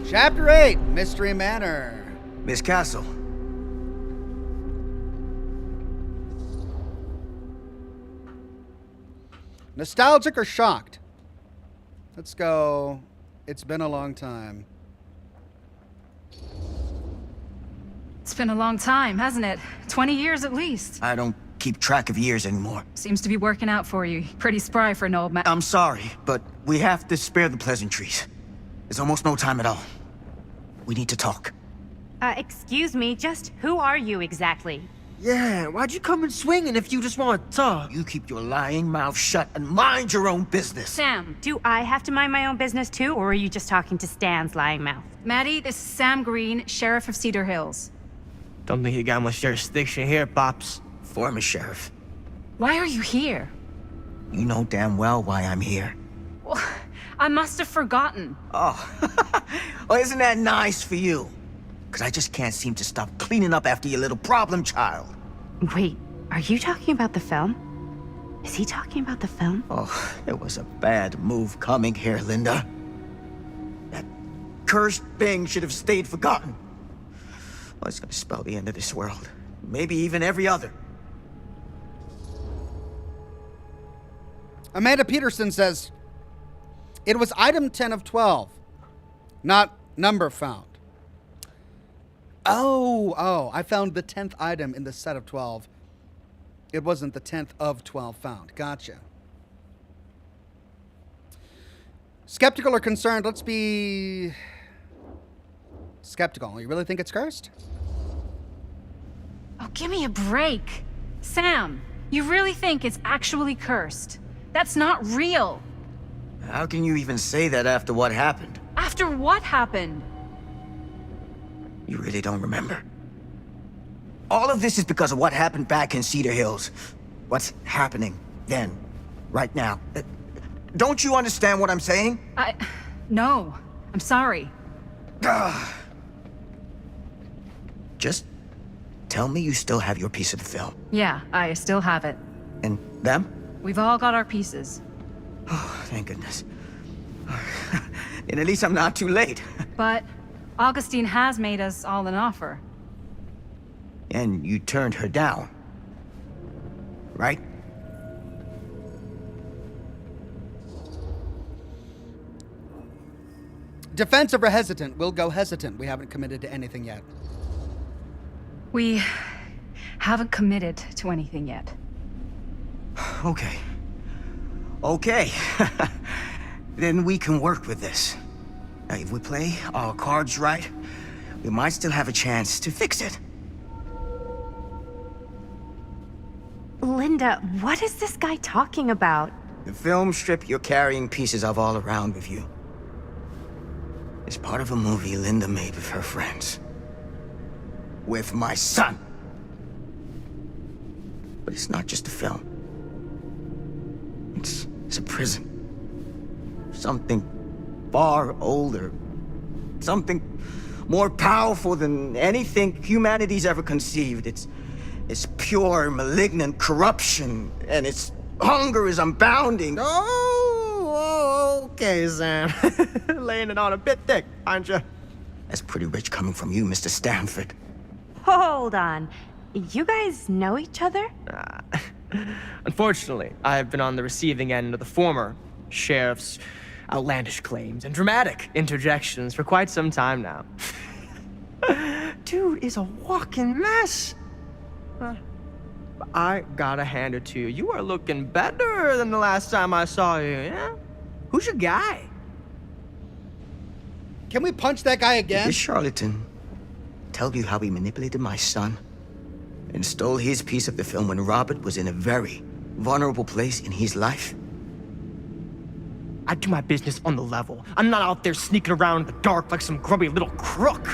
Chapter 8, Mystery Manor. Miss Castle. Nostalgic or shocked? Let's go. It's been a long time. It's been a long time, hasn't it? 20 years at least. I don't keep track of years anymore. Seems to be working out for you. Pretty spry for an old man. I'm sorry, but we have to spare the pleasantries. There's almost no time at all. We need to talk. Excuse me, just who are you exactly? Yeah, why'd you come in swinging if you just want to talk? You keep your lying mouth shut and mind your own business. Sam. Do I have to mind my own business too, or are you just talking to Stan's lying mouth? Maddie, this is Sam Green, Sheriff of Cedar Hills. Don't think you got much jurisdiction here, Pops. Former sheriff. Why are you here? You know damn well why I'm here. Well, I must have forgotten. Oh, well, isn't that nice for you? Because I just can't seem to stop cleaning up after your little problem child. Wait, are you talking about the film? Is he talking about the film? Oh, it was a bad move coming here, Linda. That cursed thing should have stayed forgotten. Well, it's gonna spell the end of this world. Maybe even every other. Amanda Peterson says, it was item 10 of 12, not number found. Oh, I found the 10th item in the set of 12. It wasn't the 10th of 12 found. Gotcha. Skeptical or concerned? Let's be skeptical. You really think it's cursed? Oh, give me a break. Sam, you really think it's actually cursed? That's not real. How can you even say that after what happened? After what happened? You really don't remember? All of this is because of what happened back in Cedar Hills. What's happening then, right now. Don't you understand what I'm saying? No. I'm sorry. Just tell me you still have your piece of the film. Yeah, I still have it. And them? We've all got our pieces. Oh, thank goodness. And at least I'm not too late. But Augustine has made us all an offer. And you turned her down. Right? Defensive or hesitant? We'll go hesitant. We haven't committed to anything yet. We haven't committed to anything yet. Okay. Okay. Then we can work with this. Now, if we play our cards right, we might still have a chance to fix it. Linda, what is this guy talking about? The film strip you're carrying pieces of all around with you is part of a movie Linda made with her friends. With my son. But it's not just a film. It's a prison. Something far older. Something more powerful than anything humanity's ever conceived. It's pure, malignant corruption, and its hunger is unbounding. Oh, okay, Sam. Laying it on a bit thick, aren't you? That's pretty rich coming from you, Mr. Stanford. Hold on. You guys know each other? Unfortunately, I've been on the receiving end of the former sheriff's outlandish claims and dramatic interjections for quite some time now. Dude is a walking mess. I gotta hand it to you. You are looking better than the last time I saw you, yeah? Who's your guy? Can we punch that guy again? This charlatan tell you how he manipulated my son and stole his piece of the film when Robert was in a very vulnerable place in his life? I do my business on the level. I'm not out there sneaking around in the dark like some grubby little crook.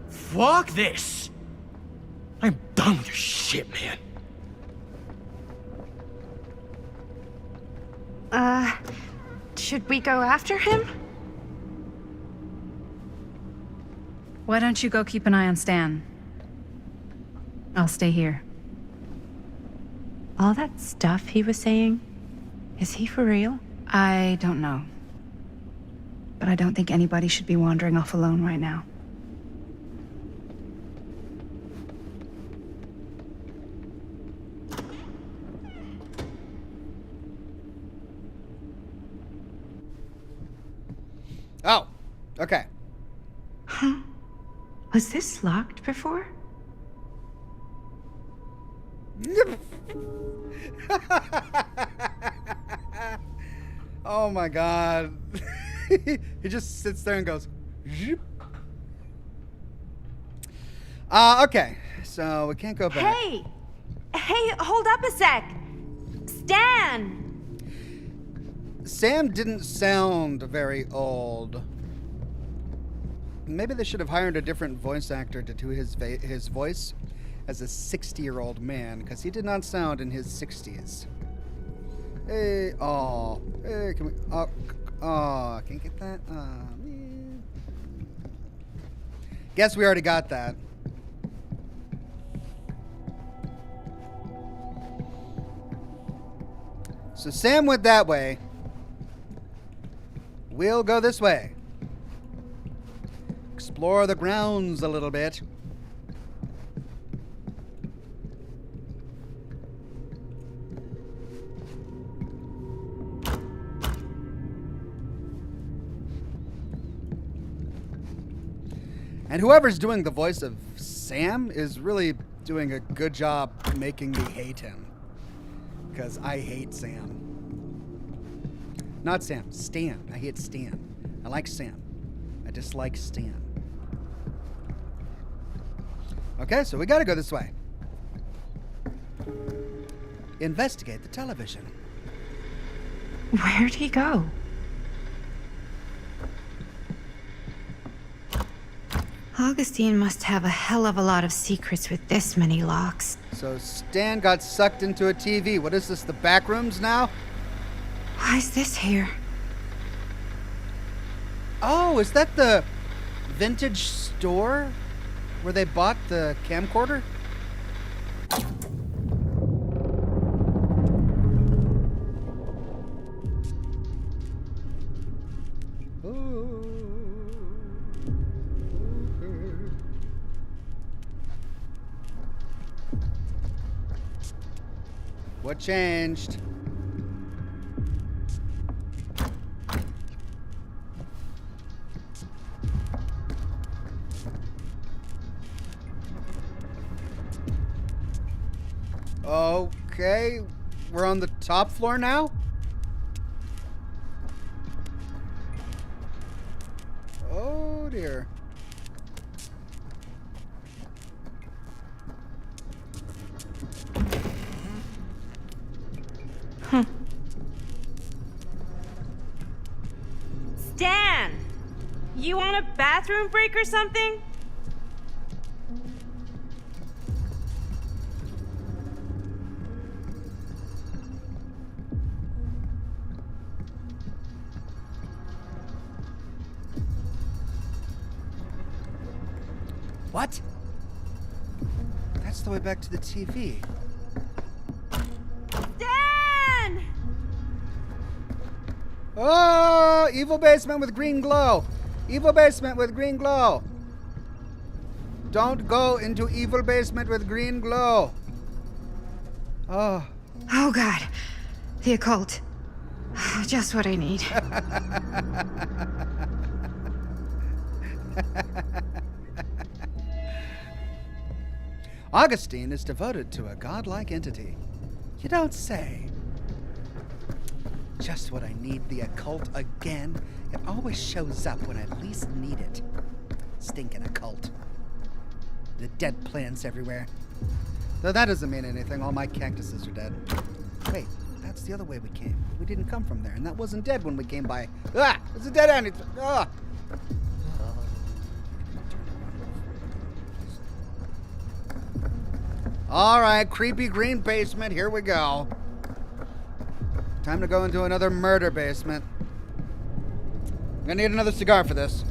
Fuck this. I'm done with your shit, man. Should we go after him? Why don't you go keep an eye on Stan? I'll stay here. All that stuff he was saying, is he for real? I don't know. But I don't think anybody should be wandering off alone right now. Oh, okay. Huh? Was this locked before? Oh my god. He just sits there and goes, "Zhoop." Okay, so we can't go back. Hey, hold up a sec. Stan! Sam didn't sound very old. Maybe they should have hired a different voice actor to do his voice as a 60-year-old man, because he did not sound in his 60s. Hey, hey, can we, can you get that? Man. Guess we already got that. So Sam went that way. We'll go this way. Explore the grounds a little bit. And whoever's doing the voice of Sam is really doing a good job making me hate him. Because I hate Sam. Not Sam, Stan. I hate Stan. I like Sam. I dislike Stan. Okay, so we gotta go this way. Investigate the television. Where'd he go? Augustine must have a hell of a lot of secrets with this many locks. So Stan got sucked into a TV. What is this, the back rooms now? Why is this here? Oh, is that the vintage store where they bought the camcorder? Oh. Okay. What changed? Okay, we're on the top floor now? Oh dear. Stan! You want a bathroom break or something? What? That's the way back to the TV. Stan! Oh, evil basement with green glow. Evil basement with green glow. Don't go into evil basement with green glow. Oh. Oh god. The occult. Just what I need. Augustine is devoted to a godlike entity. You don't say. Just what I need, the occult again. It always shows up when I least need it. Stinking occult. The dead plants everywhere. Though that doesn't mean anything, all my cactuses are dead. Wait, that's the other way we came. We didn't come from there, and that wasn't dead when we came by. Ah! It's a dead end! It's, ah! Alright, creepy green basement, here we go. Time to go into another murder basement. I'm gonna need another cigar for this.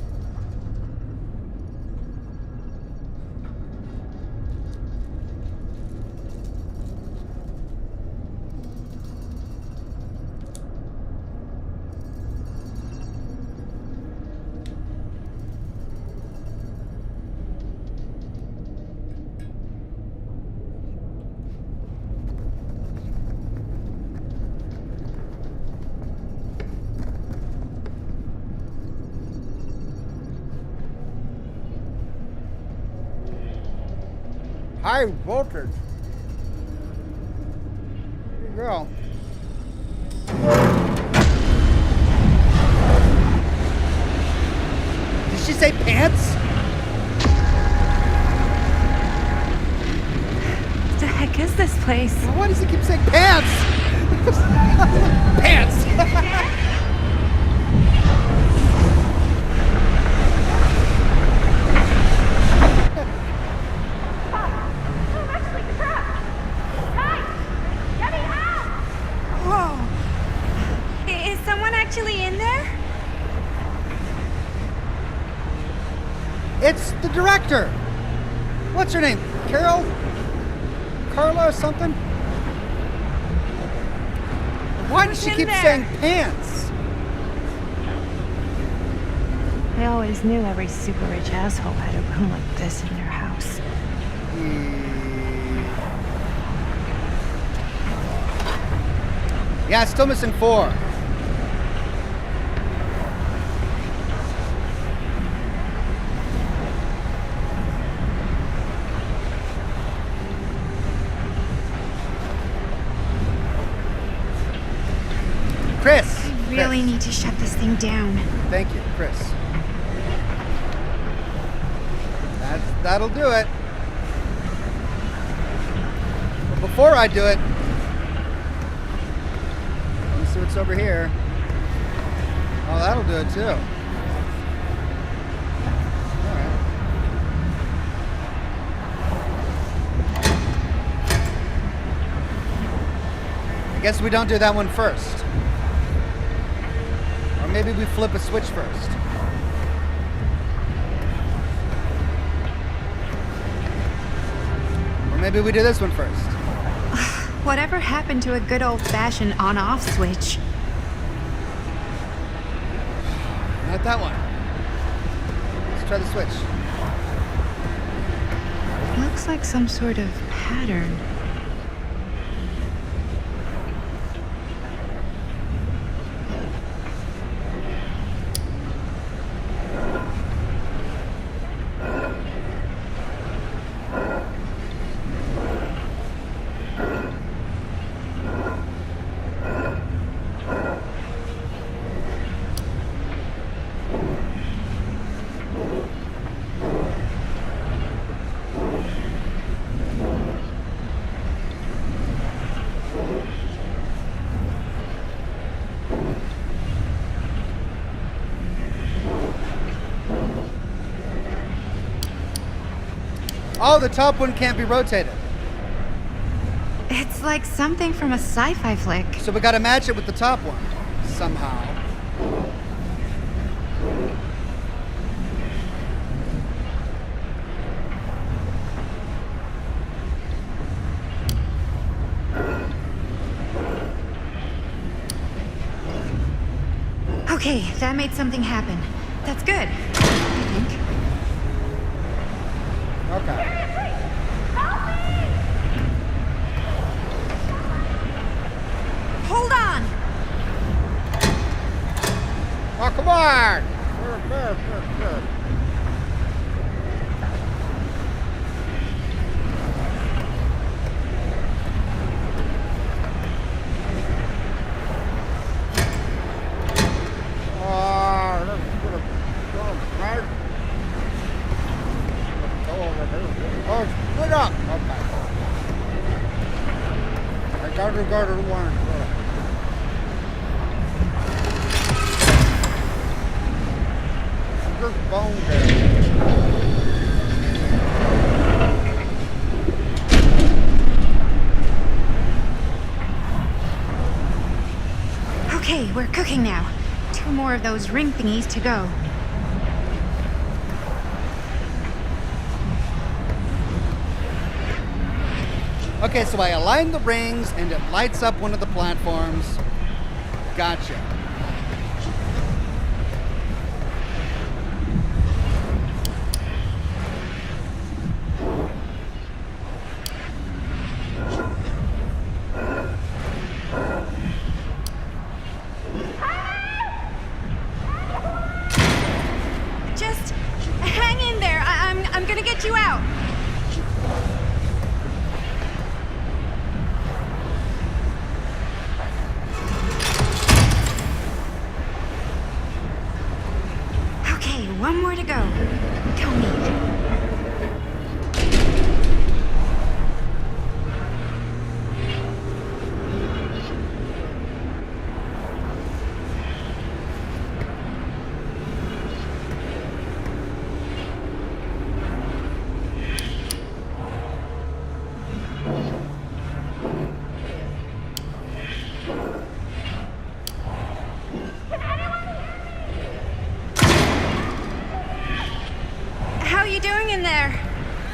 High voltage. Here you go. Did she say pants? What the heck is this place? Well, why does he keep saying pants? Pants! Actually in there? It's the director. What's her name? Carol? Carla or something? Why does she keep saying pants? I always knew every super rich asshole had a room like this in their house. Yeah, still missing 4. Chris! I really need to shut this thing down. Thank you, Chris. That'll do it. But before I do it, let me see what's over here. Oh, that'll do it too. Alright. I guess we don't do that one first. Maybe we flip a switch first. Or maybe we do this one first. Whatever happened to a good old-fashioned on-off switch? Not that one. Let's try the switch. Looks like some sort of pattern. Oh, the top one can't be rotated. It's like something from a sci-fi flick. So we gotta match it with the top one somehow. Okay, that made something happen. That's good, I think. Okay. Hold on! Oh, come on! Oh, split up! Okay. I gotta go to the one. I'm just bone dead. Okay, we're cooking now. 2 more of those ring thingies to go. Okay, so I align the rings and it lights up one of the platforms. Gotcha. Just hang in there. I'm gonna get you out. Okay, one more to go. Tell me. How you doing in there?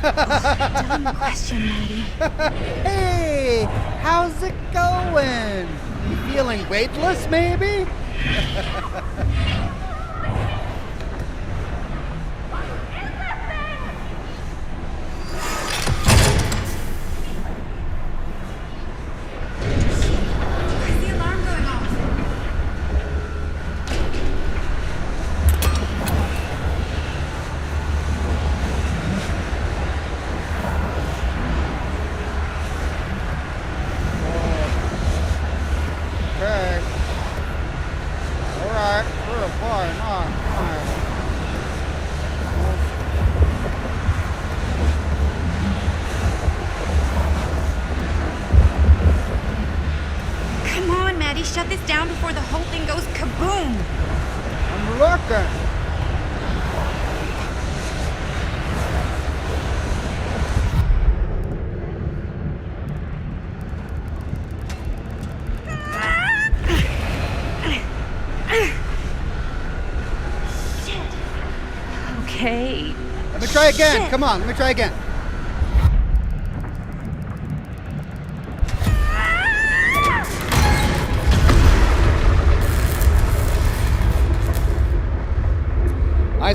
Dumb question, Maddie. Hey, how's it going? You feeling weightless, maybe? Why's the alarm going off? Okay. Alright, we're fine, fine. Come on, Maddie, shut this down before the whole thing goes kaboom! I'm looking. Okay. Let me try again. Shit. Come on, let me try again.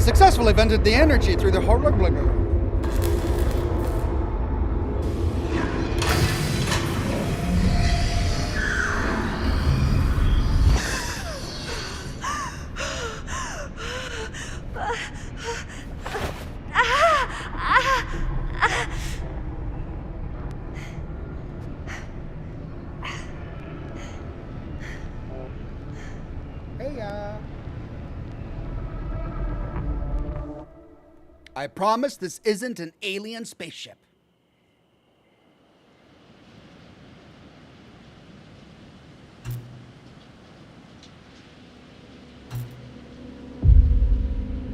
successfully vented the energy through the hologram. I promise this isn't an alien spaceship.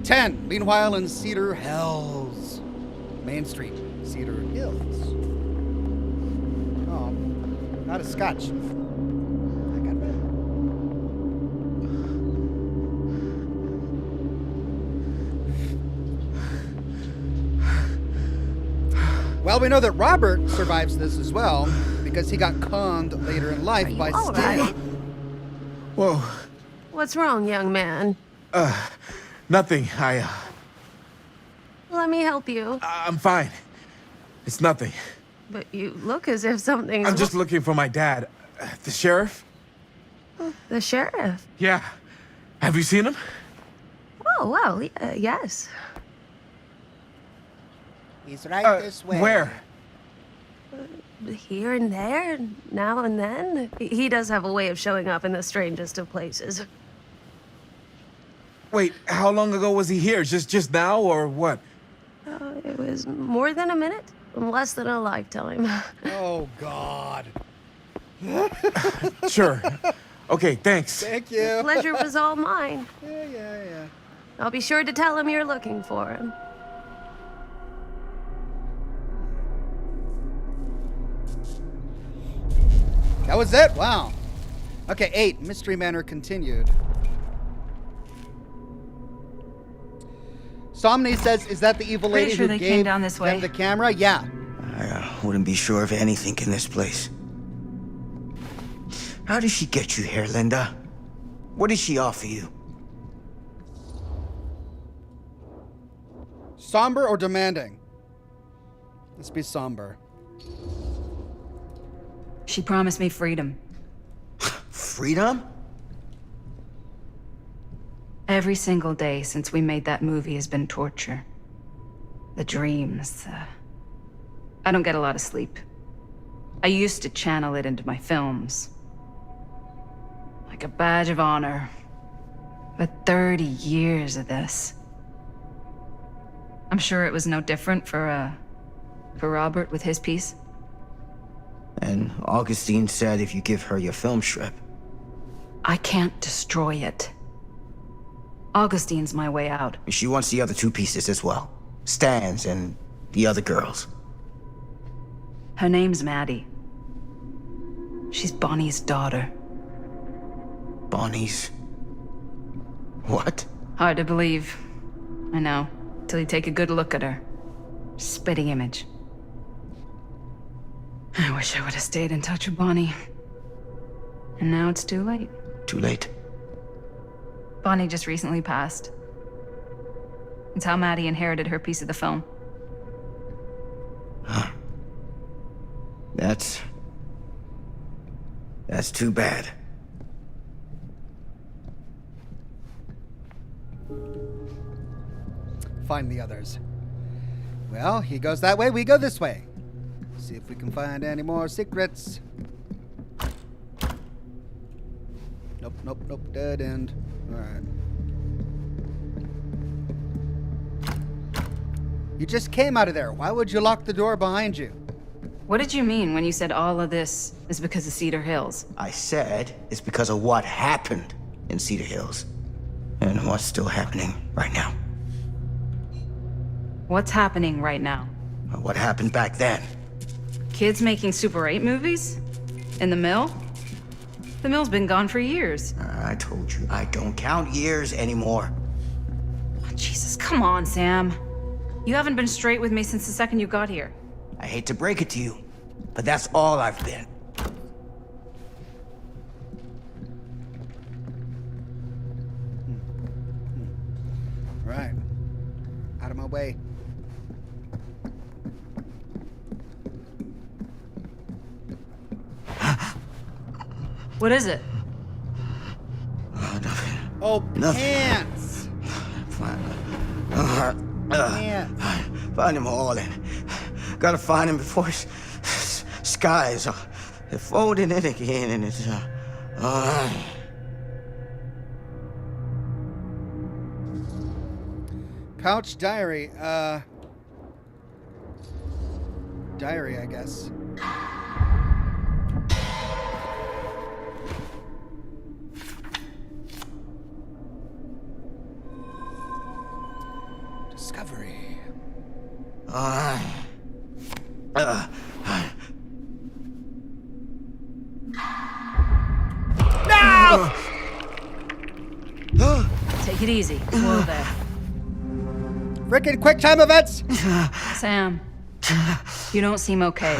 Meanwhile, in Cedar Hills. Main Street, Cedar Hills. Oh, not a Scotch. I got red. Well, we know that Robert survives this as well because he got conned later in life by all Steve. right? Whoa. What's wrong, young man? Nothing. Let me help you. I'm fine. It's nothing. But you look as if something's... I'm just looking for my dad. The sheriff? The sheriff? Yeah. Have you seen him? Oh, well, yes. He's right this way. Where? Here and there, now and then. He does have a way of showing up in the strangest of places. Wait, how long ago was he here? Just now or what? It was more than a minute, less than a lifetime. Oh, God. Sure. Okay, thanks. Thank you. Pleasure was all mine. Yeah. I'll be sure to tell him you're looking for him. That was it? Wow. Okay, 8. Mystery Manor continued. Somni says, is that the evil lady Pretty sure who they gave came down this way. them the camera? Yeah. I wouldn't be sure of anything in this place. How did she get you here, Linda? What did she offer you? Somber or demanding? Let's be somber. She promised me freedom. Freedom? Every single day since we made that movie has been torture. The dreams. I don't get a lot of sleep. I used to channel it into my films. Like a badge of honor. But 30 years of this. I'm sure it was no different for Robert with his piece. And Augustine said if you give her your film strip. I can't destroy it. Augustine's my way out. She wants the other 2 pieces as well. Stan's and the other girls. Her name's Maddie. She's Bonnie's daughter. Bonnie's... what? Hard to believe. I know. Till you take a good look at her. Spitting image. I wish I would have stayed in touch with Bonnie. And now it's too late. Too late. Bonnie just recently passed. It's how Maddie inherited her piece of the film. Huh. That's too bad. Find the others. Well, he goes that way, we go this way. See if we can find any more secrets. Nope. Dead end. Alright. You just came out of there. Why would you lock the door behind you? What did you mean when you said all of this is because of Cedar Hills? I said it's because of what happened in Cedar Hills. And what's still happening right now. What's happening right now? What happened back then. Kids making Super 8 movies? In the mill? The mill's been gone for years. I told you, I don't count years anymore. Oh, Jesus, come on, Sam. You haven't been straight with me since the second you got here. I hate to break it to you, but that's all I've been. Right. way. What is it? Nothing. Oh, Nothing. pants! Pants. Find them all and gotta find them before skies are folding in again and it's Pouch diary. Diary, I guess. Discovery. No! Take it easy. Whoa there. Frickin' quick time events! Sam, you don't seem okay.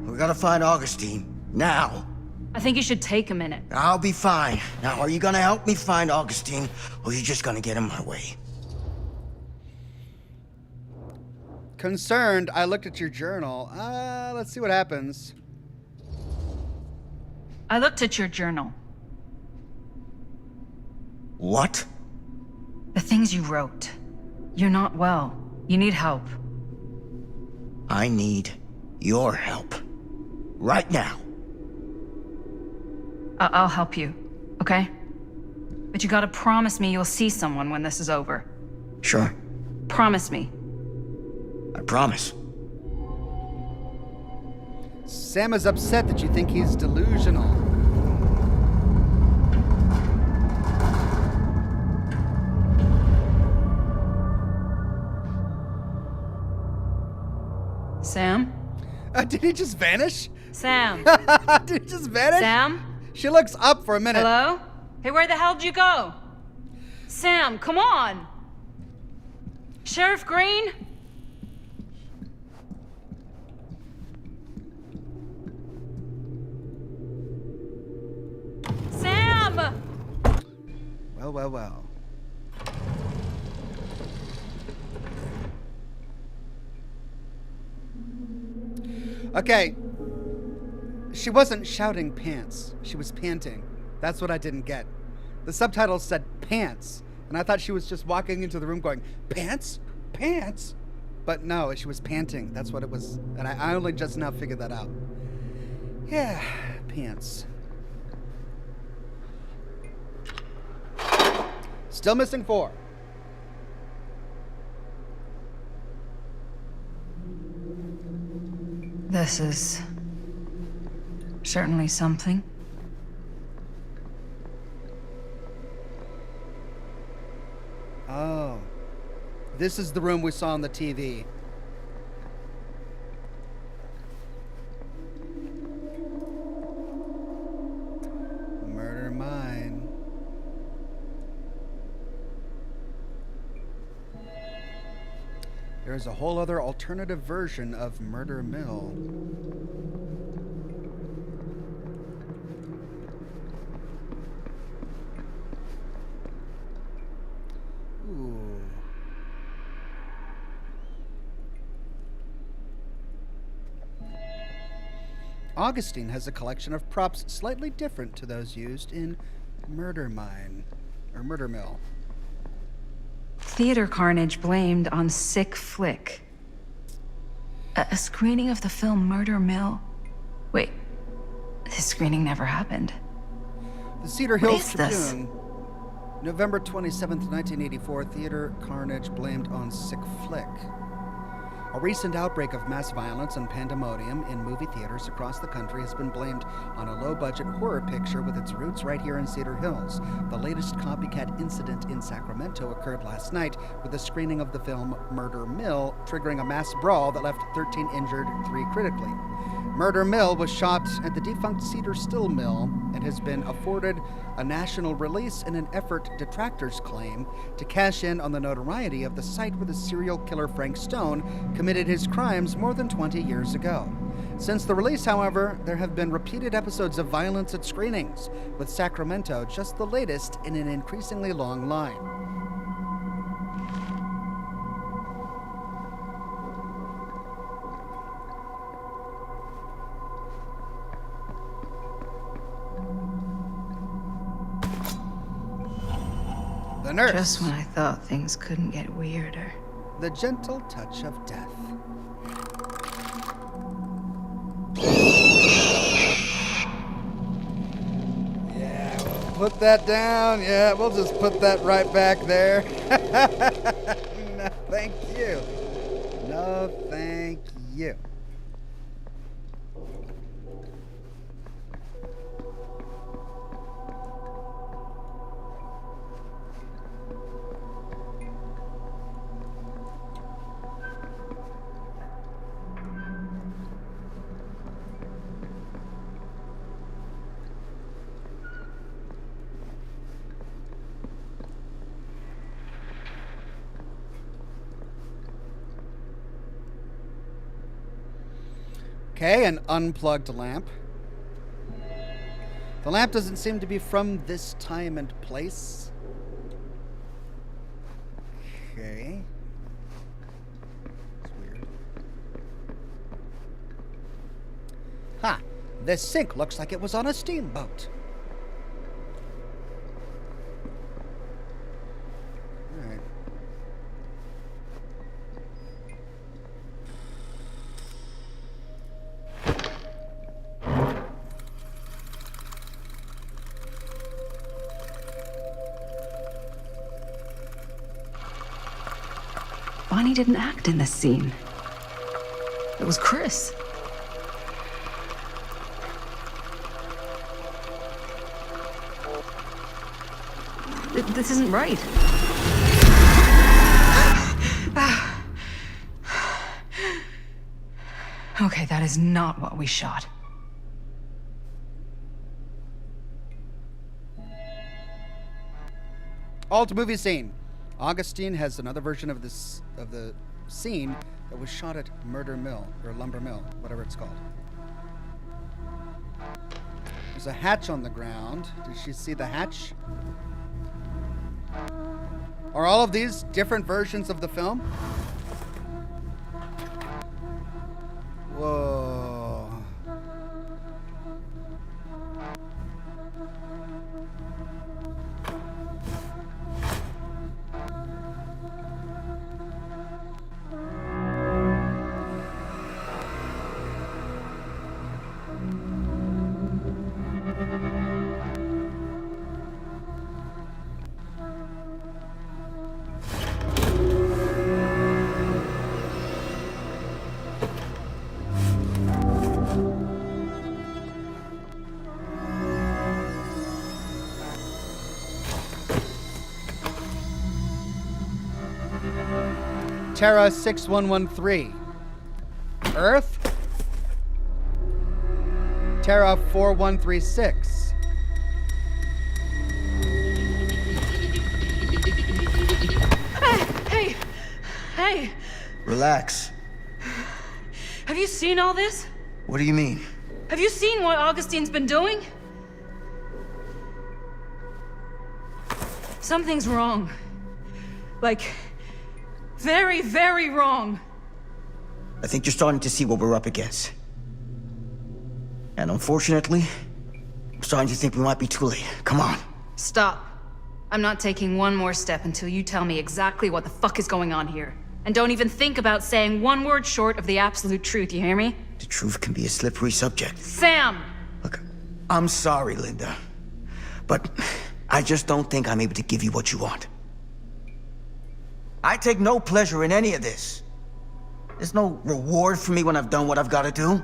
We gotta find Augustine. Now. I think you should take a minute. I'll be fine. Now, are you gonna help me find Augustine, or are you just gonna get in my way? Concerned, I looked at your journal. Let's see what happens. I looked at your journal. What? The things you wrote. You're not well. You need help. I need your help. Right now. I'll help you, okay? But you gotta promise me you'll see someone when this is over. Sure. Promise me. I promise. Sam is upset that you think he's delusional. Sam? Did he just vanish? Sam? Did he just vanish? Sam? She looks up for a minute. Hello? Hey, where the hell did you go? Sam, come on! Sheriff Green? Sam! Well, well, well. Okay. She wasn't shouting pants. She was panting. That's what I didn't get. The subtitles said pants, and I thought she was just walking into the room going, pants? Pants? But no, she was panting. That's what it was. And I only just now figured that out. Yeah, pants. Still missing 4. This is certainly something. Oh. This is the room we saw on the TV. Murder Mine. There's a whole other alternative version of Murder Mill. Ooh. Augustine has a collection of props slightly different to those used in Murder Mine, or Murder Mill. Theater carnage blamed on sick flick. A screening of the film Murder Mill? Wait, this screening never happened. The Cedar What Hills is this? Tribune, November 27th, 1984, theater carnage blamed on sick flick. A recent outbreak of mass violence and pandemonium in movie theaters across the country has been blamed on a low-budget horror picture with its roots right here in Cedar Hills. The latest copycat incident in Sacramento occurred last night with a screening of the film Murder Mill, triggering a mass brawl that left 13 injured, 3 critically. Murder Mill was shot at the defunct Cedar Still Mill and has been afforded a national release in an effort, detractors claim, to cash in on the notoriety of the site where the serial killer Frank Stone committed his crimes more than 20 years ago. Since the release, however, there have been repeated episodes of violence at screenings, with Sacramento just the latest in an increasingly long line. The nurse. Just when I thought things couldn't get weirder. The gentle touch of death. Yeah, we'll put that down. Yeah, we'll just put that right back there. No, thank you. No, thank you. Okay, an unplugged lamp. The lamp doesn't seem to be from this time and place. Okay. That's weird. Ha! This sink looks like it was on a steamboat. Alright. Bonnie didn't act in this scene. It was Chris. This isn't right. Okay, that is not what we shot. Alt movie scene. Augustine has another version of this the scene that was shot at Murder Mill or Lumber Mill, whatever it's called. There's a hatch on the ground. Did she see the hatch? Are all of these different versions of the film? Whoa. Terra 6113. Earth. Terra 4136. Hey! Relax. Have you seen all this? What do you mean? Have you seen what Augustine's been doing? Something's wrong. Like, very, very wrong. I think you're starting to see what we're up against. And unfortunately, I'm starting to think we might be too late. Come on. Stop. I'm not taking one more step until you tell me exactly what the fuck is going on here. And don't even think about saying one word short of the absolute truth, you hear me? The truth can be a slippery subject. Sam! Look, I'm sorry, Linda. But I just don't think I'm able to give you what you want. I take no pleasure in any of this. There's no reward for me when I've done what I've got to do.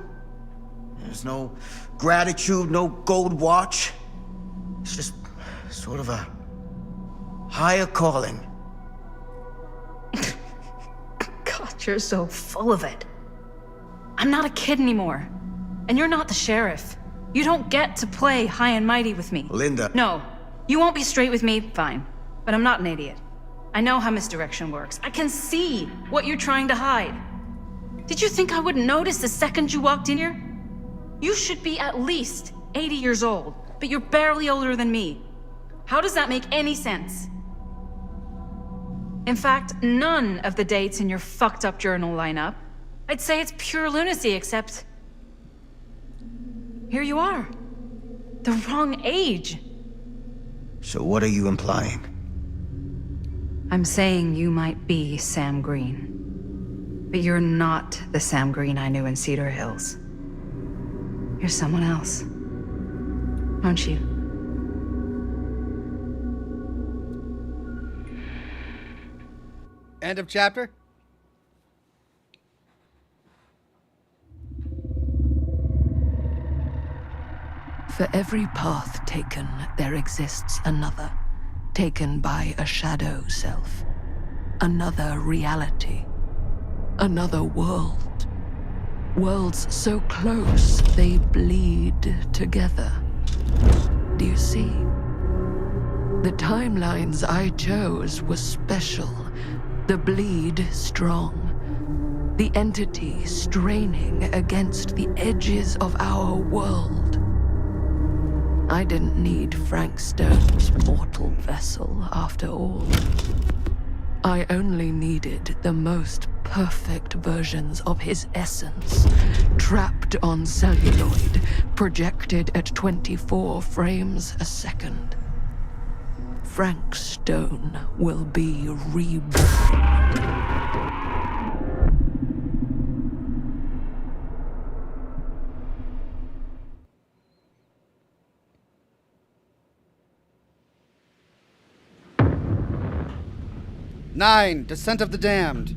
There's no gratitude, no gold watch. It's just sort of a higher calling. God, you're so full of it. I'm not a kid anymore. And you're not the sheriff. You don't get to play high and mighty with me. Linda. No. You won't be straight with me, fine. But I'm not an idiot. I know how misdirection works. I can see what you're trying to hide. Did you think I wouldn't notice the second you walked in here? You should be at least 80 years old, but you're barely older than me. How does that make any sense? In fact, none of the dates in your fucked up journal line up. I'd say it's pure lunacy, except... here you are. The wrong age. So what are you implying? I'm saying you might be Sam Green. But you're not the Sam Green I knew in Cedar Hills. You're someone else. Aren't you? End of chapter. For every path taken, there exists another, taken by a shadow self. Another reality. Another world. Worlds so close, they bleed together. Do you see? The timelines I chose were special. The bleed strong. The entity straining against the edges of our world. I didn't need Frank Stone's mortal vessel, after all. I only needed the most perfect versions of his essence, trapped on celluloid, projected at 24 frames a second. Frank Stone will be reborn. Nine, Descent of the Damned.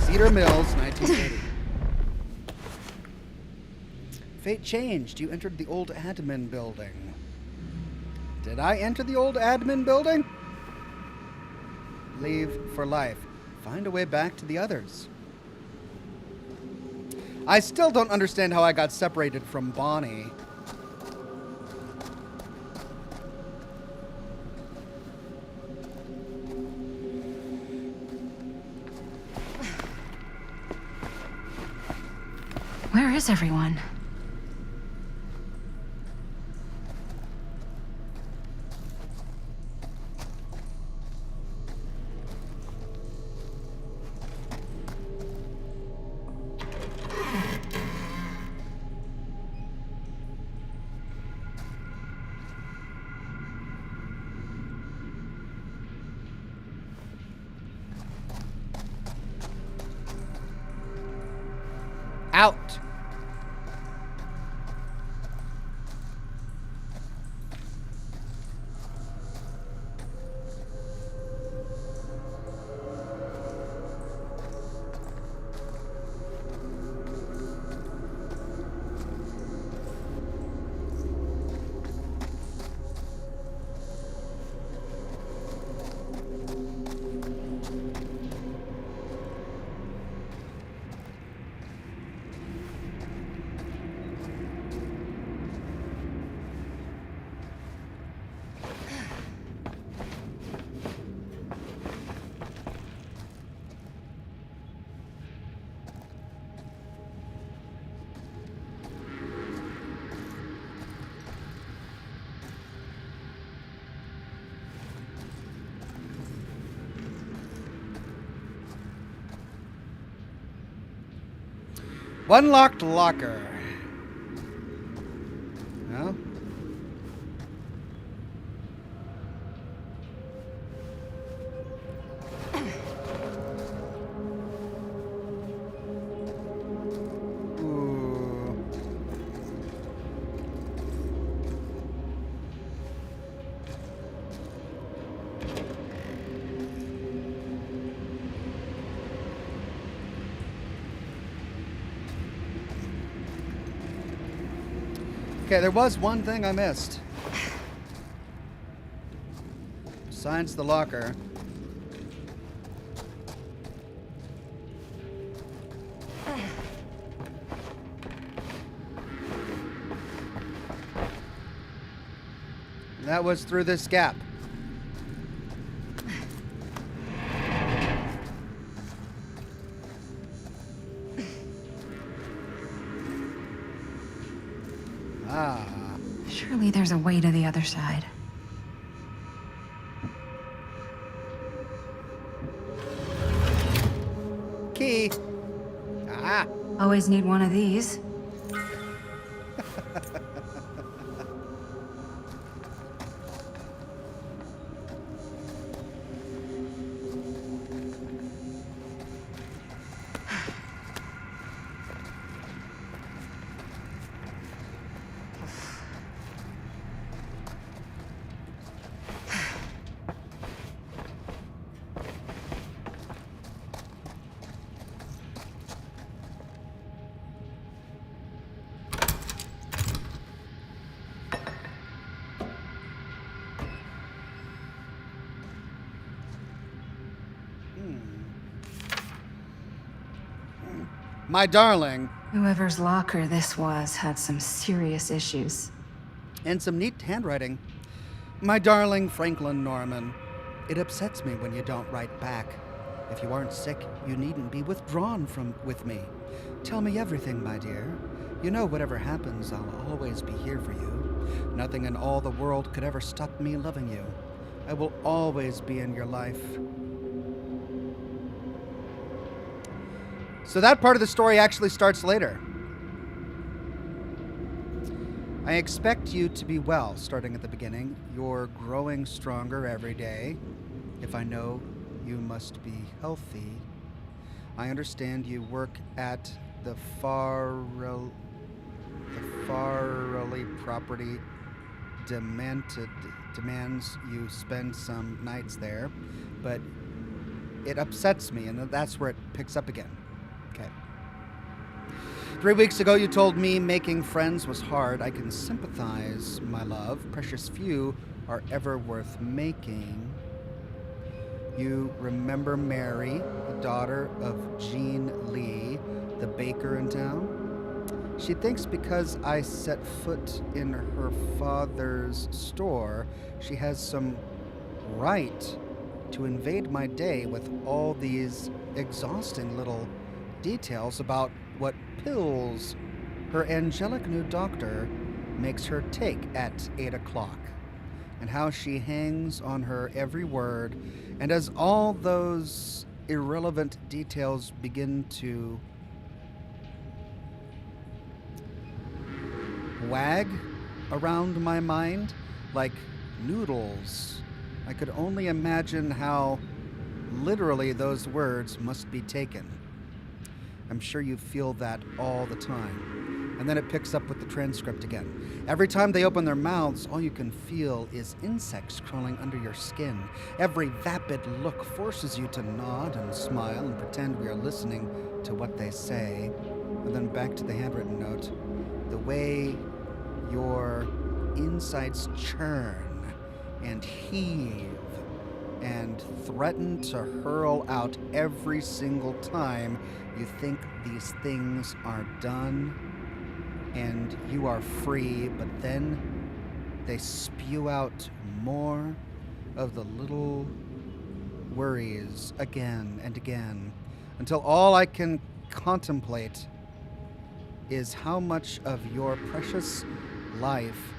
Cedar Mills, 1980. Fate changed. You entered the old admin building. Did I enter the old admin building? Leave for life. Find a way back to the others. I still don't understand how I got separated from Bonnie. Where is everyone? Out. One locked locker. No? Ooh. Okay, there was one thing I missed. Besides the locker. That was through this gap. Surely there's a way to the other side. Key. Ah. Always need one of these. My darling. Whoever's locker this was had some serious issues. And some neat handwriting. My darling Franklin Norman, it upsets me when you don't write back. If you aren't sick, you needn't be withdrawn with me. Tell me everything, my dear. You know whatever happens, I'll always be here for you. Nothing in all the world could ever stop me loving you. I will always be in your life. So that part of the story actually starts later. I expect you to be well, starting at the beginning. You're growing stronger every day. If I know you must be healthy. I understand you work at the Farley property demands you spend some nights there, but it upsets me, and that's where it picks up again. Okay. 3 weeks ago, you told me making friends was hard. I can sympathize, my love. Precious few are ever worth making. You remember Mary, the daughter of Jean Lee, the baker in town? She thinks because I set foot in her father's store, she has some right to invade my day with all these exhausting little details about what pills her angelic new doctor makes her take at 8 o'clock, and how she hangs on her every word, and as all those irrelevant details begin to wag around my mind like noodles, I could only imagine how literally those words must be taken. I'm sure you feel that all the time. And then it picks up with the transcript again. Every time they open their mouths, all you can feel is insects crawling under your skin. Every vapid look forces you to nod and smile and pretend we are listening to what they say. And then back to the handwritten note. The way your insides churn and heave and threaten to hurl out every single time you think these things are done and you are free, but then they spew out more of the little worries again and again until all I can contemplate is how much of your precious life,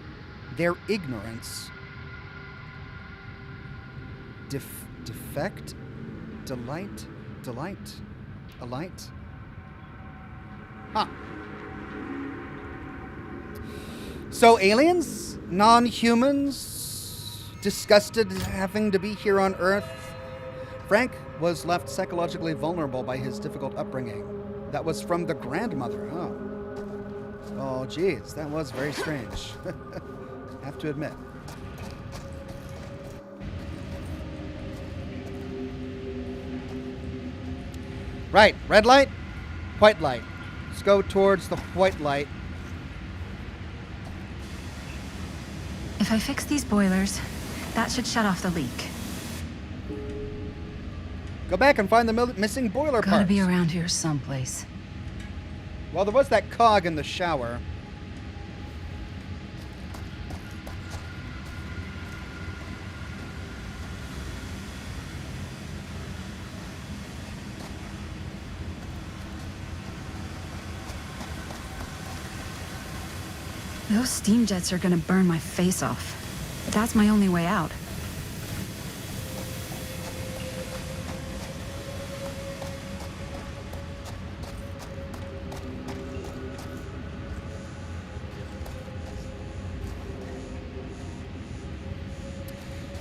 their ignorance, defect, delight, alight. Huh. So aliens, non-humans, disgusted having to be here on Earth. Frank was left psychologically vulnerable by his difficult upbringing. That was from the grandmother, huh? Oh, geez, that was very strange. Have to admit. Right, red light, white light. Let's go towards the white light. If I fix these boilers, that should shut off the leak. Go back and find the missing boiler parts. Gotta be around here someplace. Well, there was that cog in the shower. Those steam jets are gonna burn my face off. But that's my only way out.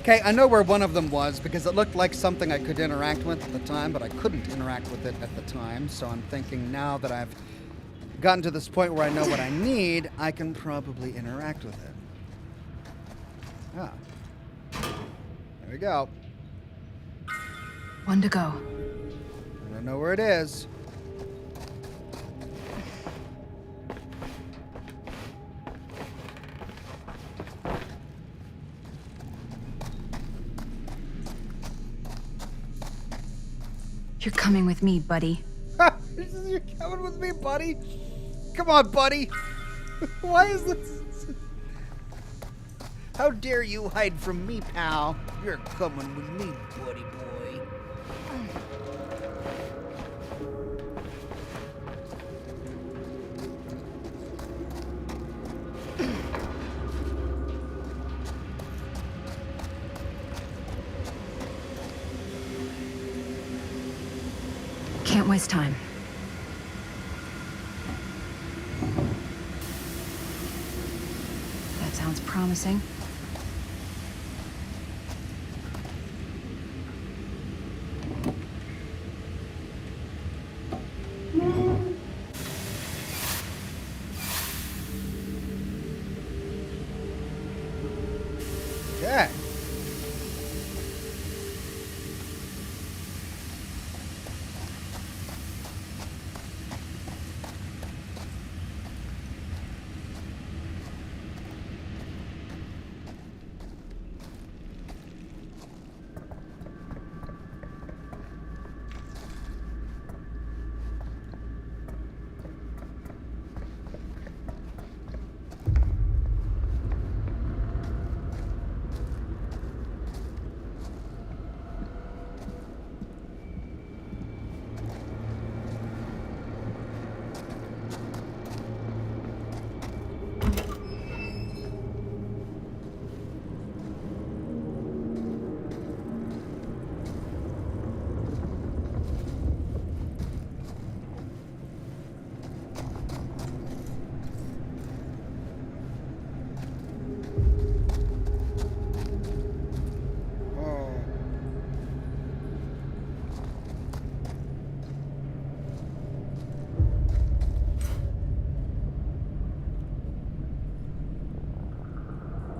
Okay, I know where one of them was because it looked like something I could interact with at the time, but I couldn't interact with it at the time. So I'm thinking now that I've gotten to this point where I know what I need, I can probably interact with it. Ah. There we go. One to go. I don't know where it is. You're coming with me, buddy. You're coming with me, buddy? Come on, buddy. Why is this? How dare you hide from me, pal? You're coming with me, buddy boy. Can't waste time. That sounds promising. Okay.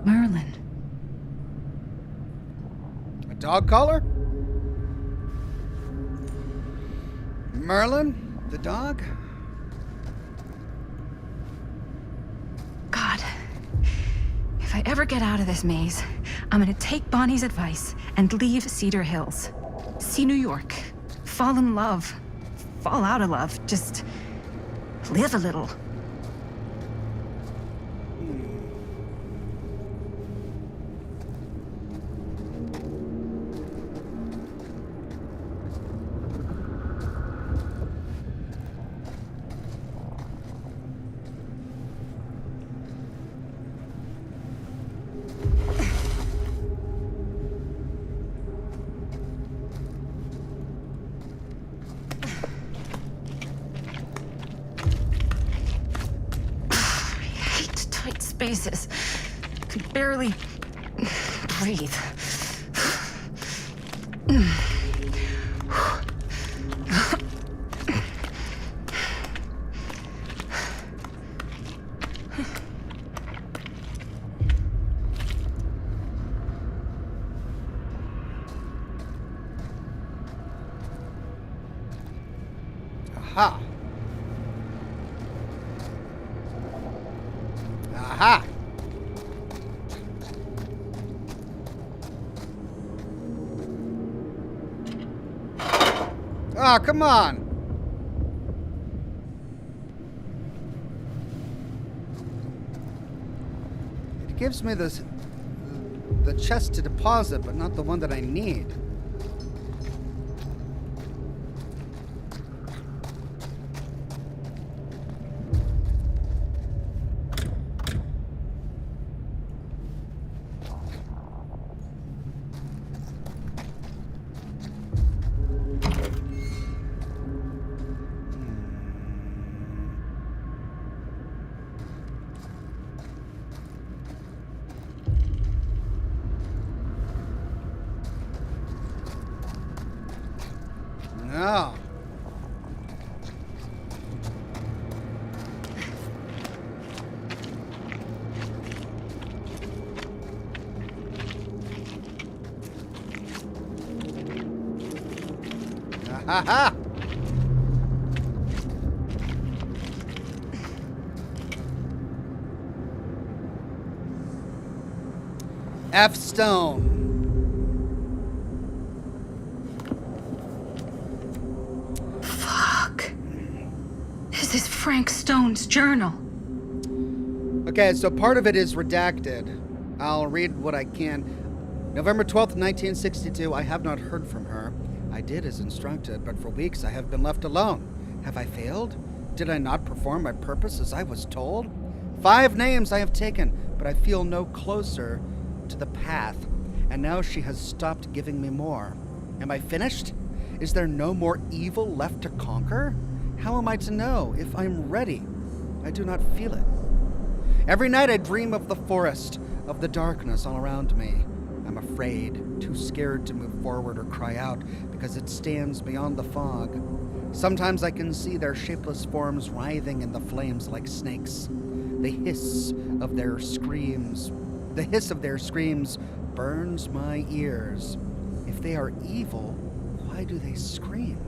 Merlin. A dog collar? Merlin? The dog? God. If I ever get out of this maze, I'm gonna take Bonnie's advice and leave Cedar Hills. See New York. Fall in love. Fall out of love. Just live a little. Spaces. Could barely breathe. Aha. Aha! Ah, come on! It gives me the chest to deposit, but not the one that I need. Oh. Ha ha! F Stone. Fuck. This is Frank Stone's journal. Okay, so part of it is redacted. I'll read what I can. November 12th, 1962. I have not heard from her. I did as instructed, but for weeks I have been left alone. Have I failed? Did I not perform my purpose as I was told? 5 names I have taken, but I feel no closer to the path, and now she has stopped giving me more. Am I finished? Is there no more evil left to conquer? How am I to know if I'm ready? I do not feel it. Every night I dream of the forest, of the darkness all around me. I'm afraid, too scared to move forward or cry out because it stands beyond the fog. Sometimes I can see their shapeless forms writhing in the flames like snakes. The hiss of their screams burns my ears. If they are evil, why do they scream?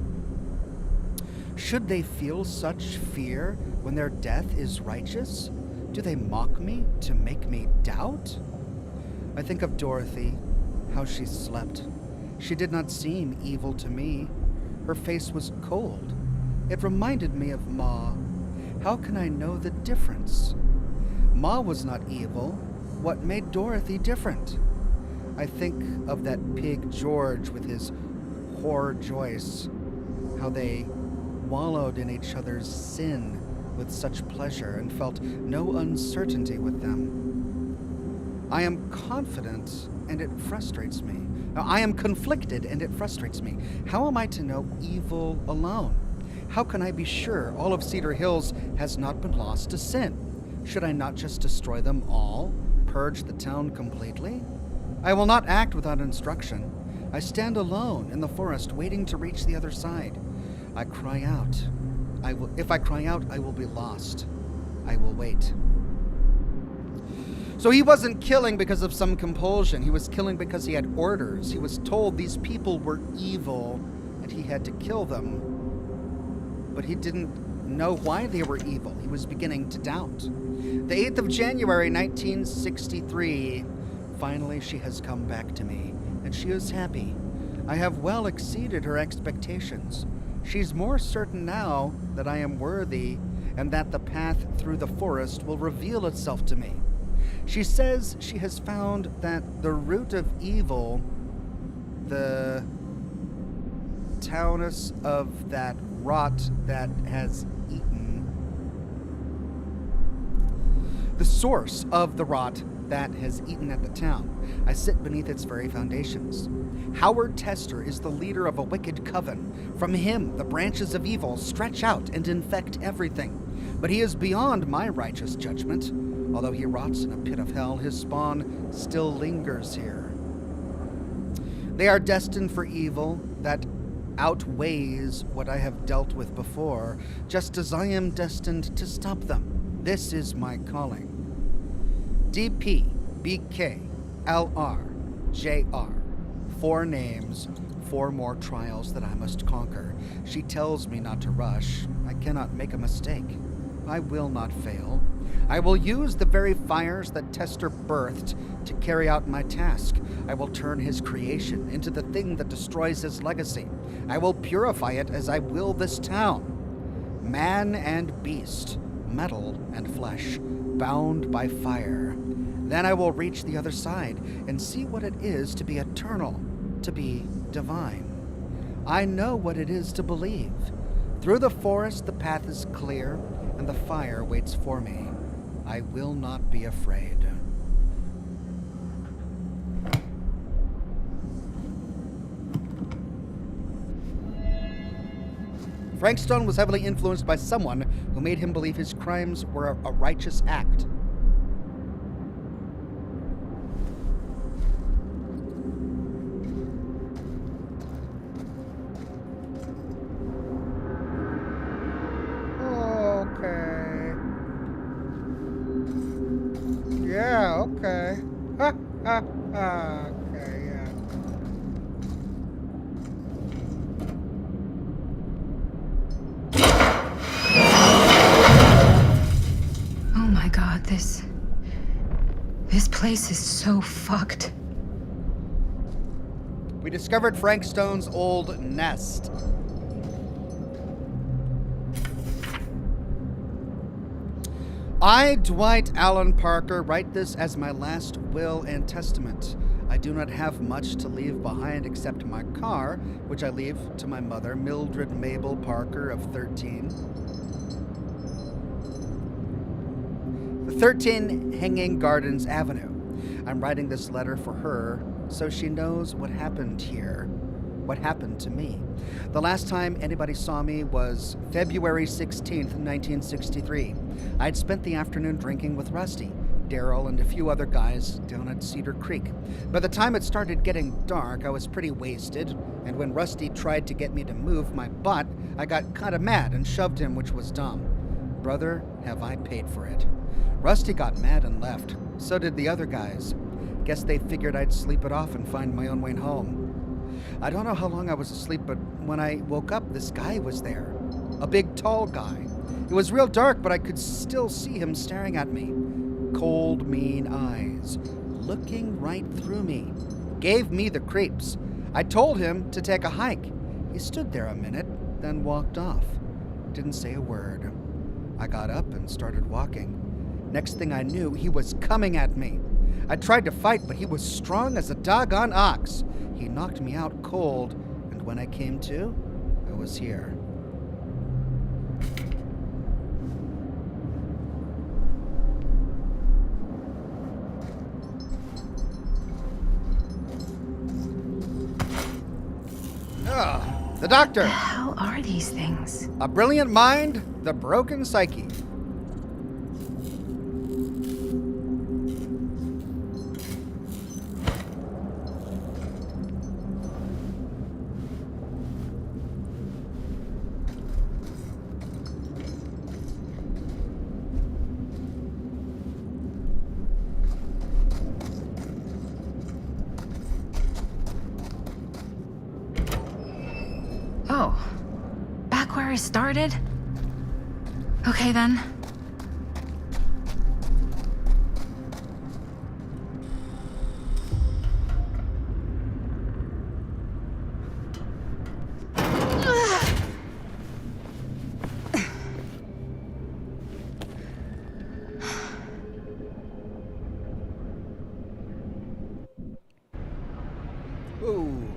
Should they feel such fear when their death is righteous? Do they mock me to make me doubt? I think of Dorothy, how she slept. She did not seem evil to me. Her face was cold. It reminded me of Ma. How can I know the difference? Ma was not evil. What made Dorothy different? I think of that pig George with his whore Joyce, how they wallowed in each other's sin with such pleasure and felt no uncertainty with them. I am confident and it frustrates me. Now, I am conflicted and it frustrates me. How am I to know evil alone? How can I be sure all of Cedar Hills has not been lost to sin? Should I not just destroy them all? Purge the town completely? I will not act without instruction. I stand alone in the forest waiting to reach the other side. I cry out. If I cry out, I will be lost. I will wait. So he wasn't killing because of some compulsion. He was killing because he had orders. He was told these people were evil and he had to kill them. But he didn't know why they were evil. He was beginning to doubt. The 8th of January, 1963. Finally, she has come back to me, and she is happy. I have well exceeded her expectations. She's more certain now that I am worthy and that the path through the forest will reveal itself to me. She says she has found that the root of evil, the townus of that rot that has eaten, the source of the rot that has eaten at the town. I sit beneath its very foundations. Howard Tester is the leader of a wicked coven. From him, the branches of evil stretch out and infect everything. But he is beyond my righteous judgment. Although he rots in a pit of hell, his spawn still lingers here. They are destined for evil that outweighs what I have dealt with before, just as I am destined to stop them. This is my calling. DP, BK, LR, JR. 4 names, 4 more trials that I must conquer. She tells me not to rush. I cannot make a mistake. I will not fail. I will use the very fires that Tester birthed to carry out my task. I will turn his creation into the thing that destroys his legacy. I will purify it as I will this town. Man and beast, metal and flesh, bound by fire. Then I will reach the other side and see what it is to be eternal, to be divine. I know what it is to believe. Through the forest the path is clear, and the fire waits for me. I will not be afraid. Frank Stone was heavily influenced by someone who made him believe his crimes were a righteous act. This place is so fucked. We discovered Frank Stone's old nest. I, Dwight Allen Parker, write this as my last will and testament. I do not have much to leave behind except my car, which I leave to my mother, Mildred Mabel Parker of 13 Hanging Gardens Avenue. I'm writing this letter for her so she knows what happened here, what happened to me. The last time anybody saw me was February 16th, 1963. I'd spent the afternoon drinking with Rusty, Daryl, and a few other guys down at Cedar Creek. By the time it started getting dark, I was pretty wasted, and when Rusty tried to get me to move my butt, I got kind of mad and shoved him, which was dumb. Brother, have I paid for it. Rusty got mad and left. So did the other guys. Guess they figured I'd sleep it off and find my own way home. I don't know how long I was asleep, but when I woke up, this guy was there. A big, tall guy. It was real dark, but I could still see him staring at me. Cold, mean eyes, looking right through me. Gave me the creeps. I told him to take a hike. He stood there a minute, then walked off. Didn't say a word. I got up and started walking. Next thing I knew, he was coming at me. I tried to fight, but he was strong as a doggone ox. He knocked me out cold, and when I came to, I was here. The doctor. What the hell are these things? A brilliant mind, the broken psyche. Oh, back where I started? Okay then. Ooh.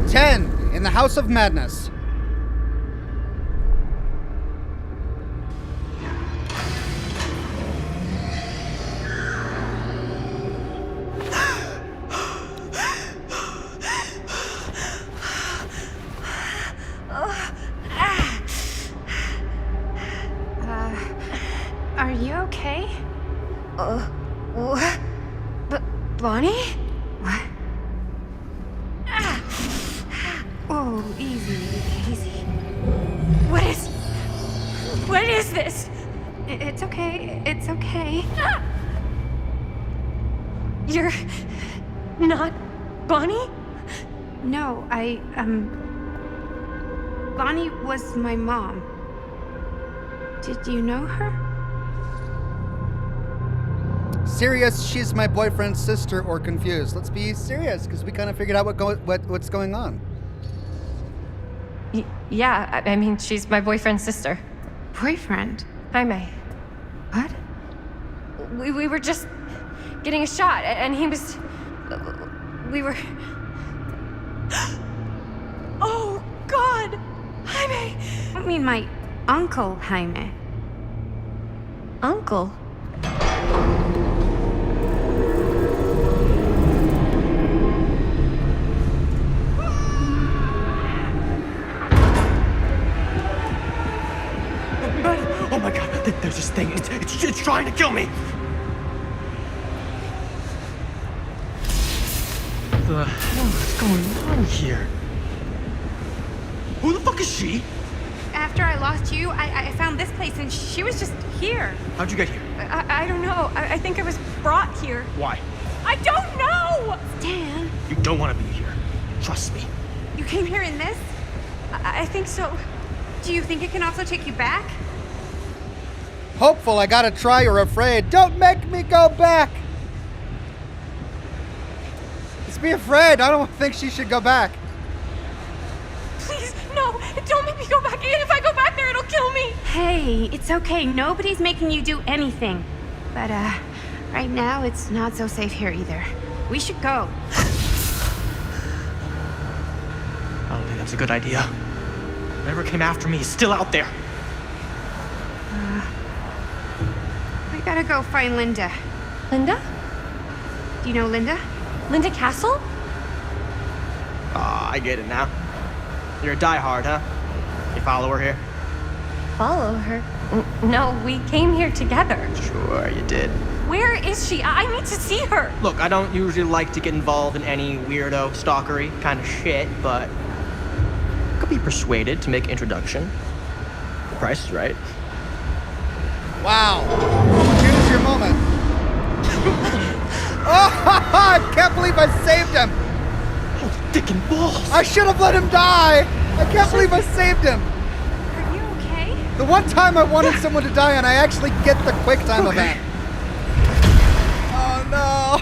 10 in the House of Madness. Are you okay? What? Bonnie? What? Oh, easy. What is this? It's okay. It's okay. You're not Bonnie? No, Bonnie was my mom. Did you know her? Serious, she's my boyfriend's sister, or confused. Let's be serious, because we kind of figured out what's going on. Yeah, I mean, she's my boyfriend's sister. Boyfriend? Jaime. What? We were just getting a shot, and he was... We were... Oh, God! Jaime! I mean my uncle, Jaime. Uncle? Oh my god, there's this thing. It's trying to kill me. What the hell is going on here? Who the fuck is she? After I lost you, I found this place and she was just here. How'd you get here? I don't know. I think I was brought here. Why? I don't know! Dan, You don't want to be here. Trust me. you came here in this? I think so. Do you think it can also take you back? Hopeful, I gotta try or afraid. Don't make me go back! Let's be afraid. I don't think she should go back. Please, no, don't make me go back. If I go back there, it'll kill me. Hey, it's okay. Nobody's making you do anything. But, right now, it's not so safe here either. We should go. I don't think that's a good idea. Whoever came after me is still out there. I gotta go find Linda. Linda? Do you know Linda? Linda Castle? Ah, I get it now. You're a diehard, huh? You follow her here? Follow her? No, we came here together. Sure, you did. Where is she? I need to see her. Look, I don't usually like to get involved in any weirdo, stalkery kind of shit, but I could be persuaded to make an introduction. The price is right. Wow. Choose your moment. Oh, I can't believe I saved him. Oh, dick and balls. I should have let him die. I can't believe I saved him. Are you okay? The one time I wanted someone to die and I actually get the quick time event. Oh no.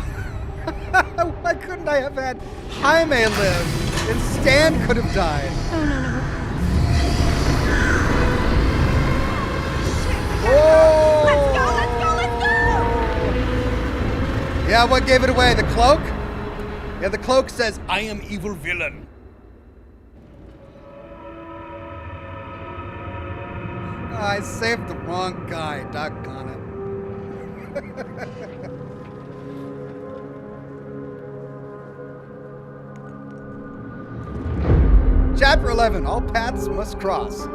Why couldn't I have had Jaime live? And Stan could have died. Oh, no. Oh! Let's go! Yeah, what gave it away? The cloak? Yeah, the cloak says, I am evil villain. I saved the wrong guy, doggone it. Chapter 11, all paths must cross.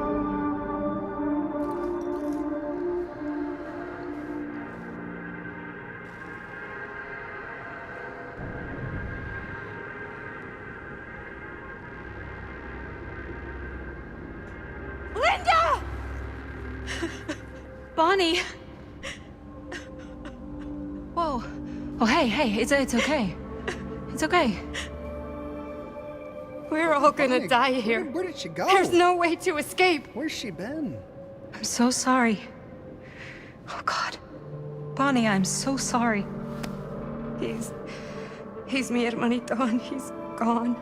Linda! Bonnie! Whoa. Oh, hey, it's okay. It's okay. We're all gonna Bonnie, die here. Where did she go? There's no way to escape. Where's she been? I'm so sorry. Oh, God. Bonnie, I'm so sorry. He's mi hermanito and he's gone.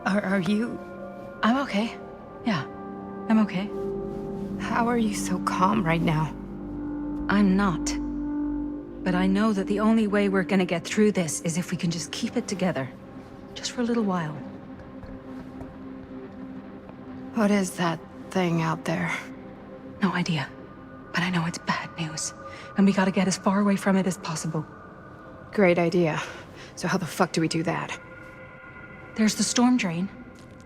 Are you? I'm okay. Yeah, I'm okay. How are you so calm right now? I'm not. But I know that the only way we're gonna get through this is if we can just keep it together. Just for a little while. What is that thing out there? No idea. But I know it's bad news. And we gotta get as far away from it as possible. Great idea. So how the fuck do we do that? There's the storm drain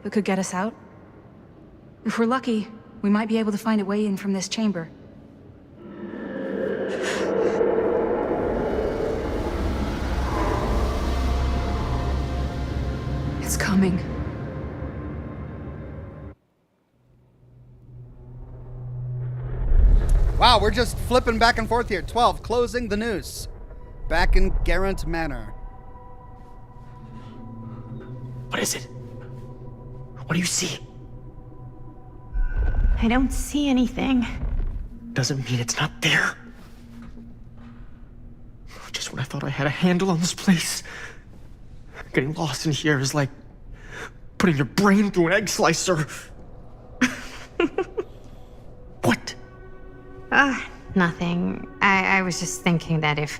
that could get us out. If we're lucky, we might be able to find a way in from this chamber. It's coming. Wow, we're just flipping back and forth here. 12, closing the noose. Back in Garant Manor. What is it? What do you see? I don't see anything. Doesn't mean it's not there. Just when I thought I had a handle on this place. Getting lost in here is like putting your brain through an egg slicer. What? Nothing. I was just thinking that if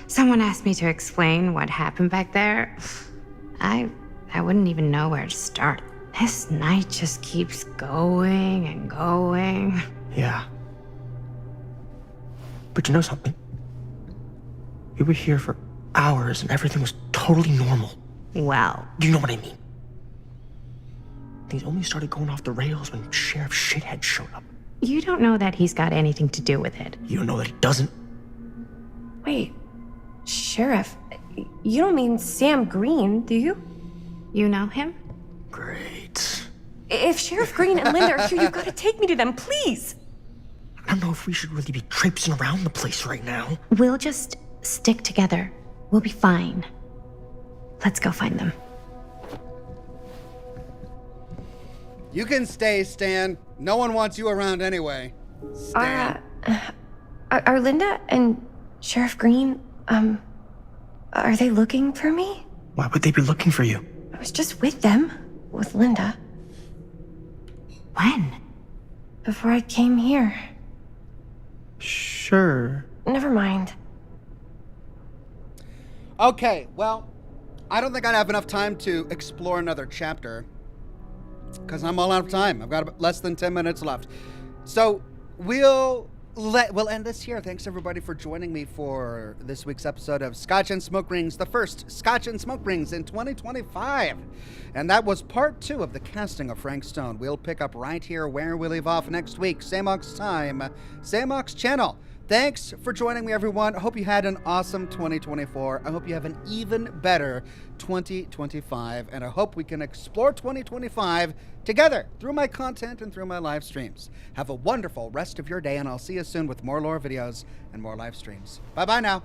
someone asked me to explain what happened back there, I wouldn't even know where to start. This night just keeps going and going. Yeah. But you know something? We were here for hours and everything was totally normal. Well, Do you know what I mean? Things only started going off the rails when Sheriff Shithead showed up. you don't know that he's got anything to do with it. You don't know that he doesn't? Wait, Sheriff, you don't mean Sam Green, do you? You know him? Great. If Sheriff Green and Linda are here, you've got to take me to them, please. I don't know if we should really be traipsing around the place right now. We'll just stick together. We'll be fine. Let's go find them. You can stay, Stan. No one wants you around anyway. Stan. Are Linda and Sheriff Green, are they looking for me? Why would they be looking for you? I was just with them, with Linda. When? Before I came here. Sure. Never mind. Okay, well, I don't think I'd have enough time to explore another chapter because I'm all out of time. I've got less than 10 minutes left. So we'll end this here. Thanks everybody for joining me for this week's episode of Scotch and Smoke Rings, the first Scotch and Smoke Rings in 2025. And that was part 2 of the casting of Frank Stone. We'll pick up right here where we leave off next week. Same Ox time, same Ox channel. Thanks for joining me, everyone. I hope you had an awesome 2024. I hope you have an even better 2025. And I hope we can explore 2025 together through my content and through my live streams. Have a wonderful rest of your day, and I'll see you soon with more lore videos and more live streams. Bye-bye now.